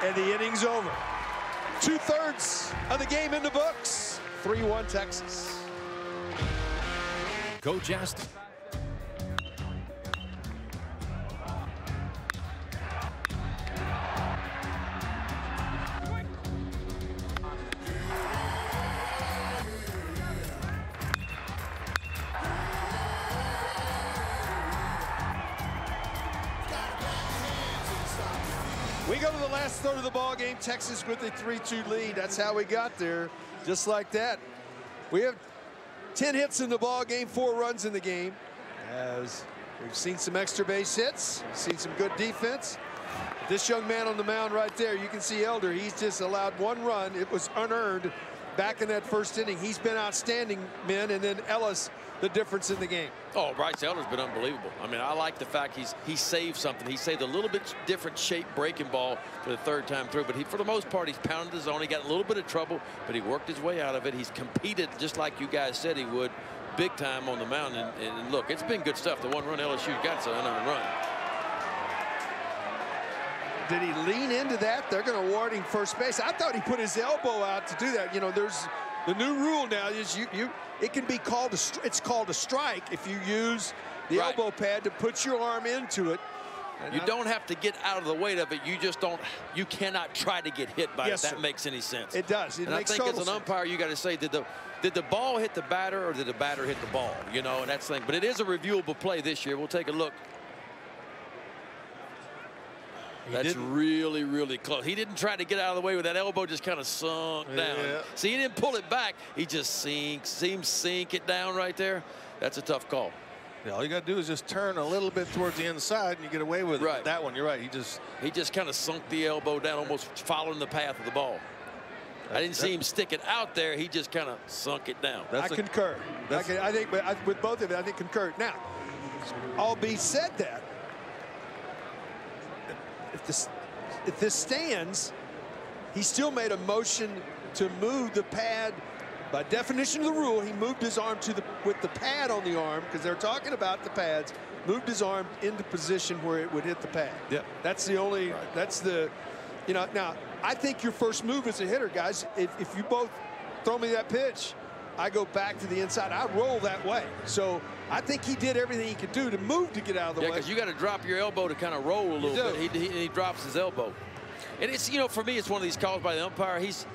And the inning's over. 2/3 of the game in the books. 3-1 Texas. Go Justin. We go to the last third of the ball game. Texas with a 3-2 lead. That's how we got there, just like that. We have 10 hits in the ball game, 4 runs in the game. As we've seen some extra base hits, we've seen some good defense. This young man on the mound right there, you can see Elder. He's just allowed 1 run. It was unearned back in that first inning. He's been outstanding, men, and then Ellis, the difference in the game. Oh, Bryce Elder's been unbelievable. I mean, I like the fact he saved something. He saved a little bit different shape breaking ball for the 3rd time through, but for the most part, he's pounded his zone. He got a little bit of trouble, but he worked his way out of it. He's competed just like you guys said he would, big time on the mound. And look, it's been good stuff. The 1 run LSU got, an unearned run. Did he lean into that? They're going to award him first base. I thought he put his elbow out to do that. You know, there's the new rule now is it can be called it's called a strike if you use the elbow pad to put your arm into it. And you don't have to get out of the weight of it. You just don't. You cannot try to get hit by it. If that makes any sense. It does. It makes total sense. I think as an umpire, you got to say, did the ball hit the batter or did the batter hit the ball? You know, and that's the thing. But it is a reviewable play this year. We'll take a look. That's really, really close. He didn't try to get out of the way with that elbow, just kind of sunk down. See, he didn't pull it back. He just seems sink it down right there. That's a tough call. Yeah, all you got to do is just turn a little bit towards the inside, and you get away with it. Right. That one, you're right. He just kind of sunk the elbow down, almost following the path of the ball. I didn't see him stick it out there. He just kind of sunk it down. I concur. I think with both of it, I think concur. Now, albeit said that, if this stands, he still made a motion to move the pad. By definition of the rule, he moved his arm with the pad on the arm, because they're talking about the pads, moved his arm into position where it would hit the pad. Yeah. That's the only, that's the, you know, now, I think your first move as a hitter, guys, if you both throw me that pitch, I go back to the inside. I roll that way. So I think he did everything he could do to move to get out of the way. Yeah, because you got to drop your elbow to kind of roll a little bit. He drops his elbow. And it's, you know, for me, it's one of these calls by the umpire. He's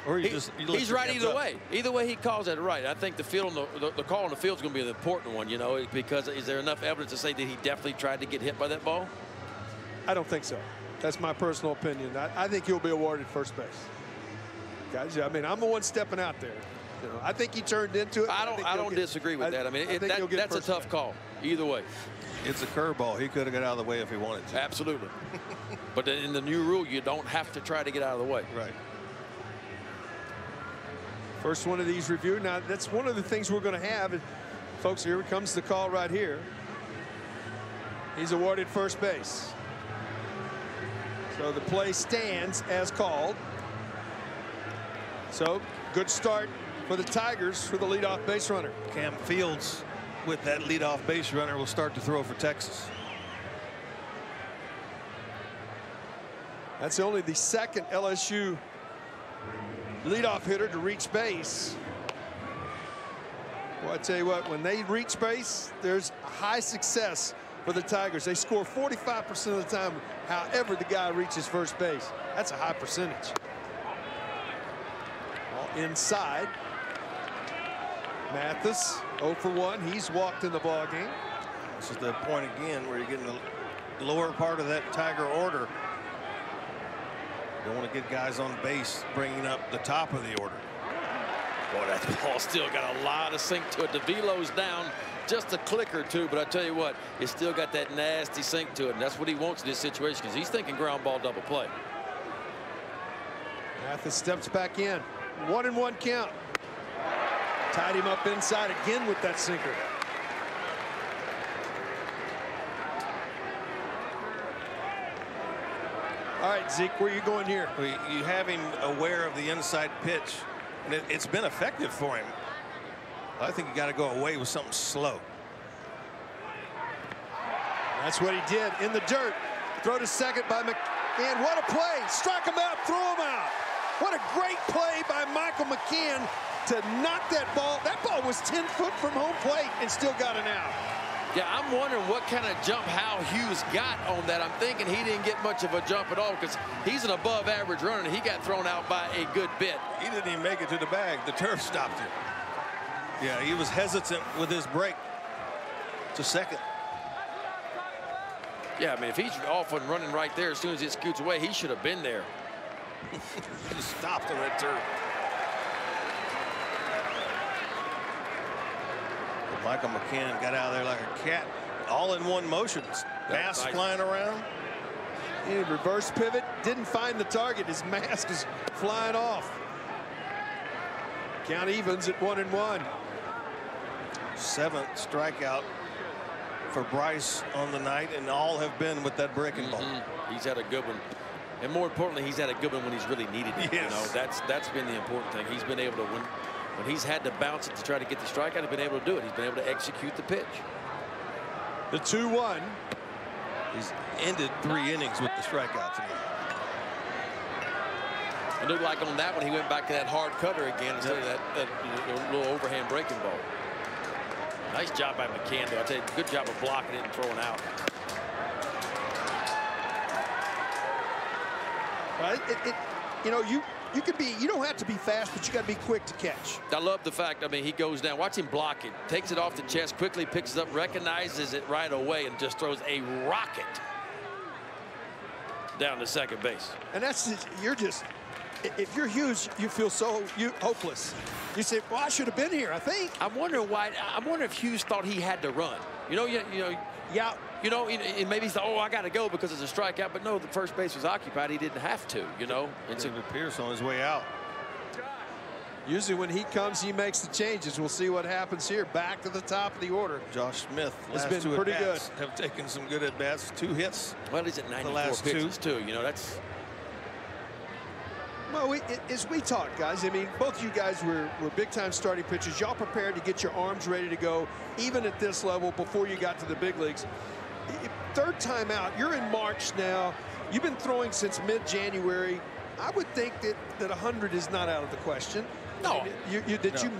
right either way. Either way he calls that right. I think the field, the call on the field is going to be the important one, you know, because is there enough evidence to say that he definitely tried to get hit by that ball? I don't think so. That's my personal opinion. I think he'll be awarded first base. Guys, I mean, I'm the one stepping out there. You know, I think he turned into it. I don't disagree with that. I mean, that's a tough call. Either way. It's a curveball. He could have got out of the way if he wanted to. Absolutely. But in the new rule, you don't have to try to get out of the way. Right. First one of these reviewed. Now, that's one of the things we're going to have. Folks, here comes the call right here. He's awarded first base. So the play stands as called. So good start for the Tigers for the leadoff base runner. Cam Fields with that leadoff base runner will start to throw for Texas. That's only the second LSU leadoff hitter to reach base. Well, I tell you what, when they reach base, there's high success for the Tigers. They score 45% of the time, however the guy reaches first base. That's a high percentage. All inside. Mathis, 0 for 1. He's walked in the ball game. This is the point again where you're getting the lower part of that Tiger order. You don't want to get guys on base bringing up the top of the order. Boy, that ball still got a lot of sink to it. The velo's down just a click or two, but I tell you what, it's still got that nasty sink to it, and that's what he wants in this situation because he's thinking ground ball double play. Mathis steps back in. 1-1 count. Tied him up inside again with that sinker. All right, Zeke, where are you going here? You have him aware of the inside pitch, and it's been effective for him. I think you got to go away with something slow. That's what he did in the dirt. Throw to second by McCann. What a play. Strike him out, throw him out. What a great play by Michael McCann to knock that ball. That ball was 10 foot from home plate and still got an out. Yeah, I'm wondering what kind of jump Hal Hughes got on that. I'm thinking he didn't get much of a jump at all because he's an above average runner and he got thrown out by a good bit. He didn't even make it to the bag. The turf stopped him. Yeah, he was hesitant with his break to second. Yeah, I mean, if he's off and running right there as soon as it scoots away, he should have been there. He stopped on that turf. Michael McCann got out of there like a cat, all in one motion. Mask flying around. In reverse pivot, didn't find the target. His mask is flying off. Count evens at 1-1. 7th strikeout for Bryce on the night, and all have been with that breaking ball. He's had a good one, and more importantly, he's had a good one when he's really needed it. Yes. You know, that's been the important thing. He's been able to win. When he's had to bounce it to try to get the strikeout, he's been able to do it. He's been able to execute the pitch. The 2-1. He's ended 3 innings with the strikeout tonight. It looked like on that one he went back to that hard cutter again instead of that little overhand breaking ball. Nice job by McCann, though. I tell you, good job of blocking it and throwing out. You know, you can be, you don't have to be fast, but you got to be quick to catch. I love the fact, I mean, he goes down. Watch him block it. Takes it off the chest, quickly picks it up, recognizes it right away, and just throws a rocket down to second base. And that's, you're just, if you're Hughes, you feel so hopeless. You say, well, I should have been here, I think. I'm wondering why, I wonder if Hughes thought he had to run. Yeah. You know, and maybe he thought, oh, I got to go because it's a strikeout. But no, the first base was occupied. He didn't have to, you know. And David Pierce on his way out. Usually when he comes, he makes the changes. We'll see what happens here. Back to the top of the order. Josh Smith has been pretty good. Have taken some good at bats. 2 hits. Well, he's at 94 last pitches too. You know, that's. Well, as we talk, guys, I mean, both of you guys were big-time starting pitchers. Y'all prepared to get your arms ready to go, even at this level, before you got to the big leagues. 3rd time out, you're in March now. You've been throwing since mid-January. I would think that 100 is not out of the question. No. You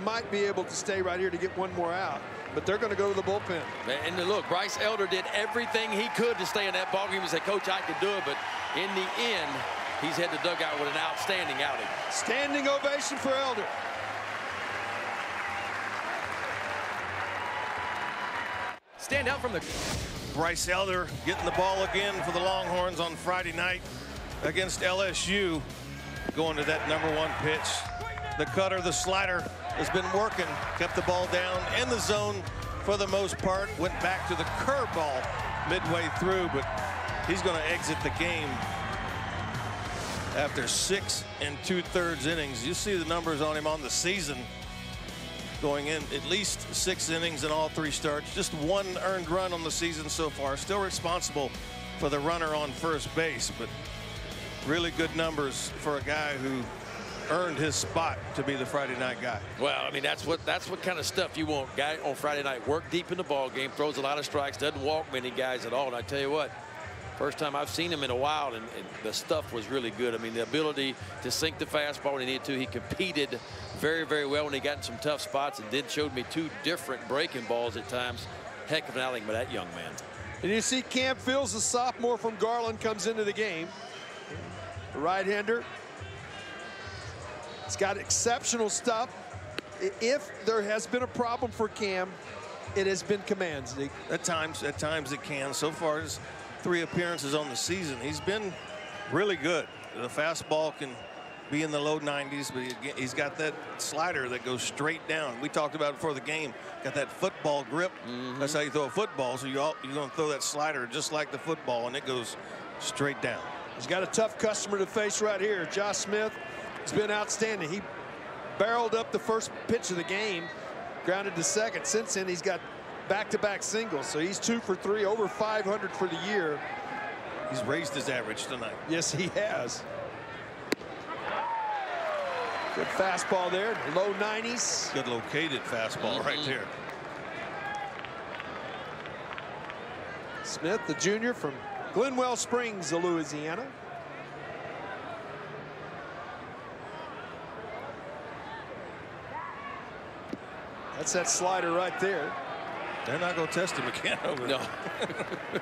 might be able to stay right here to get one more out. But they're going to go to the bullpen. And look, Bryce Elder did everything he could to stay in that ballgame and say, Coach, I can do it. But in the end, he's had the dugout with an outstanding outing. Standing ovation for Elder. Stand out from the... Bryce Elder getting the ball again for the Longhorns on Friday night against LSU. Going to that #1 pitch. The cutter, the slider has been working. Kept the ball down in the zone for the most part. Went back to the curveball midway through, but he's going to exit the game after 6 2/3 innings. You see the numbers on him on the season. Going in at least 6 innings in all 3 starts. Just 1 earned run on the season so far. Still responsible for the runner on first base, but really good numbers for a guy who earned his spot to be the Friday night guy. Well, I mean, that's what kind of stuff you want. Guy on Friday night, work deep in the ball game, throws a lot of strikes, doesn't walk many guys at all. And I tell you what, first time I've seen him in a while, and the stuff was really good. I mean, the ability to sink the fastball when he needed to. He competed very, very well when he got in some tough spots, and then showed me 2 different breaking balls at times. Heck of an outing by that young man. And you see Cam Fields, the sophomore from Garland, comes into the game. The right-hander. It's got exceptional stuff. If there has been a problem for Cam, it has been commands. At times it can. So far, his 3 appearances on the season, he's been really good. The fastball can be in the low 90s, but he's got that slider that goes straight down. We talked about it before the game. Got that football grip. That's how you throw a football. So you're going to throw that slider just like the football, and it goes straight down. He's got a tough customer to face right here. Josh Smith has been outstanding. He barreled up the first pitch of the game, grounded to second. Since then, he's got back-to-back singles. So he's 2 for 3, over 500 for the year. He's raised his average tonight. Yes, he has. Good fastball there, low 90s. Good located fastball right there. Smith, the junior from Glenwell Springs, Louisiana. That's that slider right there. They're not going to test him again over there. No.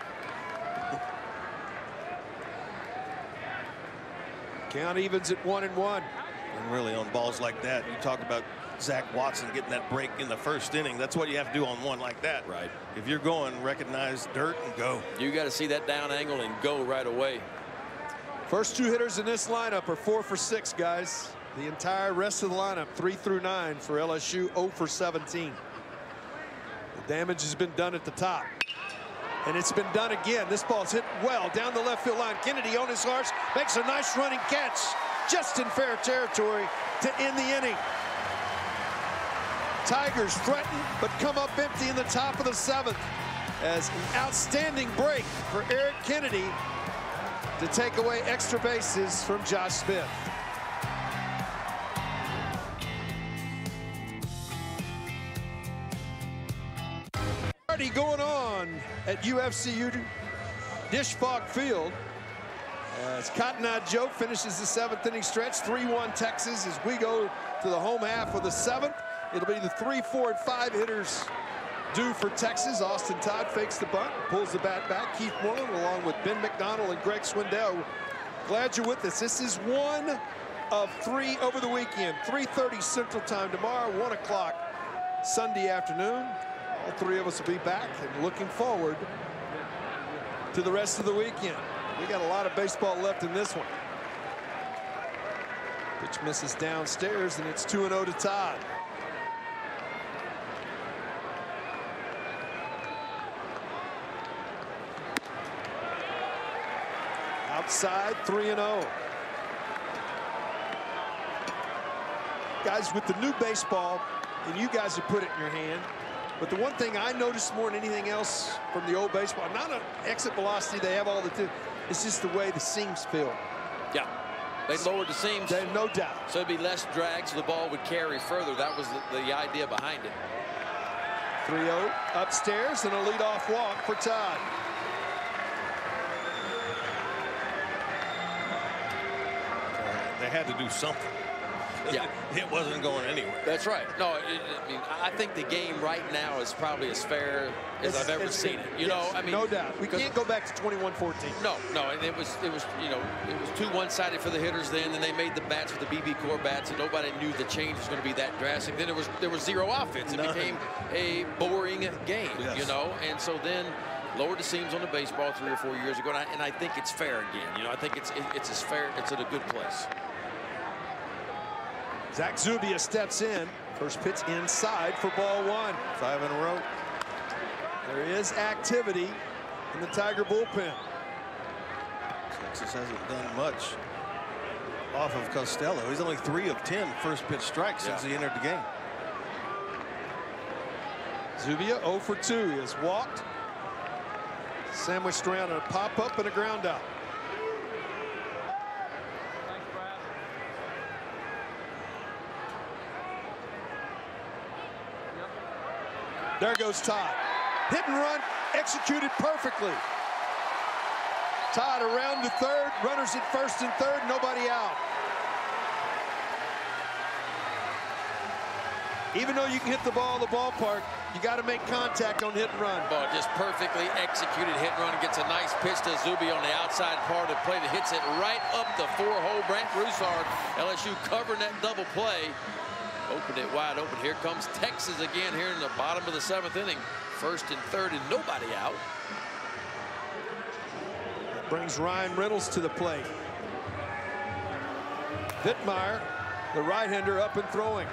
Count evens at 1-1. And really on balls like that, you talk about Zach Watson getting that break in the first inning. That's what you have to do on one like that. Right. If you're going, recognize dirt and go. You got to see that down angle and go right away. First 2 hitters in this lineup are 4 for 6, guys. The entire rest of the lineup, 3 through 9 for LSU, 0 for 17. The damage has been done at the top. And it's been done again. This ball's hit well down the left field line. Kennedy on his horse makes a nice running catch, just in fair territory to end the inning. Tigers threaten, but come up empty in the top of the 7th as an outstanding break for Eric Kennedy to take away extra bases from Josh Smith. Party going on at UFCU Disch-Falk Field as Cotton Eye Joe finishes the 7th inning stretch. 3-1 Texas as we go to the home half of the 7th. It'll be the 3, 4, and 5 hitters due for Texas. Austin Todd fakes the bunt, pulls the bat back. Keith Moreland along with Ben McDonald and Greg Swindell. Glad you're with us. This is 1 of 3 over the weekend. 3:30 Central Time tomorrow, 1 o'clock Sunday afternoon. All 3 of us will be back and looking forward to the rest of the weekend. We got a lot of baseball left in this one. Pitch misses downstairs, and it's 2-0 to Todd. Outside, 3-0. Guys, with the new baseball, and you guys have put it in your hand, but the one thing I noticed more than anything else from the old baseball, not an exit velocity, they have all the two, it's just the way the seams feel. Yeah, they lowered the seams. There's no doubt. So it'd be less drag, so the ball would carry further. That was the idea behind it. 3-0 upstairs and a leadoff walk for Todd. They had to do something. Yeah. It wasn't going anywhere. That's right. No, I mean, I think the game right now is probably as fair as I've ever seen it. You know, I mean, no doubt. We can't go back to 21-14. No, and it was, you know, it was too one-sided for the hitters then. Then they made the bats with the BB Core bats, and nobody knew the change was going to be that drastic. Then there was zero offense. It became a boring game, you know, and so then lowered the seams on the baseball 3 or 4 years ago, and I think it's fair again. You know, I think it's as fair. It's at a good place. Zach Zubia steps in. First pitch inside for ball 1. 5 in a row. There is activity in the Tiger bullpen. Texas hasn't done much off of Costello. He's only 3 of 10 first pitch strikes since he entered the game. Zubia 0 for 2. He has walked, sandwiched around a pop-up and a ground out. There goes Todd. Hit and run, executed perfectly. Todd around to third, runners at first and third, nobody out. Even though you can hit the ball in the ballpark, you got to make contact on hit and run. Ball just perfectly executed hit and run. Gets a nice pitch to Zuby on the outside part of the plate. It hits it right up the 4-hole. Brant Broussard, LSU covering that double play. Opened it wide open. Here comes Texas again here in the bottom of the 7th inning. First and third and nobody out. That brings Ryan Reynolds to the plate. Vittmeyer, the right-hander, up and throwing.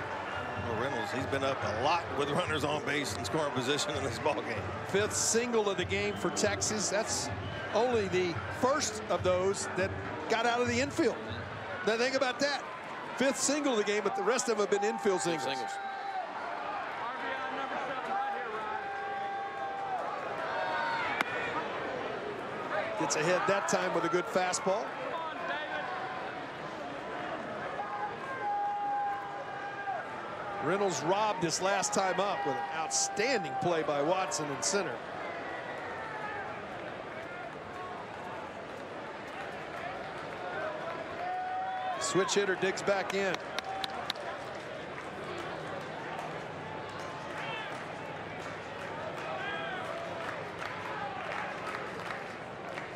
Well, Reynolds, he's been up a lot with runners on base and scoring position in this ball game. 5th single of the game for Texas. That's only the first of those that got out of the infield. Now think about that. 5th single of the game, but the rest of them have been infield singles. RBI number 7 right here, Ryan. Gets ahead that time with a good fastball. Come on, David. Reynolds robbed this last time up with an outstanding play by Watson in center. Switch hitter digs back in.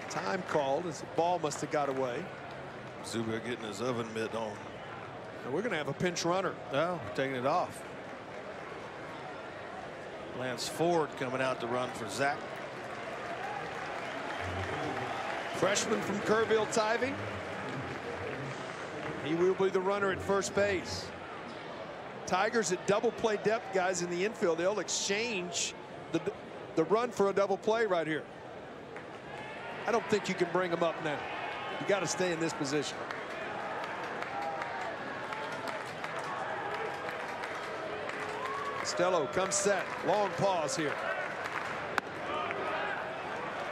Time called as the ball must have got away. Zuber getting his oven mitt on. And we're going to have a pinch runner. No, taking it off. Lance Ford coming out to run for Zach. Freshman from Kerrville-Tivy. He will be the runner at first base. Tigers at double play depth, guys, in the infield. They'll exchange the run for a double play right here. I don't think you can bring them up now. You got to stay in this position. Costello comes set. Long pause here.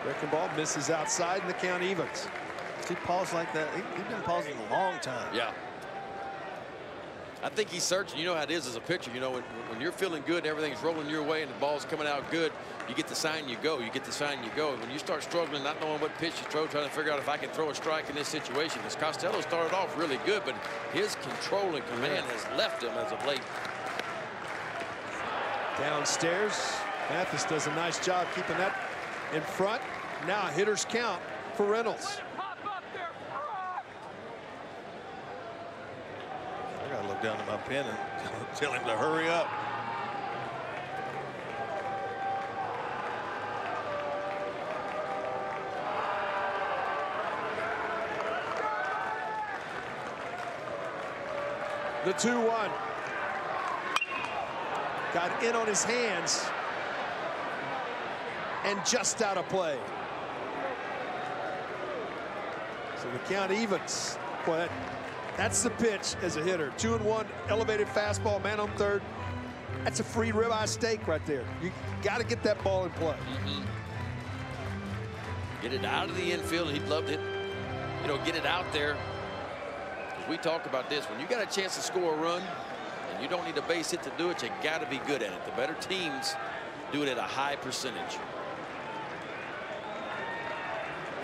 Breaking ball misses outside, and the count evens. He paused like that. He's been pausing a long time. Yeah. I think he's searching. You know how it is as a pitcher. You know, when you're feeling good, everything's rolling your way, and the ball's coming out good, you get the sign, you go. You get the sign, you go. When you start struggling, not knowing what pitch to throw, trying to figure out if I can throw a strike in this situation. Because Costello started off really good, but his control and command has left him as of late. Downstairs, Mathis does a nice job keeping that in front. Now hitter's count for Reynolds. I gotta look down at my pen and tell him to hurry up. The 2-1. Got in on his hands and just out of play. So the count evens. Boy, that's the pitch as a hitter. 2-1, elevated fastball, man on third. That's a free ribeye steak right there. You got to get that ball in play. Get it out of the infield, and he'd love it. You know, get it out there. We talk about this. When you got a chance to score a run, and you don't need a base hit to do it, you got to be good at it. The better teams do it at a high percentage.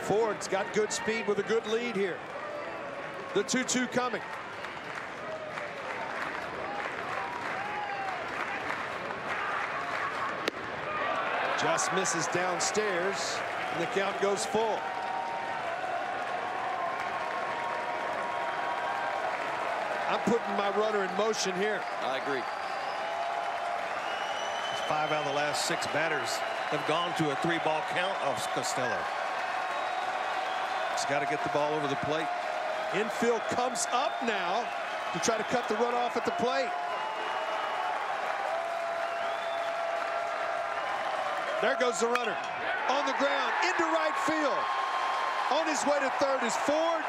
Ford's got good speed with a good lead here. The 2-2 coming. Just misses downstairs, and the count goes full. I'm putting my runner in motion here. I agree. 5 out of the last 6 batters have gone to a 3-ball count off Costello. He's got to get the ball over the plate. Infield comes up now to try to cut the run off at the plate. There goes the runner on the ground into right field. On his way to third is Ford.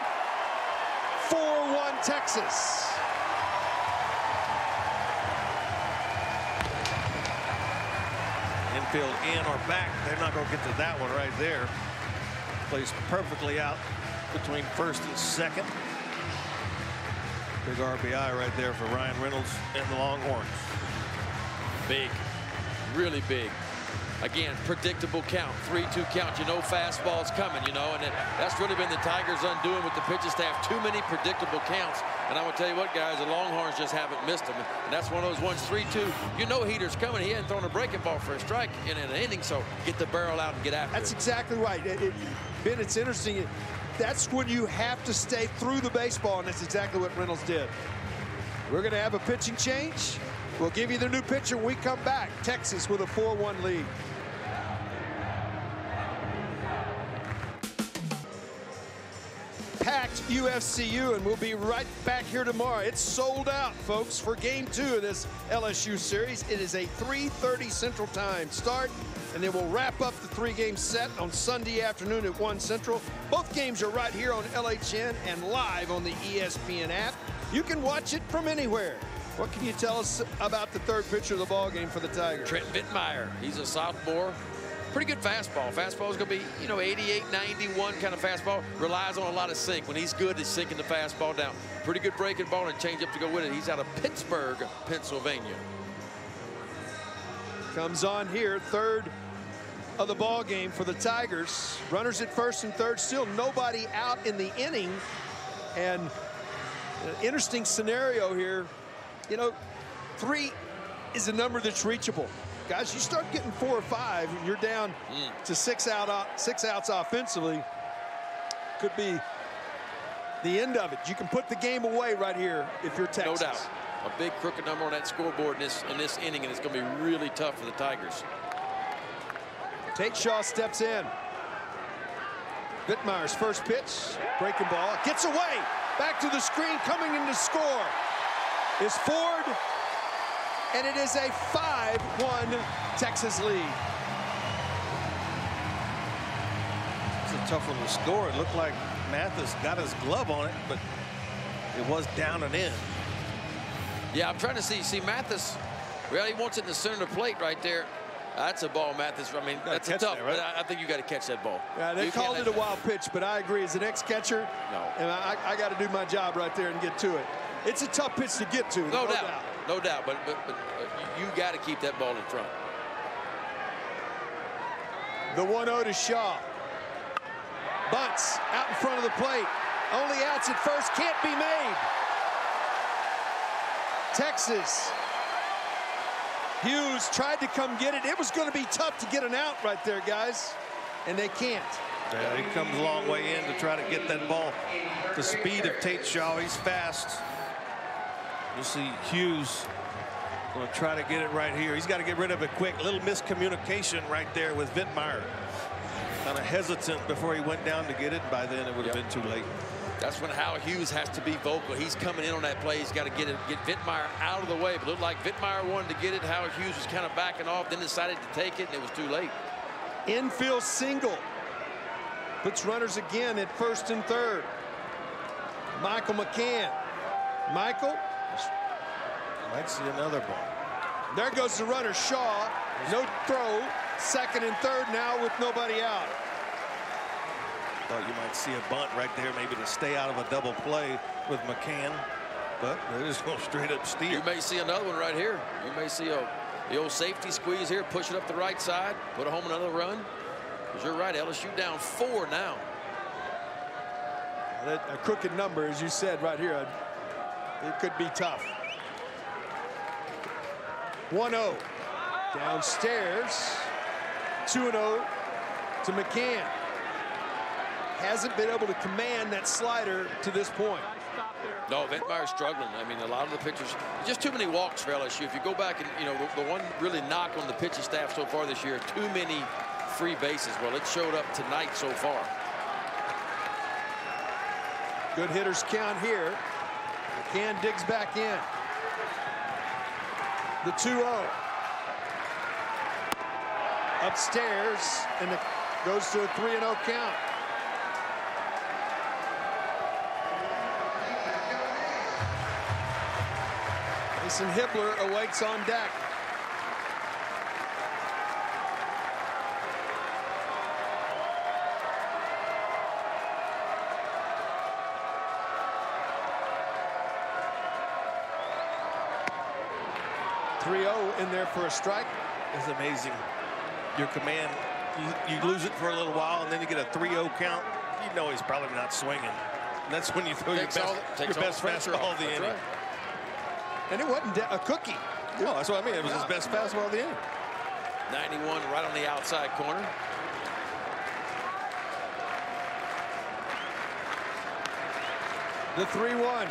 4-1 Texas. Infield in or back. They're not going to get to that one right there. Plays perfectly out between first and second. Big RBI right there for Ryan Reynolds and the Longhorns. Big, really big. Again, predictable count, 3-2 count. You know fastball's coming, you know, and that's really been the Tigers' undoing with the pitching staff. Too many predictable counts. And I'm going to tell you what, guys, the Longhorns just haven't missed them. And that's one of those ones, 3-2. You know heater's coming. He hadn't thrown a breaking ball for a strike in an inning, so get the barrel out and get after it. That's exactly right. Ben, it's interesting. That's when you have to stay through the baseball, and that's exactly what Reynolds did. We're going to have a pitching change. We'll give you the new pitcher when we come back. Texas with a 4-1 lead. Packed UFCU, and we'll be right back here tomorrow. It's sold out, folks, for Game 2 of this LSU series. It is a 3:30 Central Time start, and then we'll wrap up the 3-game set on Sunday afternoon at 1 Central. Both games are right here on LHN and live on the ESPN app. You can watch it from anywhere. What can you tell us about the third pitcher of the ball game for the Tigers? Trent Vittmeyer. He's a sophomore. Pretty good fastball. Fastball is going to be, 88, 91 kind of fastball. Relies on a lot of sink. When he's good, he's sinking the fastball down. Pretty good breaking ball and changeup to go with it. He's out of Pittsburgh, Pennsylvania. Comes on here, third of the ball game for the Tigers. Runners at first and third, still nobody out in the inning. And an interesting scenario here. 3 is a number that's reachable. Guys, you start getting 4 or 5, you're down to 6 outs offensively. Could be the end of it. You can put the game away right here if you're Texas. No doubt. A big crooked number on that scoreboard in this inning, and it's going to be really tough for the Tigers. Tate Shaw steps in. Vittmeyer's first pitch, breaking ball, gets away. Back to the screen, coming in to score is Ford, and it is a 5-1 Texas lead. It's a tough one to score. It looked like Mathis got his glove on it, but it was down and in. Yeah, I'm trying to see Mathis. Well, he wants it in the center of the plate right there. That's a ball, Mathis. I mean, that's a tough. Right? I think you got to catch that ball. Yeah, they called it a wild pitch, but I agree. As an ex-catcher, and I got to do my job right there and get to it. It's a tough pitch to get to. No doubt. No doubt. But you got to keep that ball in front. The 1-0 to Shaw. Bunts out in front of the plate. Only outs at first, can't be made. Texas. Hughes tried to come get it. It was going to be tough to get an out right there, guys, and they can't. Yeah, he comes a long way in to try to get that ball. The speed of Tate Shaw, he's fast. You'll see Hughes going to try to get it right here. He's got to get rid of it quick. A little miscommunication right there with Vittmeyer. Kind of hesitant before he went down to get it. By then, it would have been too late. That's when Hal Hughes has to be vocal. He's coming in on that play. He's got to get Vittmeyer out of the way. But it looked like Vittmeyer wanted to get it. Hal Hughes was kind of backing off, then decided to take it, and it was too late. Infield single. Puts runners again at first and third. Michael McCann. Michael. Might see another ball. There goes the runner, Shaw. No throw. Second and third now with nobody out. Thought you might see a bunt right there, maybe to stay out of a double play with McCann, but they're just going straight up steal. You may see another one right here. You may see the old safety squeeze here, push it up the right side, put home another run. Because you're right, LSU down 4 now. A crooked number, as you said right here. It could be tough. 1-0 downstairs. 2-0 to McCann. Hasn't been able to command that slider to this point. No, Vittmeyer's struggling. I mean, a lot of the pitchers, just too many walks for LSU. If you go back and, the one really knock on the pitching staff so far this year, too many free bases. Well, it showed up tonight so far. Good hitters count here. McCann digs back in. The 2-0. Upstairs, and it goes to a 3-0 count. Mason Hibbler awaits on deck. In there for a strike. It's amazing. Your command, you lose it for a little while, and then you get a 3-0 count. You know he's probably not swinging. And that's when you throw your best fastball of the inning. Right. And it wasn't a cookie. No, that's what I mean. It was his best fastball of the inning. 91 right on the outside corner. The 3-1.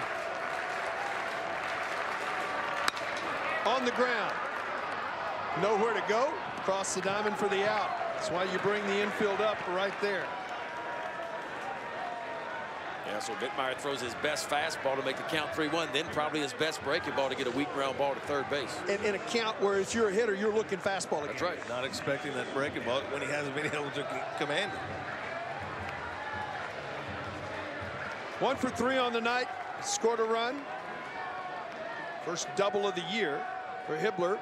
On the ground. Nowhere to go. Cross the diamond for the out. That's why you bring the infield up right there. Yeah, so Dittmeyer throws his best fastball to make the count 3-1, then probably his best breaking ball to get a weak ground ball to third base. In a count where if you're a hitter, you're looking fastball again. That's right. Not expecting that breaking ball when he hasn't been able to command it. 1 for 3 on the night. Scored a run. First double of the year for Hibbler.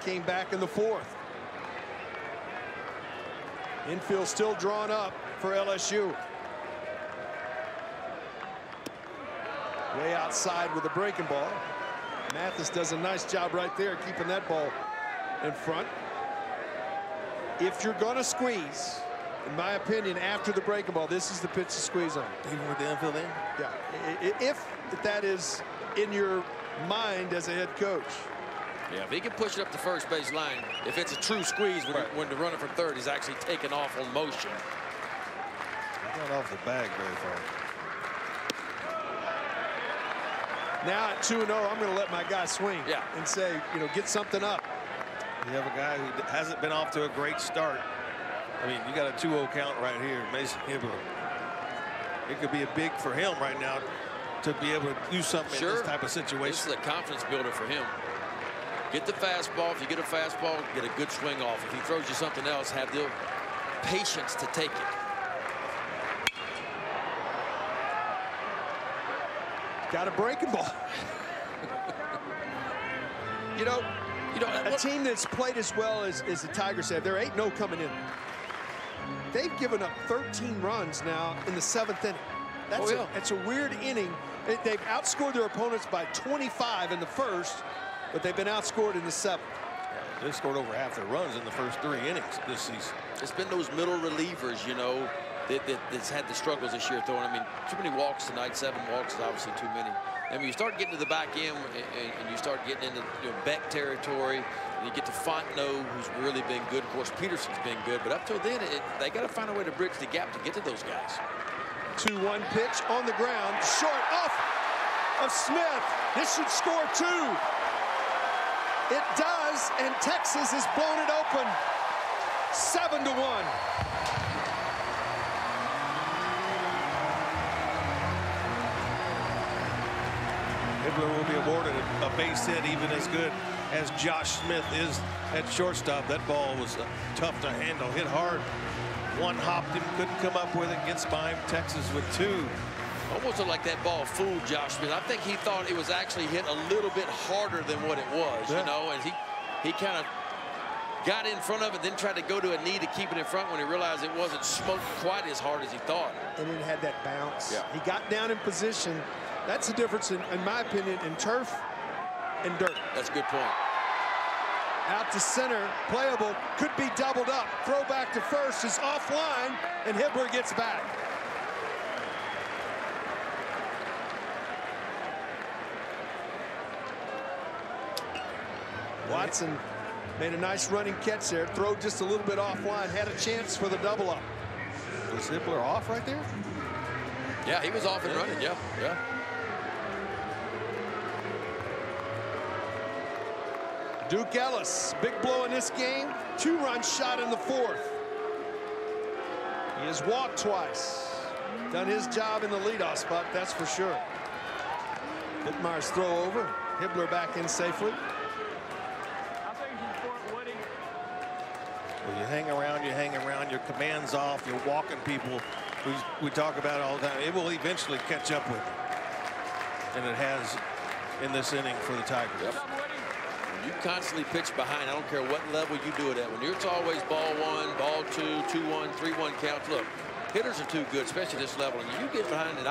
Came back in the 4th. Infield still drawn up for LSU. Way outside with a breaking ball. Mathis does a nice job right there keeping that ball in front. If you're going to squeeze, in my opinion, after the breaking ball, this is the pitch to squeeze on. Even with the infield in? Yeah, if that is in your mind as a head coach. Yeah, if he can push it up the first base line, if it's a true squeeze when the runner from third is actually taking off on motion. He got off the bag very far. Now at 2-0, I'm going to let my guy swing and say, you know, get something up. You have a guy who hasn't been off to a great start. I mean, you got a 2-0 count right here, Mason Hibbler. It could be a big for him right now to be able to do something in this type of situation. This is a confidence builder for him. Get the fastball. If you get a fastball, get a good swing off. If he throws you something else, have the patience to take it. Got a breaking ball. you know, a team that's played as well as the Tigers have, they're 8-0 coming in. They've given up 13 runs now in the 7th inning. That's a weird inning. They've outscored their opponents by 25 in the first, but they've been outscored in the 7th. They scored over half their runs in the first 3 innings this season. It's been those middle relievers, you know, that's had the struggles this year throwing. I mean, too many walks tonight. 7 walks is obviously too many. And when you start getting to the back end and you start getting into Beck territory, and you get to Fontenot, who's really been good. Of course, Peterson's been good, but up till then, they got to find a way to bridge the gap to get to those guys. 2-1 pitch on the ground, short off of Smith. This should score 2. It does, and Texas has blown it open. 7-1. Hibbler will be awarded a base hit even as good as Josh Smith is at shortstop. That ball was tough to handle, hit hard. One hopped him, couldn't come up with it, gets by him. Texas with 2. Almost looked like that ball fooled Josh Smith. I think he thought it was actually hit a little bit harder than what it was, you know, and he kind of got in front of it, then tried to go to a knee to keep it in front when he realized it wasn't smoked quite as hard as he thought. And it had that bounce. Yeah. He got down in position. That's the difference, in my opinion, in turf and dirt. That's a good point. Out to center, playable, could be doubled up. Throw back to first is offline, and Hibbler gets back. Watson made a nice running catch there. Throw just a little bit offline, had a chance for the double up. Was Hibbler off right there? Yeah, he was off and running, yeah. Duke Ellis, big blow in this game. 2-run shot in the 4th. He has walked twice. Done his job in the leadoff spot, that's for sure. Dittmeyer's throw over. Hibbler back in safely. Well, you hang around, your command's off, you're walking people. We talk about it all the time. It will eventually catch up with you. And it has in this inning for the Tigers. Yep. You constantly pitch behind. I don't care what level you do it at. When it's always ball 1, ball 2, 2-1, 3-1 counts. Look, hitters are too good, especially this level. And you get behind it.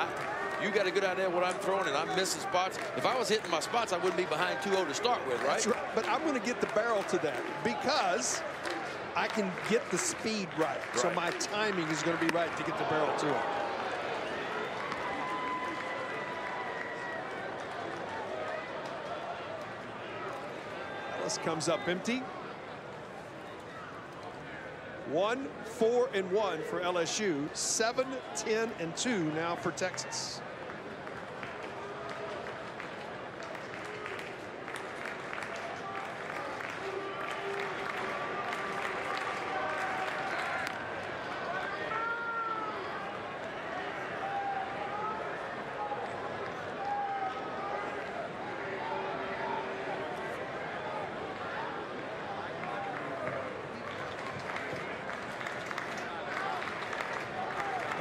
You got a good idea of what I'm throwing, and I'm missing spots. If I was hitting my spots, I wouldn't be behind 2-0 to start with, right? That's right. But I'm going to get the barrel to that because I can get the speed right. So my timing is going to be right to get the barrel to it. Ellis comes up empty. 1, 4, and 1 for LSU. 7, 10, and 2 now for Texas.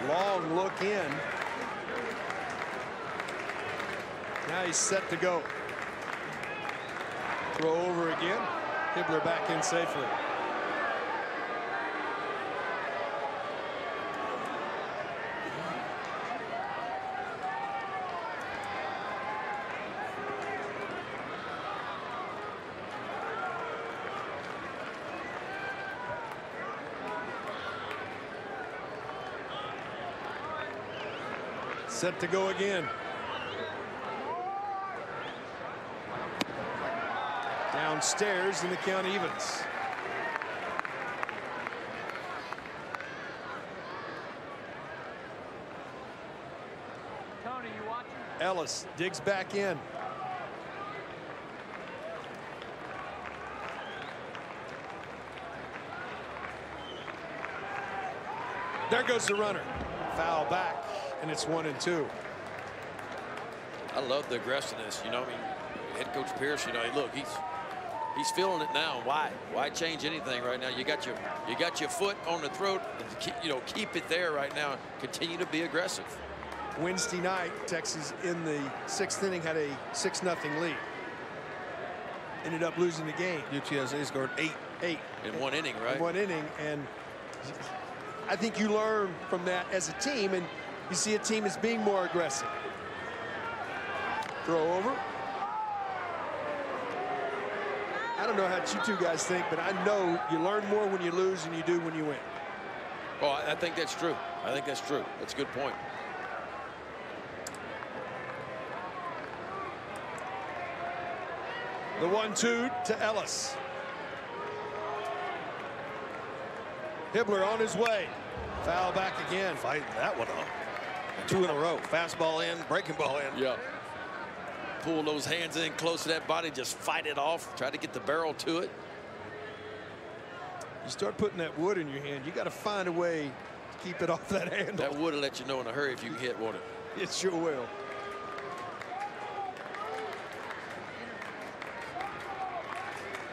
Long look in. Now he's set to go. Throw over again. Hibbler back in safely. Set to go again. Downstairs and the count evens. Tony, you watching? Ellis digs back in. There goes the runner. Foul back, and it's 1-2. I love the aggressiveness. You know, I mean, head coach Pierce, you know, look, he's feeling it now. Why change anything right now? You got your foot on the throat. Keep it there right now. Continue to be aggressive. Wednesday night, Texas in the 6th inning had a 6-0 lead. Ended up losing the game. UTSA scored 8 in one inning, right? In one inning, and I think you learn from that as a team, and you see a team as being more aggressive. Throw over. I don't know how you two guys think, but I know you learn more when you lose than you do when you win. Oh, I think that's true. I think that's true. That's a good point. The 1-2 to Ellis. Hibbler on his way. Foul back again. Fighting that one up. 2 in a row. Fastball in, breaking ball in. Yeah. Pull those hands in close to that body, just fight it off, try to get the barrel to it. You start putting that wood in your hand, you got to find a way to keep it off that handle. That wood will let you know in a hurry if you can hit, won't it? It sure will.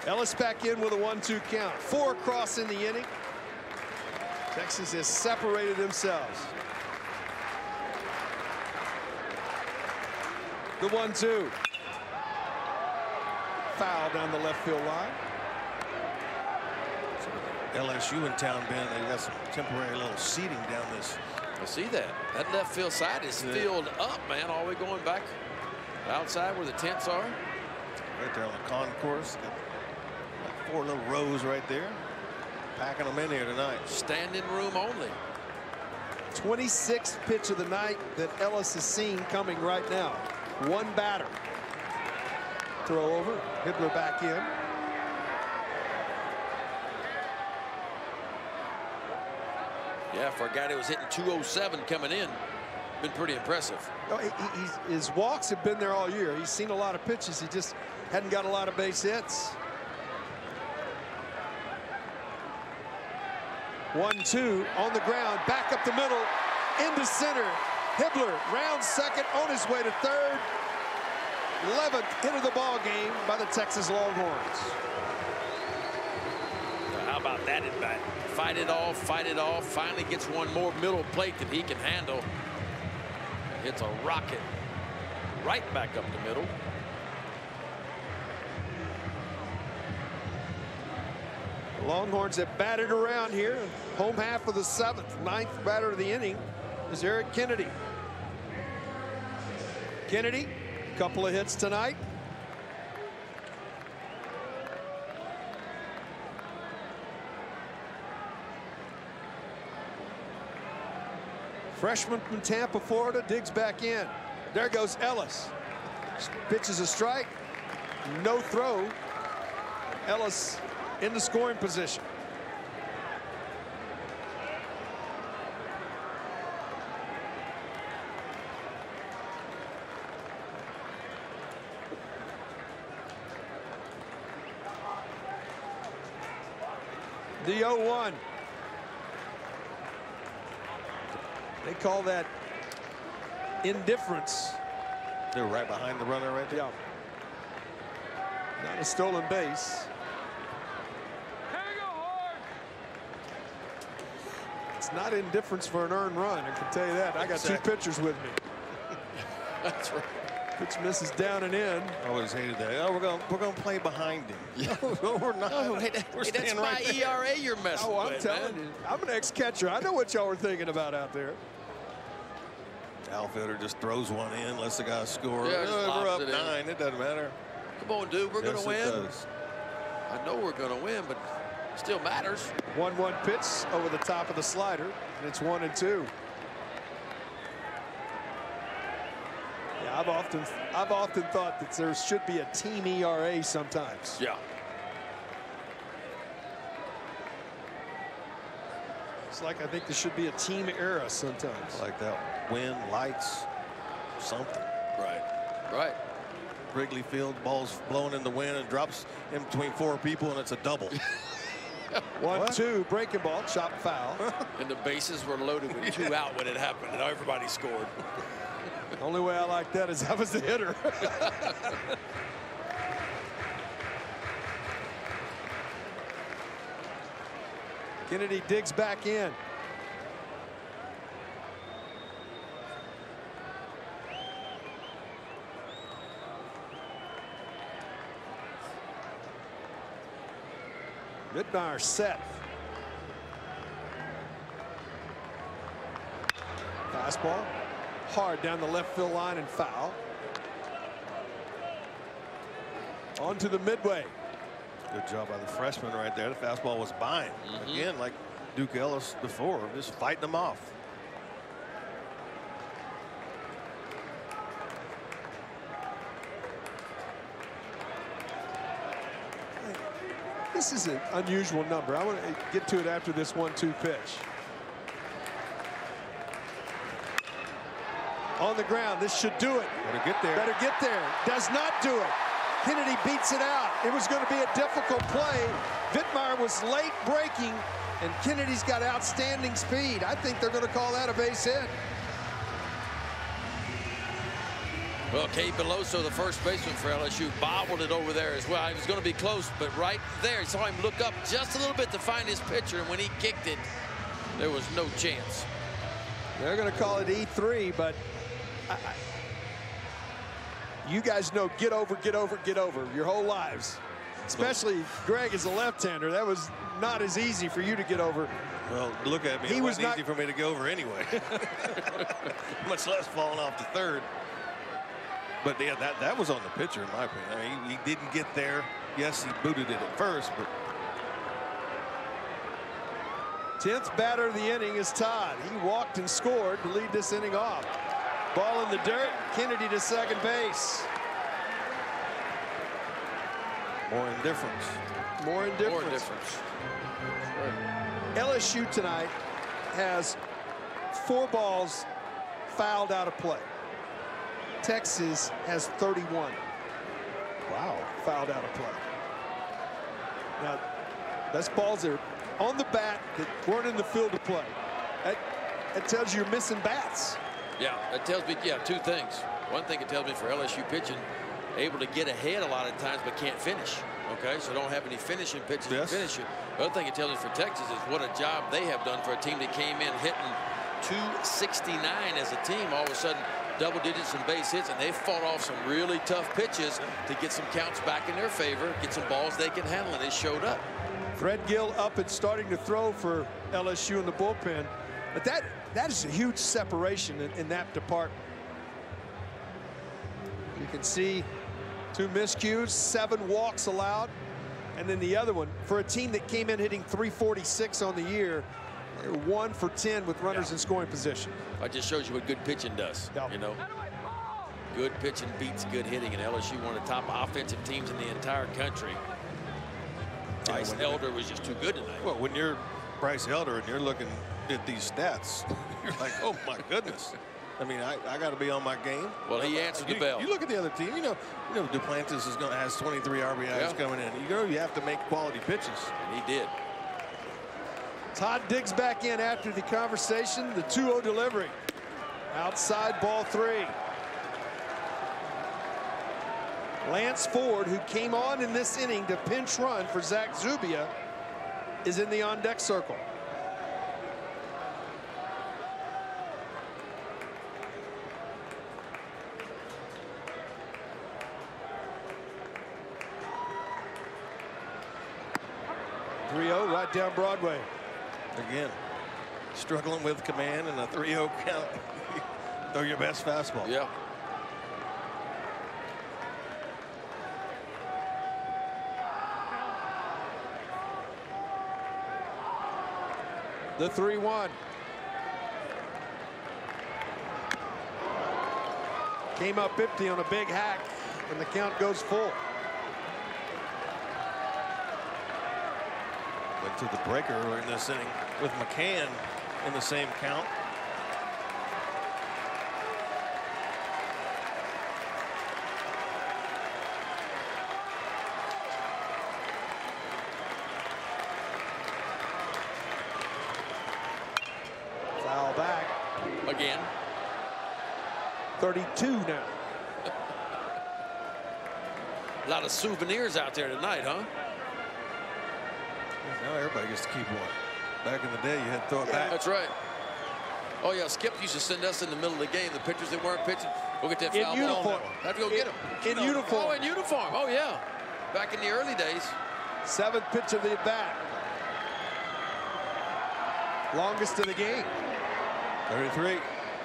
Ellis back in with a 1-2 count. 4 across in the inning. Texas has separated themselves. The 1-2. Foul down the left field line. LSU in town, Ben. They got some temporary little seating down this. I see that. That left field side is filled up, man. All the way going back outside where the tents are. Right there on the concourse. Got 4 little rows right there. Packing them in here tonight. Standing room only. 26th pitch of the night that Ellis has seen coming right now. 1 batter. Throw over. Hibbler back in. Yeah, for a guy that was hitting 207 coming in, been pretty impressive. No, his walks have been there all year. He's seen a lot of pitches. He just hadn't got a lot of base hits. 1-2 on the ground, back up the middle, into center. Hibbler round second, on his way to third. 11th hit of the ball game by the Texas Longhorns. How about that at bat? Fight it off, finally gets one more middle plate that he can handle. Hits a rocket right back up the middle. The Longhorns have batted around here. Home half of the 7th. 9th batter of the inning is Eric Kennedy. Kennedy, a couple of hits tonight. Freshman from Tampa, Florida, digs back in. There goes Ellis. Pitches a strike. No throw. Ellis in the scoring position. The 0-1. They call that indifference. They're right behind the runner right there. Yeah. Not a stolen base. It's not indifference for an earned run, I can tell you that. I got two pitchers with me. That's right. Pitch misses down and in. I always hated that. Oh, we're gonna play behind him. Yeah. No, we're not. No, hey, we're that's staying my right there. ERA you're messing Oh, I'm with, telling you. I'm an ex-catcher. I know what y'all were thinking about out there. Outfielder just throws one in, lets the guy score. Yeah, just we're up lobs it in. 9. It doesn't matter. Come on, dude. We're Yes, gonna win. it does. I know we're gonna win, but it still matters. 1-1 pitch over the top of the slider, and it's 1-2. Yeah, I've often thought that there should be a team ERA sometimes. Yeah. It's like I think there should be a team era sometimes. Like that. Wind, lights, something. Right. Right. Wrigley Field, ball's blowing in the wind and drops in between 4 people, and it's a double. 1-2, breaking ball, chop foul. And the bases were loaded with 2 out when it happened, and everybody scored. The only way I like that is I was the hitter. Kennedy digs back in. Midmeyer set. Fastball. Hard down the left field line and foul. On to the midway. Good job by the freshman right there. The fastball was buying. Again, like Duke Ellis before, just fighting them off. This is an unusual number. I want to get to it after this 1-2 pitch. On the ground, this should do it. Better get there. Better get there. Does not do it. Kennedy beats it out. It was going to be a difficult play. Vittmeyer was late breaking, and Kennedy's got outstanding speed. I think they're going to call that a base hit. Well, Cade Beloso, the first baseman for LSU, bobbled it over there as well. It was going to be close, but right there, he saw him look up just a little bit to find his pitcher, and when he kicked it, there was no chance. They're going to call it E3, but you guys know get over, get over, get over your whole lives. Especially Greg as a left-hander. That was not as easy for you to get over. Well, look at me. It wasn't easy for me to go over anyway. Much less falling off to third. But yeah, that was on the pitcher, in my opinion. I mean, he didn't get there. Yes, he booted it at first, but 10th batter of the inning is Todd. He walked and scored to lead this inning off. Ball in the dirt. Kennedy to second base. more indifference. More indifference. More indifference. LSU tonight has 4 balls fouled out of play. Texas has 31. Wow, fouled out of play. Now, that's balls that are on the bat that weren't in the field to play. That tells you you're missing bats. Yeah, that tells me, 2 things. One thing it tells me for LSU pitching, able to get ahead a lot of times but can't finish. Okay, so don't have any finishing pitches to finish it. The other thing it tells me for Texas is what a job they have done for a team that came in hitting 269 as a team. All of a sudden, double digits and base hits, and they fought off some really tough pitches to get some counts back in their favor, get some balls they can handle, and they showed up. Threadgill up and starting to throw for LSU in the bullpen. But that is a huge separation in that department. You can see 2 miscues, 7 walks allowed. And then the other one, for a team that came in hitting 346 on the year, they're 1 for 10 with runners in scoring position. It just shows you what good pitching does, you know. Good pitching beats good hitting, and LSU one of the top offensive teams in the entire country. Bryce Elder was just too good tonight. Well, when you're Bryce Elder and you're looking at these stats, you're like, oh my goodness. I mean, I got to be on my game. Well, he answered the bell. You look at the other team. You know, Duplantis has 23 RBIs coming in. You have to make quality pitches. And he did. Todd digs back in after the conversation. The 2-0 delivery. Outside ball 3. Lance Ford, who came on in this inning to pinch run for Zach Zubia, is in the on-deck circle. 3-0 right down Broadway. Again, struggling with command and a 3-0 count. Throw your best fastball. Yeah. The 3-1. Came up empty on a big hack, and the count goes full. Went to the breaker in this inning with McCann in the same count. Foul back. Again. 32 now. A lot of souvenirs out there tonight, huh? Now everybody gets to keep one. Back in the day, you had to throw it back. That's right. Oh, yeah, Skip used to send us in the middle of the game, the pitchers that weren't pitching. Go get that foul ball. Uniform. Have to go get them. In uniform. Oh, in uniform. Oh, yeah. Back in the early days. 7th pitch of the at-bat. Longest of the game. 33.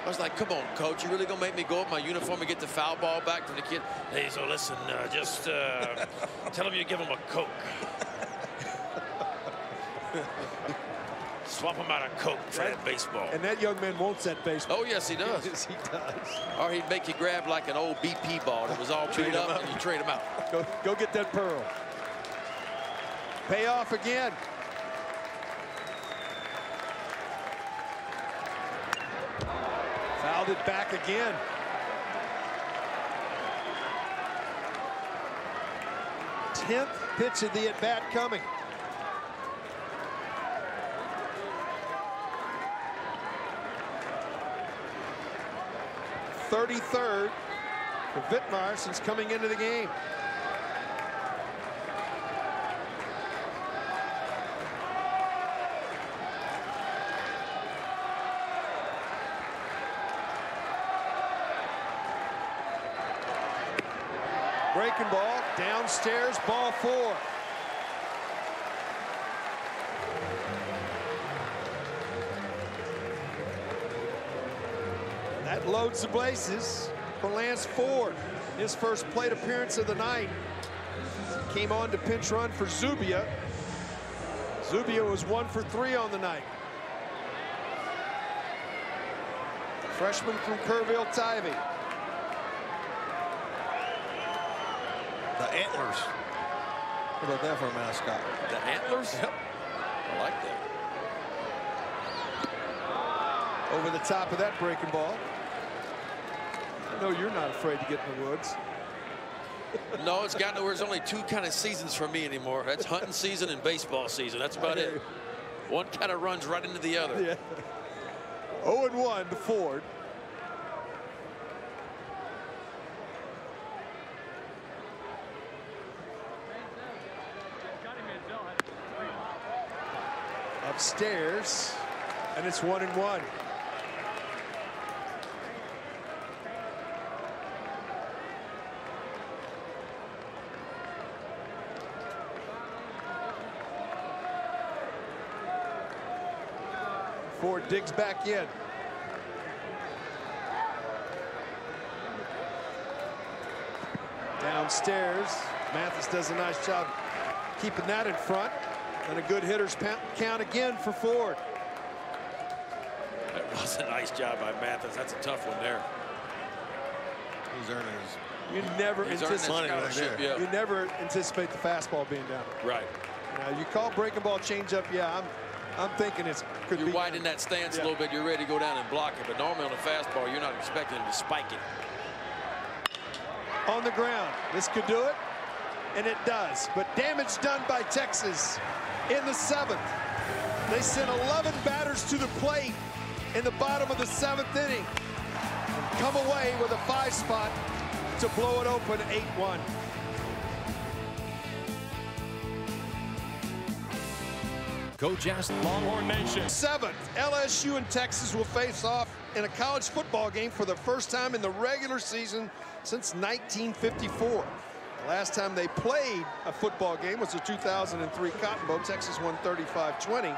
I was like, come on, coach, you really gonna make me go up my uniform and get the foul ball back to the kid? Hey, so listen, just tell him you give him a Coke. Swap him out of Coke for that baseball. And that young man wants that baseball. Oh, yes, he does. Yes, he does. Or he'd make you grab like an old BP ball that was all beat up and you trade him out. Go get that pearl. Pay off again. Fouled it back again. Tenth pitch of the at-bat coming. .33rd for Vittmar since coming into the game. Breaking ball, downstairs, ball 4. That loads the bases for Lance Ford. His first plate appearance of the night. He came on to pinch run for Zubia. Zubia was 1 for 3 on the night. Freshman from Kerrville, Tivy. The Antlers. How about that for a mascot? The Antlers? Yep. I like that. Over the top of that breaking ball. I know you're not afraid to get in the woods. No, it's gotten to where there's only 2 kind of seasons for me anymore. That's hunting season and baseball season. That's about it. One kind of runs right into the other. Yeah. 0-1 to Ford. Upstairs, and it's 1-1. Ford digs back in. Downstairs, Mathis does a nice job keeping that in front. And a good hitter's count again for Ford. That was a nice job by Mathis. That's a tough one there. He's earning his. You never anticipate Yeah. You never anticipate the fastball being down. Right. Now you call breaking ball changeup. Yeah, I'm thinking it's could be. You're widen that stance a little bit. You're ready to go down and block it. But normally on a fastball, you're not expecting him to spike it. On the ground. This could do it, and it does. But damage done by Texas. In the 7th, they sent 11 batters to the plate in the bottom of the 7th inning. Come away with a 5 spot to blow it open 8-1. Coach asked Longhorn Nation. 7th, LSU and Texas will face off in a college football game for the first time in the regular season since 1954. Last time they played a football game was the 2003 Cotton Bowl. Texas won 35-20.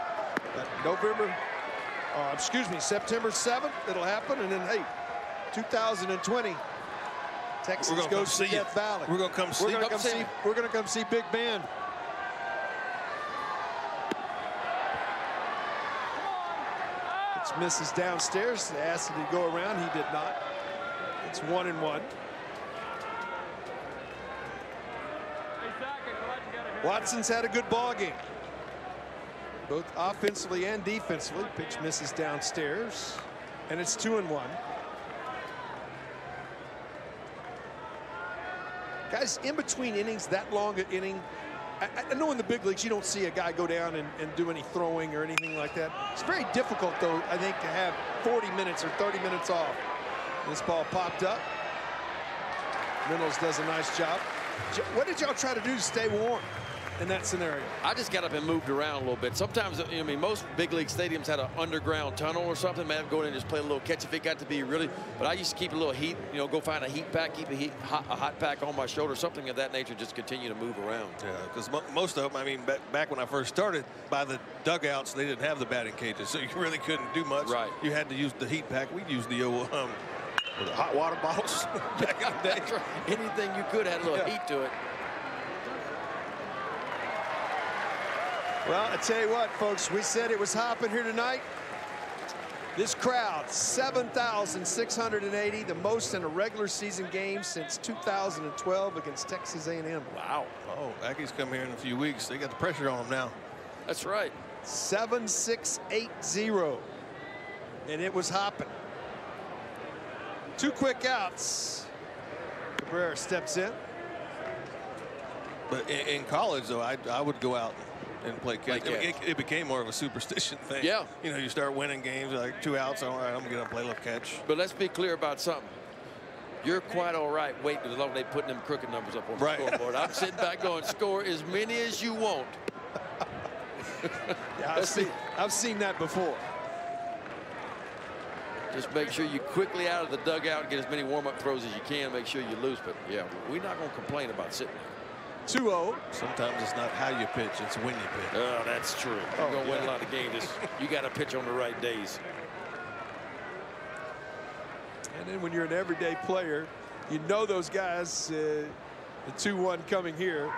September 7th, it'll happen. And then, hey, 2020, Texas goes to Death Valley. We're going to come see. We're going to come see Big Ben. It's misses downstairs. They asked him to go around. He did not. It's 1-1. Watson's had a good ball game, both offensively and defensively. Pitch misses downstairs, and it's 2-1. Guys, in between innings, that long an inning, I know in the big leagues you don't see a guy go down and do any throwing or anything like that. It's very difficult, though, I think, to have 40 minutes or 30 minutes off. This ball popped up. Reynolds does a nice job. What did y'all try to do to stay warm in that scenario? I just got up and moved around a little bit. Sometimes, I mean, most big league stadiums had an underground tunnel or something. Man, go in and just play a little catch if it got to be really. But I used to keep a little heat, you know, go find a heat pack, keep a hot pack on my shoulder, something of that nature, just continue to move around. Yeah, because most of them, I mean, back when I first started, by the dugouts, they didn't have the batting cages, so you really couldn't do much. Right. You had to use the heat pack. We'd use the old hot water bottles back in the day. Anything you could had a little heat to it. Well, I tell you what, folks, we said it was hopping here tonight. This crowd, 7,680, the most in a regular season game since 2012 against Texas A&M. Wow. Oh, Aggies come here in a few weeks. They got the pressure on them now. That's right. 7-6-8-0, and it was hopping. 2 quick outs. Cabrera steps in. But in college, though, I would go out and play catch. It became more of a superstition thing. Yeah. You know, you start winning games, like 2 outs, all right, I'm going to get up and play a little catch. But let's be clear about something. You're quite all right waiting as long as they putting them crooked numbers up on the scoreboard. I'm sitting back going, score as many as you want. Yeah, I've seen that before. Just make sure you quickly out of the dugout, get as many warm-up throws as you can, make sure you lose. But, yeah, we're not going to complain about sitting there. 2-0. Sometimes it's not how you pitch, it's when you pitch. Oh, that's true. You're going to win a lot of games. You got to pitch on the right days. And then when you're an everyday player, you know those guys, the 2-1 coming here,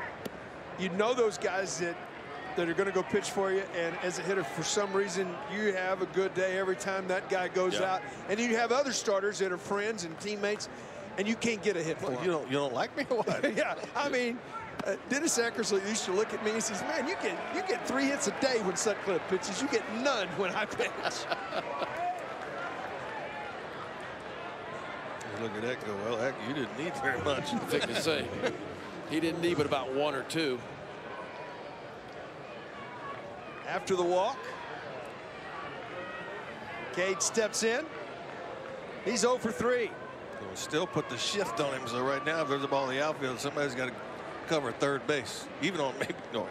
you know those guys that are going to go pitch for you, and as a hitter, for some reason, you have a good day every time that guy goes out. And you have other starters that are friends and teammates, and you can't get a hit for them. You don't like me or what? Yeah, I mean, Dennis Eckersley used to look at me and says, man, you get 3 hits a day when Sutcliffe pitches. You get none when I pitch. Look at that go, well, heck, you didn't need very much. I think to say. He didn't need but about 1 or 2. After the walk, Cade steps in. He's 0 for 3. They'll still put the shift on him, so right now, if there's a ball in the outfield, somebody's got to cover third base, even on maybe no.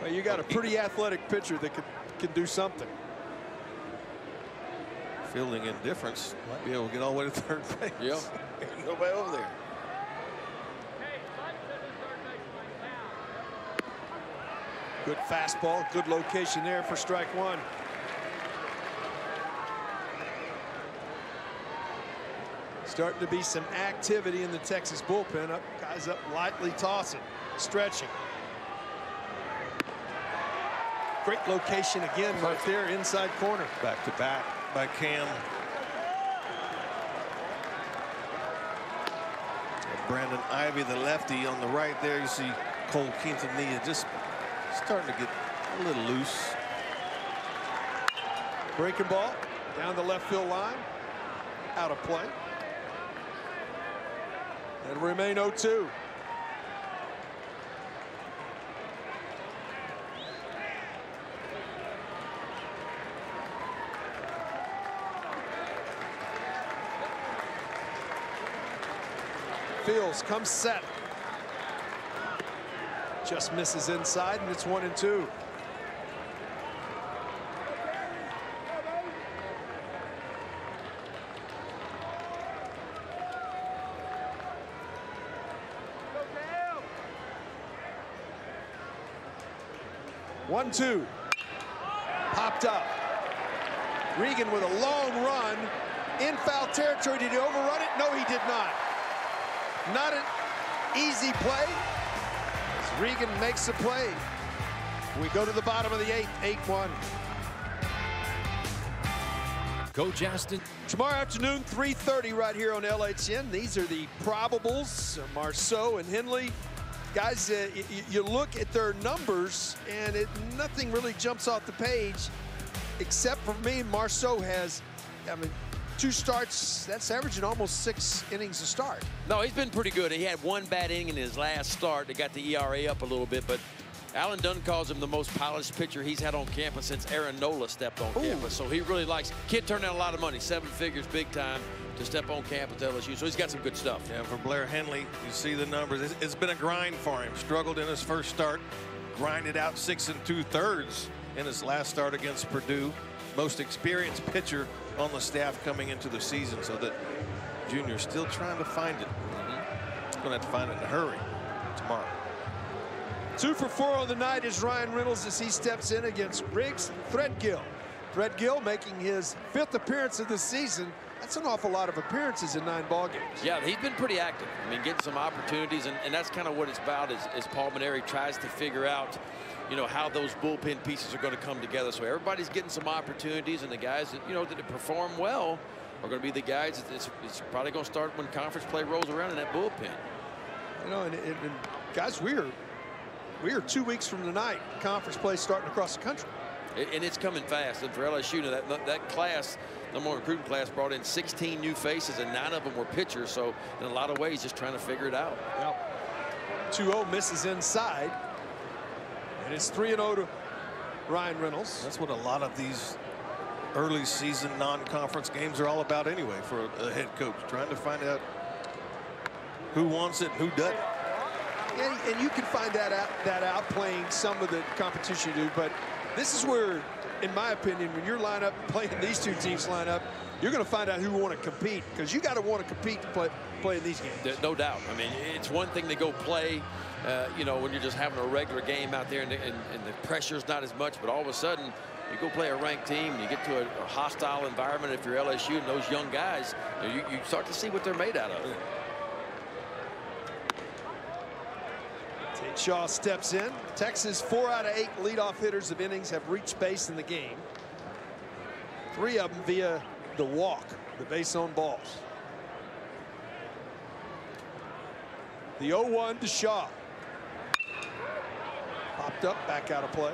Well, you got a pretty athletic pitcher that can do something. Fielding indifference, might be able to get all the way to third base. Yeah. Nobody over there. Good fastball, good location there for strike 1. Starting to be some activity in the Texas bullpen. Guys up, lightly tossing, stretching. Great location again right there, inside corner. Back to back by Cam. Brandon Ivy, the lefty, on the right there. You see Cole Quintanilla just starting to get a little loose. Breaking ball down the left field line, out of play. It'll remain 0-2. Fields comes set. Just misses inside, and it's 1-2. 1-2. Popped up. Regan with a long run in foul territory. Did he overrun it? No, he did not. Not an easy play. As Regan makes the play. We go to the bottom of the 8th, 8-1. Coach Aston. Tomorrow afternoon, 3:30 right here on LHN. These are the probables, Marceau and Henley. Guys, you look at their numbers, and nothing really jumps off the page, except for me. Marceau has, 2 starts. That's averaging almost 6 innings a start. No, he's been pretty good. He had 1 bad inning in his last start that got the ERA up a little bit, but Alan Dunn calls him the most polished pitcher he's had on campus since Aaron Nola stepped on campus. So he really likes. Kid turned down a lot of money, 7 figures, big time, to step on campus at LSU. So he's got some good stuff. Yeah, for Blair Henley, you see the numbers. It's been a grind for him. Struggled in his first start, grinded out 6 2/3 in his last start against Purdue. Most experienced pitcher on the staff coming into the season. So that junior's still trying to find it. He's going to have to find it in a hurry tomorrow. 2 for 4 on the night is Ryan Reynolds as he steps in against Riggs Threadgill. Threadgill making his 5th appearance of the season. That's an awful lot of appearances in 9 ball games. Yeah, he's been pretty active. I mean, getting some opportunities, and that's kind of what it's about as Paul Maneri tries to figure out, how those bullpen pieces are going to come together. So everybody's getting some opportunities, and the guys that, that perform well are going to be the guys that it's probably going to start when conference play rolls around in that bullpen. And guys, we are 2 weeks from tonight. Conference play starting across the country. And it's coming fast. And for LSU, that class, number 1 recruiting class, brought in 16 new faces, and 9 of them were pitchers. So in a lot of ways, just trying to figure it out. Well, 2-0 misses inside. And it's 3-0 to Ryan Reynolds. That's what a lot of these early season non-conference games are all about anyway for a head coach, trying to find out who wants it, who doesn't. And you can find that out playing some of the competition you do, but this is where, in my opinion, when you're playing these 2 teams line up, you're going to find out who want to compete, because you got to want to compete to play in these games. No doubt. I mean, it's one thing to go play, when you're just having a regular game out there and the pressure's not as much, but all of a sudden you go play a ranked team and you get to a hostile environment. If you're LSU and those young guys, you start to see what they're made out of. Tate Shaw steps in. Texas, 4 out of 8 leadoff hitters of innings have reached base in the game. 3 of them via the walk, the base on balls. The 0-1 to Shaw. Popped up, back out of play.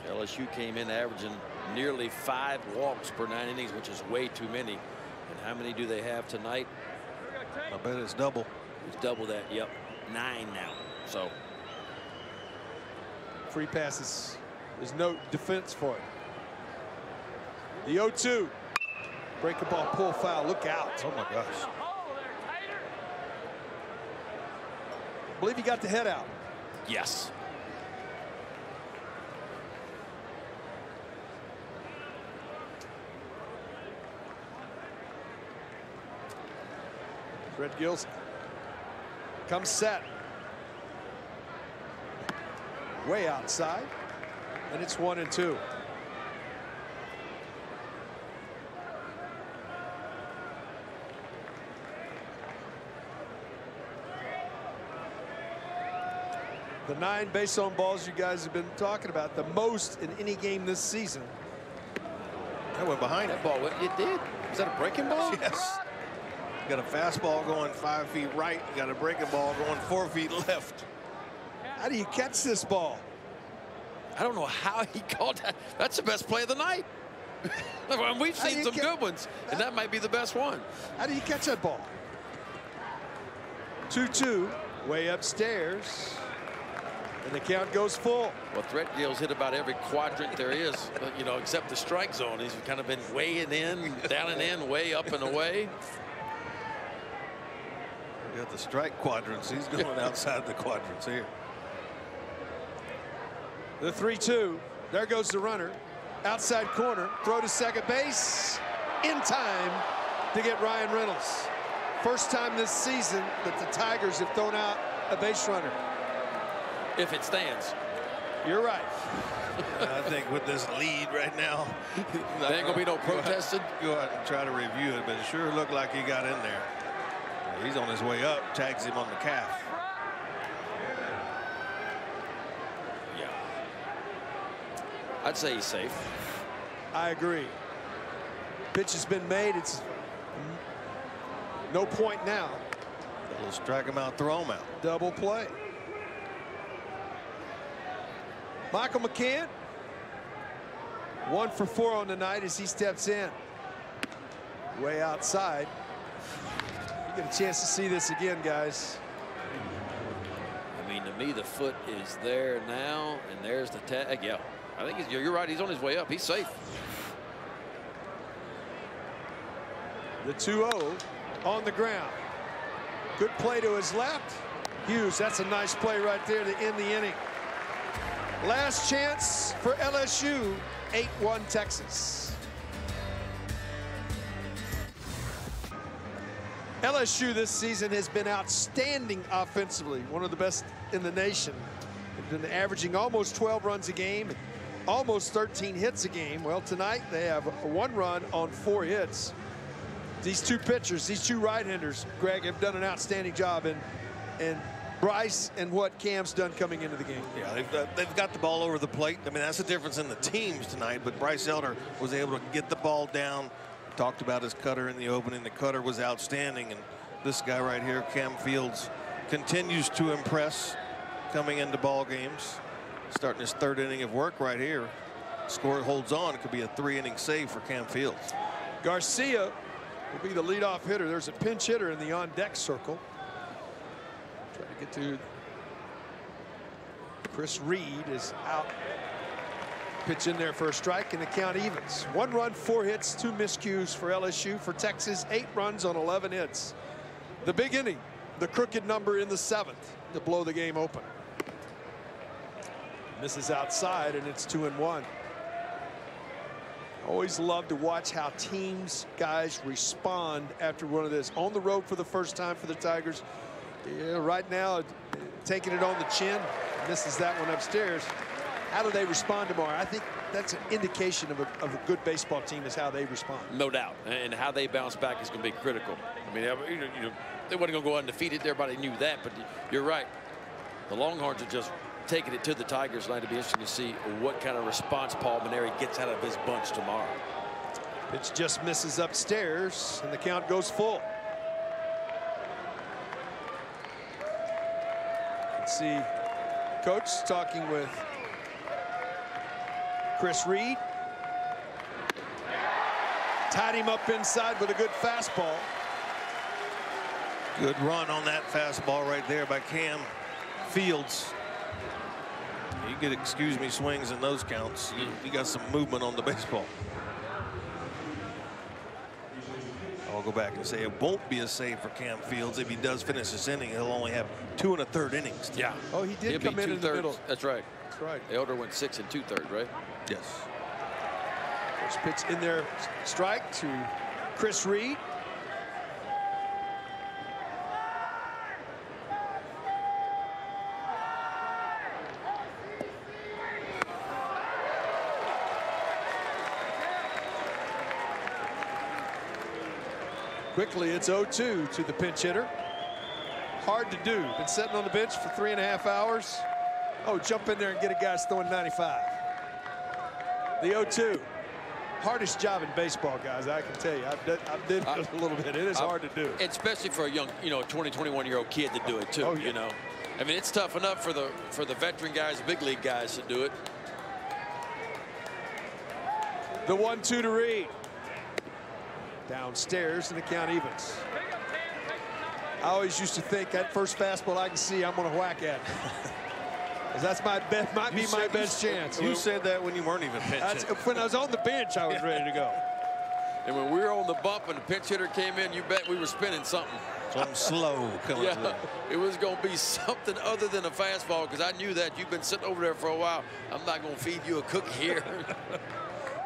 LSU came in averaging nearly 5 walks per 9 innings, which is way too many. And how many do they have tonight? I bet it's double. It's double that, yep. 9 now. So free passes. There's no defense for it. The 0-2. Break the ball, pull foul, look out. Oh my gosh. I believe he got the head out. Yes. Threadgill comes set. Way outside. And it's 1-2. The 9 base on balls you guys have been talking about, the most in any game this season. That went behind that ball. It did. Was that a breaking ball? Yes. You got a fastball going 5 feet right. You got a breaking ball going 4 feet left. How do you catch this ball? I don't know how he called that. That's the best play of the night. We've seen some good ones, and that might be the best one. How do you catch that ball? 2-2, way upstairs. And the count goes full. Well, Threadgill's hit about every quadrant there is, except the strike zone. He's kind of been weighing in, down and in, way up and away. You got the strike quadrants. He's going outside the quadrants here. The 3-2. There goes the runner. Outside corner. Throw to second base. In time to get Ryan Reynolds. First time this season that the Tigers have thrown out a base runner. If it stands. You're right. I think with this lead right now, there ain't gonna be no protesting. Go out and try to review it, but it sure looked like he got in there. He's on his way up, tags him on the calf. Yeah. I'd say he's safe. I agree. Pitch has been made. It's no point now. We'll strike him out, throw him out. Double play. Michael McCann, 1 for 4 on the night as he steps in. Way outside. You get a chance to see this again, guys. I mean, to me, the foot is there now, and there's the tag. Yeah, I think you're right. He's on his way up. He's safe. The 2-0 on the ground. Good play to his left. Hughes, that's a nice play right there to end the inning. Last chance for LSU, 8-1 Texas. LSU this season has been outstanding offensively, one of the best in the nation. They've been averaging almost 12 runs a game, almost 13 hits a game. Well, tonight they have 1 run on 4 hits. These two pitchers, these two right-handers, Greg, have done an outstanding job, and Bryce and what Cam's done coming into the game. Yeah, they've got the ball over the plate. I mean, that's the difference in the teams tonight, but Bryce Elder was able to get the ball down. Talked about his cutter in the opening. The cutter was outstanding, and this guy right here, Cam Fields, continues to impress coming into ball games. Starting his 3rd inning of work right here. Score holds on. It could be a 3-inning save for Cam Fields. Garcia will be the leadoff hitter. There's a pinch hitter in the on-deck circle. Try to get to Chris Reed is out. Pitch in there for a strike, and the count evens. 1 run, 4 hits, 2 miscues for LSU. For Texas, 8 runs on 11 hits. The big inning, the crooked number in the 7th to blow the game open. Misses outside, and it's 2-1. Always love to watch how teams, guys, respond after one of this. On the road for the first time for the Tigers. Yeah, right now, taking it on the chin, misses that one upstairs. How do they respond tomorrow? I think that's an indication of a good baseball team is how they respond. No doubt, and how they bounce back is going to be critical. I mean, they weren't going to go undefeated. Everybody knew that, but you're right. The Longhorns are just taking it to the Tigers tonight. It'll be interesting to see what kind of response Paul Maneri gets out of his bunch tomorrow. Pitch just misses upstairs, and the count goes full. See Coach talking with Chris Reed. Tied him up inside with a good fastball. Good run on that fastball right there by Cam Fields. You could excuse me swings in those counts. You got some movement on the baseball. I'll go back and say it won't be a save for Cam Fields. If he does finish this inning, he'll only have 2 1/3 innings. Yeah. Oh, he did come in the middle. That's right. That's right. Elder went 6 2/3, right? Yes. First pitch in there, strike to Chris Reed. Quickly, it's 0-2 to the pinch hitter. Hard to do. Been sitting on the bench for 3.5 hours. Oh, jump in there and get a guy throwing 95. The 0-2. Hardest job in baseball, guys. I can tell you. I've did it a little bit. It is hard to do. Especially for a young, 20, 21-year-old kid to do it too. Oh, yeah. You know, I mean, it's tough enough for the veteran guys, the big league guys to do it. The 1-2 to Reed. Downstairs, and the count evens. I always used to think that first fastball I can see, I'm going to whack at. That's might be my best chance. You said that when you weren't even pitching. When I was on the bench, I was ready to go. And when we were on the bump and the pinch hitter came in, you bet we were spinning something. Something slow coming through. It was going to be something other than a fastball, because I knew that you've been sitting over there for a while. I'm not going to feed you a cookie here.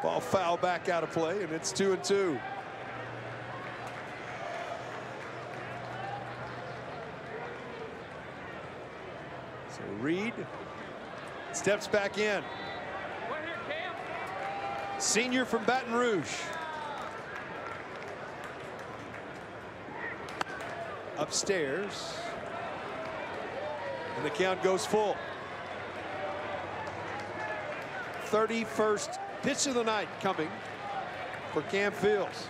Ball foul back out of play, and it's 2-2. Reed steps back in. Senior from Baton Rouge. Upstairs. And the count goes full. 31st pitch of the night coming for Cam Fields.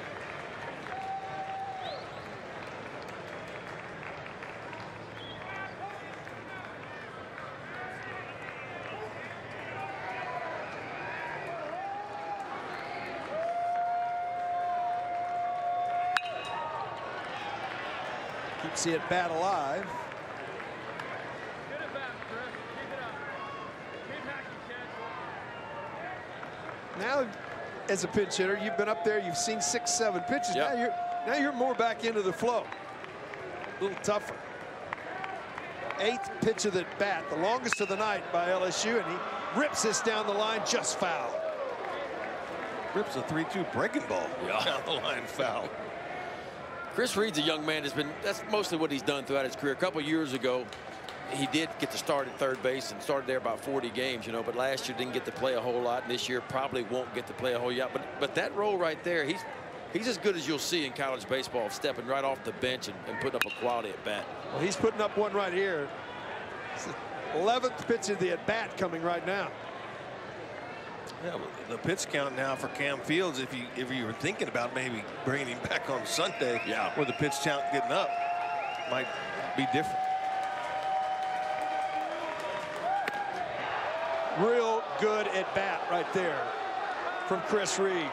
Keeps the at bat alive. Now, as a pinch hitter, you've been up there, you've seen 6, 7 pitches. Yep. Now you're more back into the flow. A little tougher. 8th pitch of the bat, the longest of the night by LSU, and he rips this down the line, just foul. Rips a 3-2 breaking ball down the line, foul. Chris Reed's a young man that's mostly what he's done throughout his career. A couple years ago, he did get to start at third base and started there about 40 games, you know, but last year didn't get to play a whole lot, and this year probably won't get to play a whole lot. But that role right there, he's as good as you'll see in college baseball, stepping right off the bench and putting up a quality at bat. Well, he's putting up one right here. It's the 11th pitch of the at bat coming right now. Yeah, well, the pitch count now for Cam Fields, if you were thinking about maybe bringing him back on Sunday, with the pitch count getting up, might be different. Real good at bat right there from Chris Reed.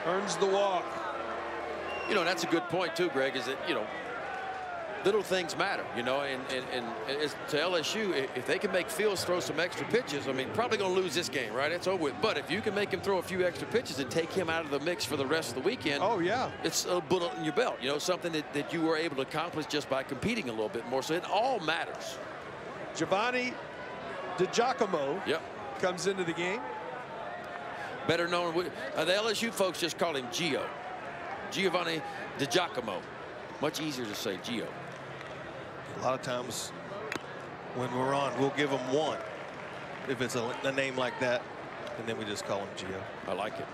Earns the walk. You know, that's a good point too, Greg, is that, you know, little things matter, you know, and it's to LSU, if they can make Fields throw some extra pitches, I mean, probably going to lose this game, right? It's over with. But if you can make him throw a few extra pitches and take him out of the mix for the rest of the weekend, oh yeah, it's a bullet in your belt, you know, something that you were able to accomplish just by competing a little bit more. So it all matters. Giovanni DiGiacomo comes into the game. Better known, the LSU folks just call him Gio. Giovanni DiGiacomo. Much easier to say Gio. A lot of times when we're on, we'll give him one if it's a name like that, and then we just call him Gio. I like it.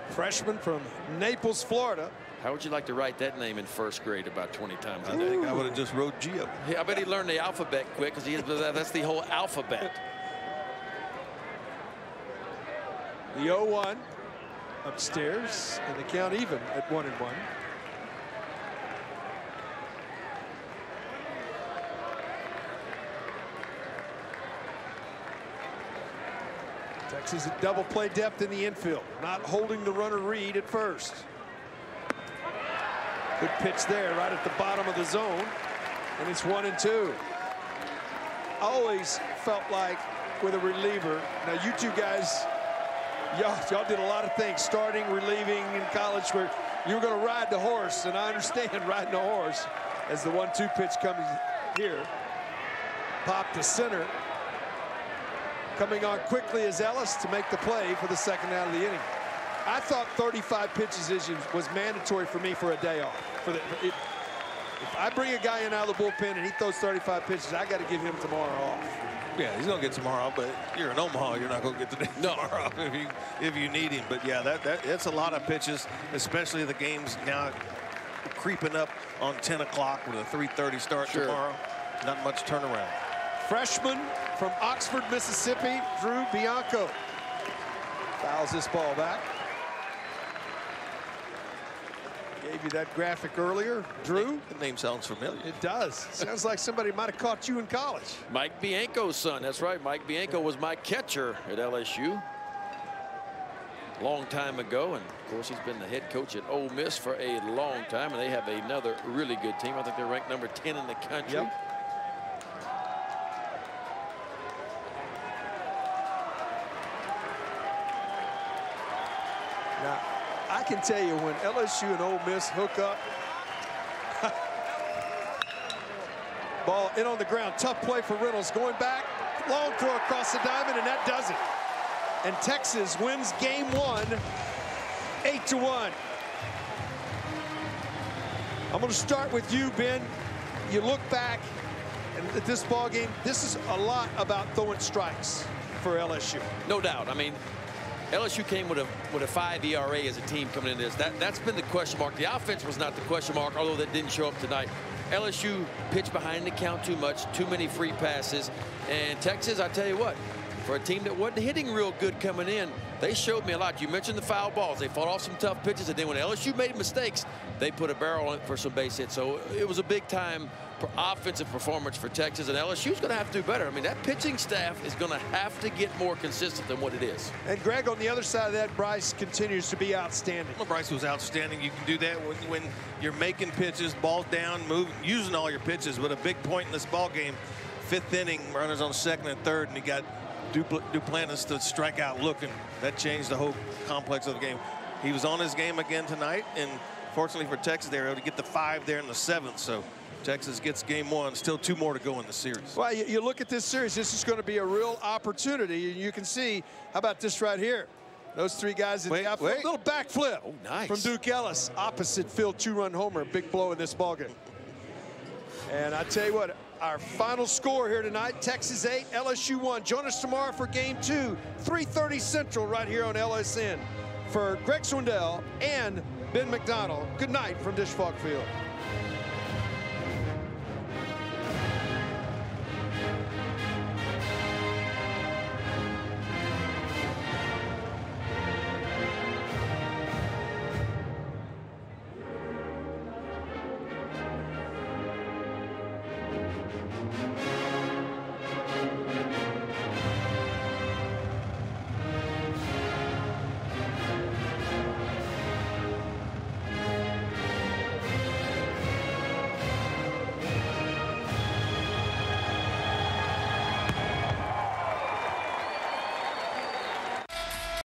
Freshman from Naples, Florida. How would you like to write that name in first grade about 20 times a day? I think I would have just wrote Gio. Yeah, I bet he learned the alphabet quick, because that's the whole alphabet. The 0-1 upstairs, and the count even at 1-1. Texas at double play depth in the infield, not holding the runner Reed at first. Good pitch there, right at the bottom of the zone, and it's 1-2. Always felt like with a reliever. Now you two guys, y'all did a lot of things, starting, relieving in college, where you were going to ride the horse, and I understand riding the horse as the 1-2 pitch comes here. Pop to center. Coming on quickly is Ellis to make the play for the second out of the inning. I thought 35 pitches was mandatory for me for a day off. If I bring a guy in out of the bullpen and he throws 35 pitches, I got to give him tomorrow off. Yeah, he's going to get tomorrow off, but you're in Omaha, you're not going to get the day tomorrow off if you need him. But yeah, that's a lot of pitches, especially the games now creeping up on 10 o'clock with a 3:30 start tomorrow. Not much turnaround. Freshman from Oxford, Mississippi, Drew Bianco. Fouls this ball back. Gave you that graphic earlier. Drew? The name sounds familiar. It does. Sounds like somebody might have caught you in college. Mike Bianco's son. That's right. Mike Bianco was my catcher at LSU. Long time ago, and of course he's been the head coach at Ole Miss for a long time, and they have another really good team. I think they're ranked number 10 in the country. Yep. Now, I can tell you when LSU and Ole Miss hook up, ball in on the ground, tough play for Reynolds, going back, long throw across the diamond, and that does it. And Texas wins game 1, 8-1. I'm going to start with you, Ben. You look back And this ball game, this is a lot about throwing strikes for LSU. No doubt. I mean, LSU came with a 5 ERA as a team coming into this. That's been the question mark. The offense was not the question mark, although that didn't show up tonight. LSU pitched behind the count too much, too many free passes. And Texas, I tell you what, for a team that wasn't hitting real good coming in, they showed me a lot. You mentioned the foul balls. They fought off some tough pitches, and then when LSU made mistakes, they put a barrel on it for some base hits. So it was a big-time offensive performance for Texas, and LSU's going to have to do better. I mean, that pitching staff is going to have to get more consistent than what it is. And Greg, on the other side of that, Bryce continues to be outstanding. Well, Bryce was outstanding. You can do that when you're making pitches, balls down, using all your pitches. But a big point in this ball game, 5th inning, runners on 2nd and 3rd, and he got Duplantis to strike out looking. That changed the whole complex of the game. He was on his game again tonight, and fortunately for Texas, they were able to get the 5 there in the 7th. So Texas gets game 1. Still 2 more to go in the series. Well, you look at this series, this is going to be a real opportunity. And you can see, how about this right here? Those 3 guys in the outfield. Little backflip from Duke Ellis. Opposite field 2-run homer. Big blow in this ballgame. And I tell you what, our final score here tonight, Texas 8, LSU 1. Join us tomorrow for game 2, 3:30 Central, right here on LSN. For Greg Swindell and Ben McDonald, good night from Disch-Falk Field.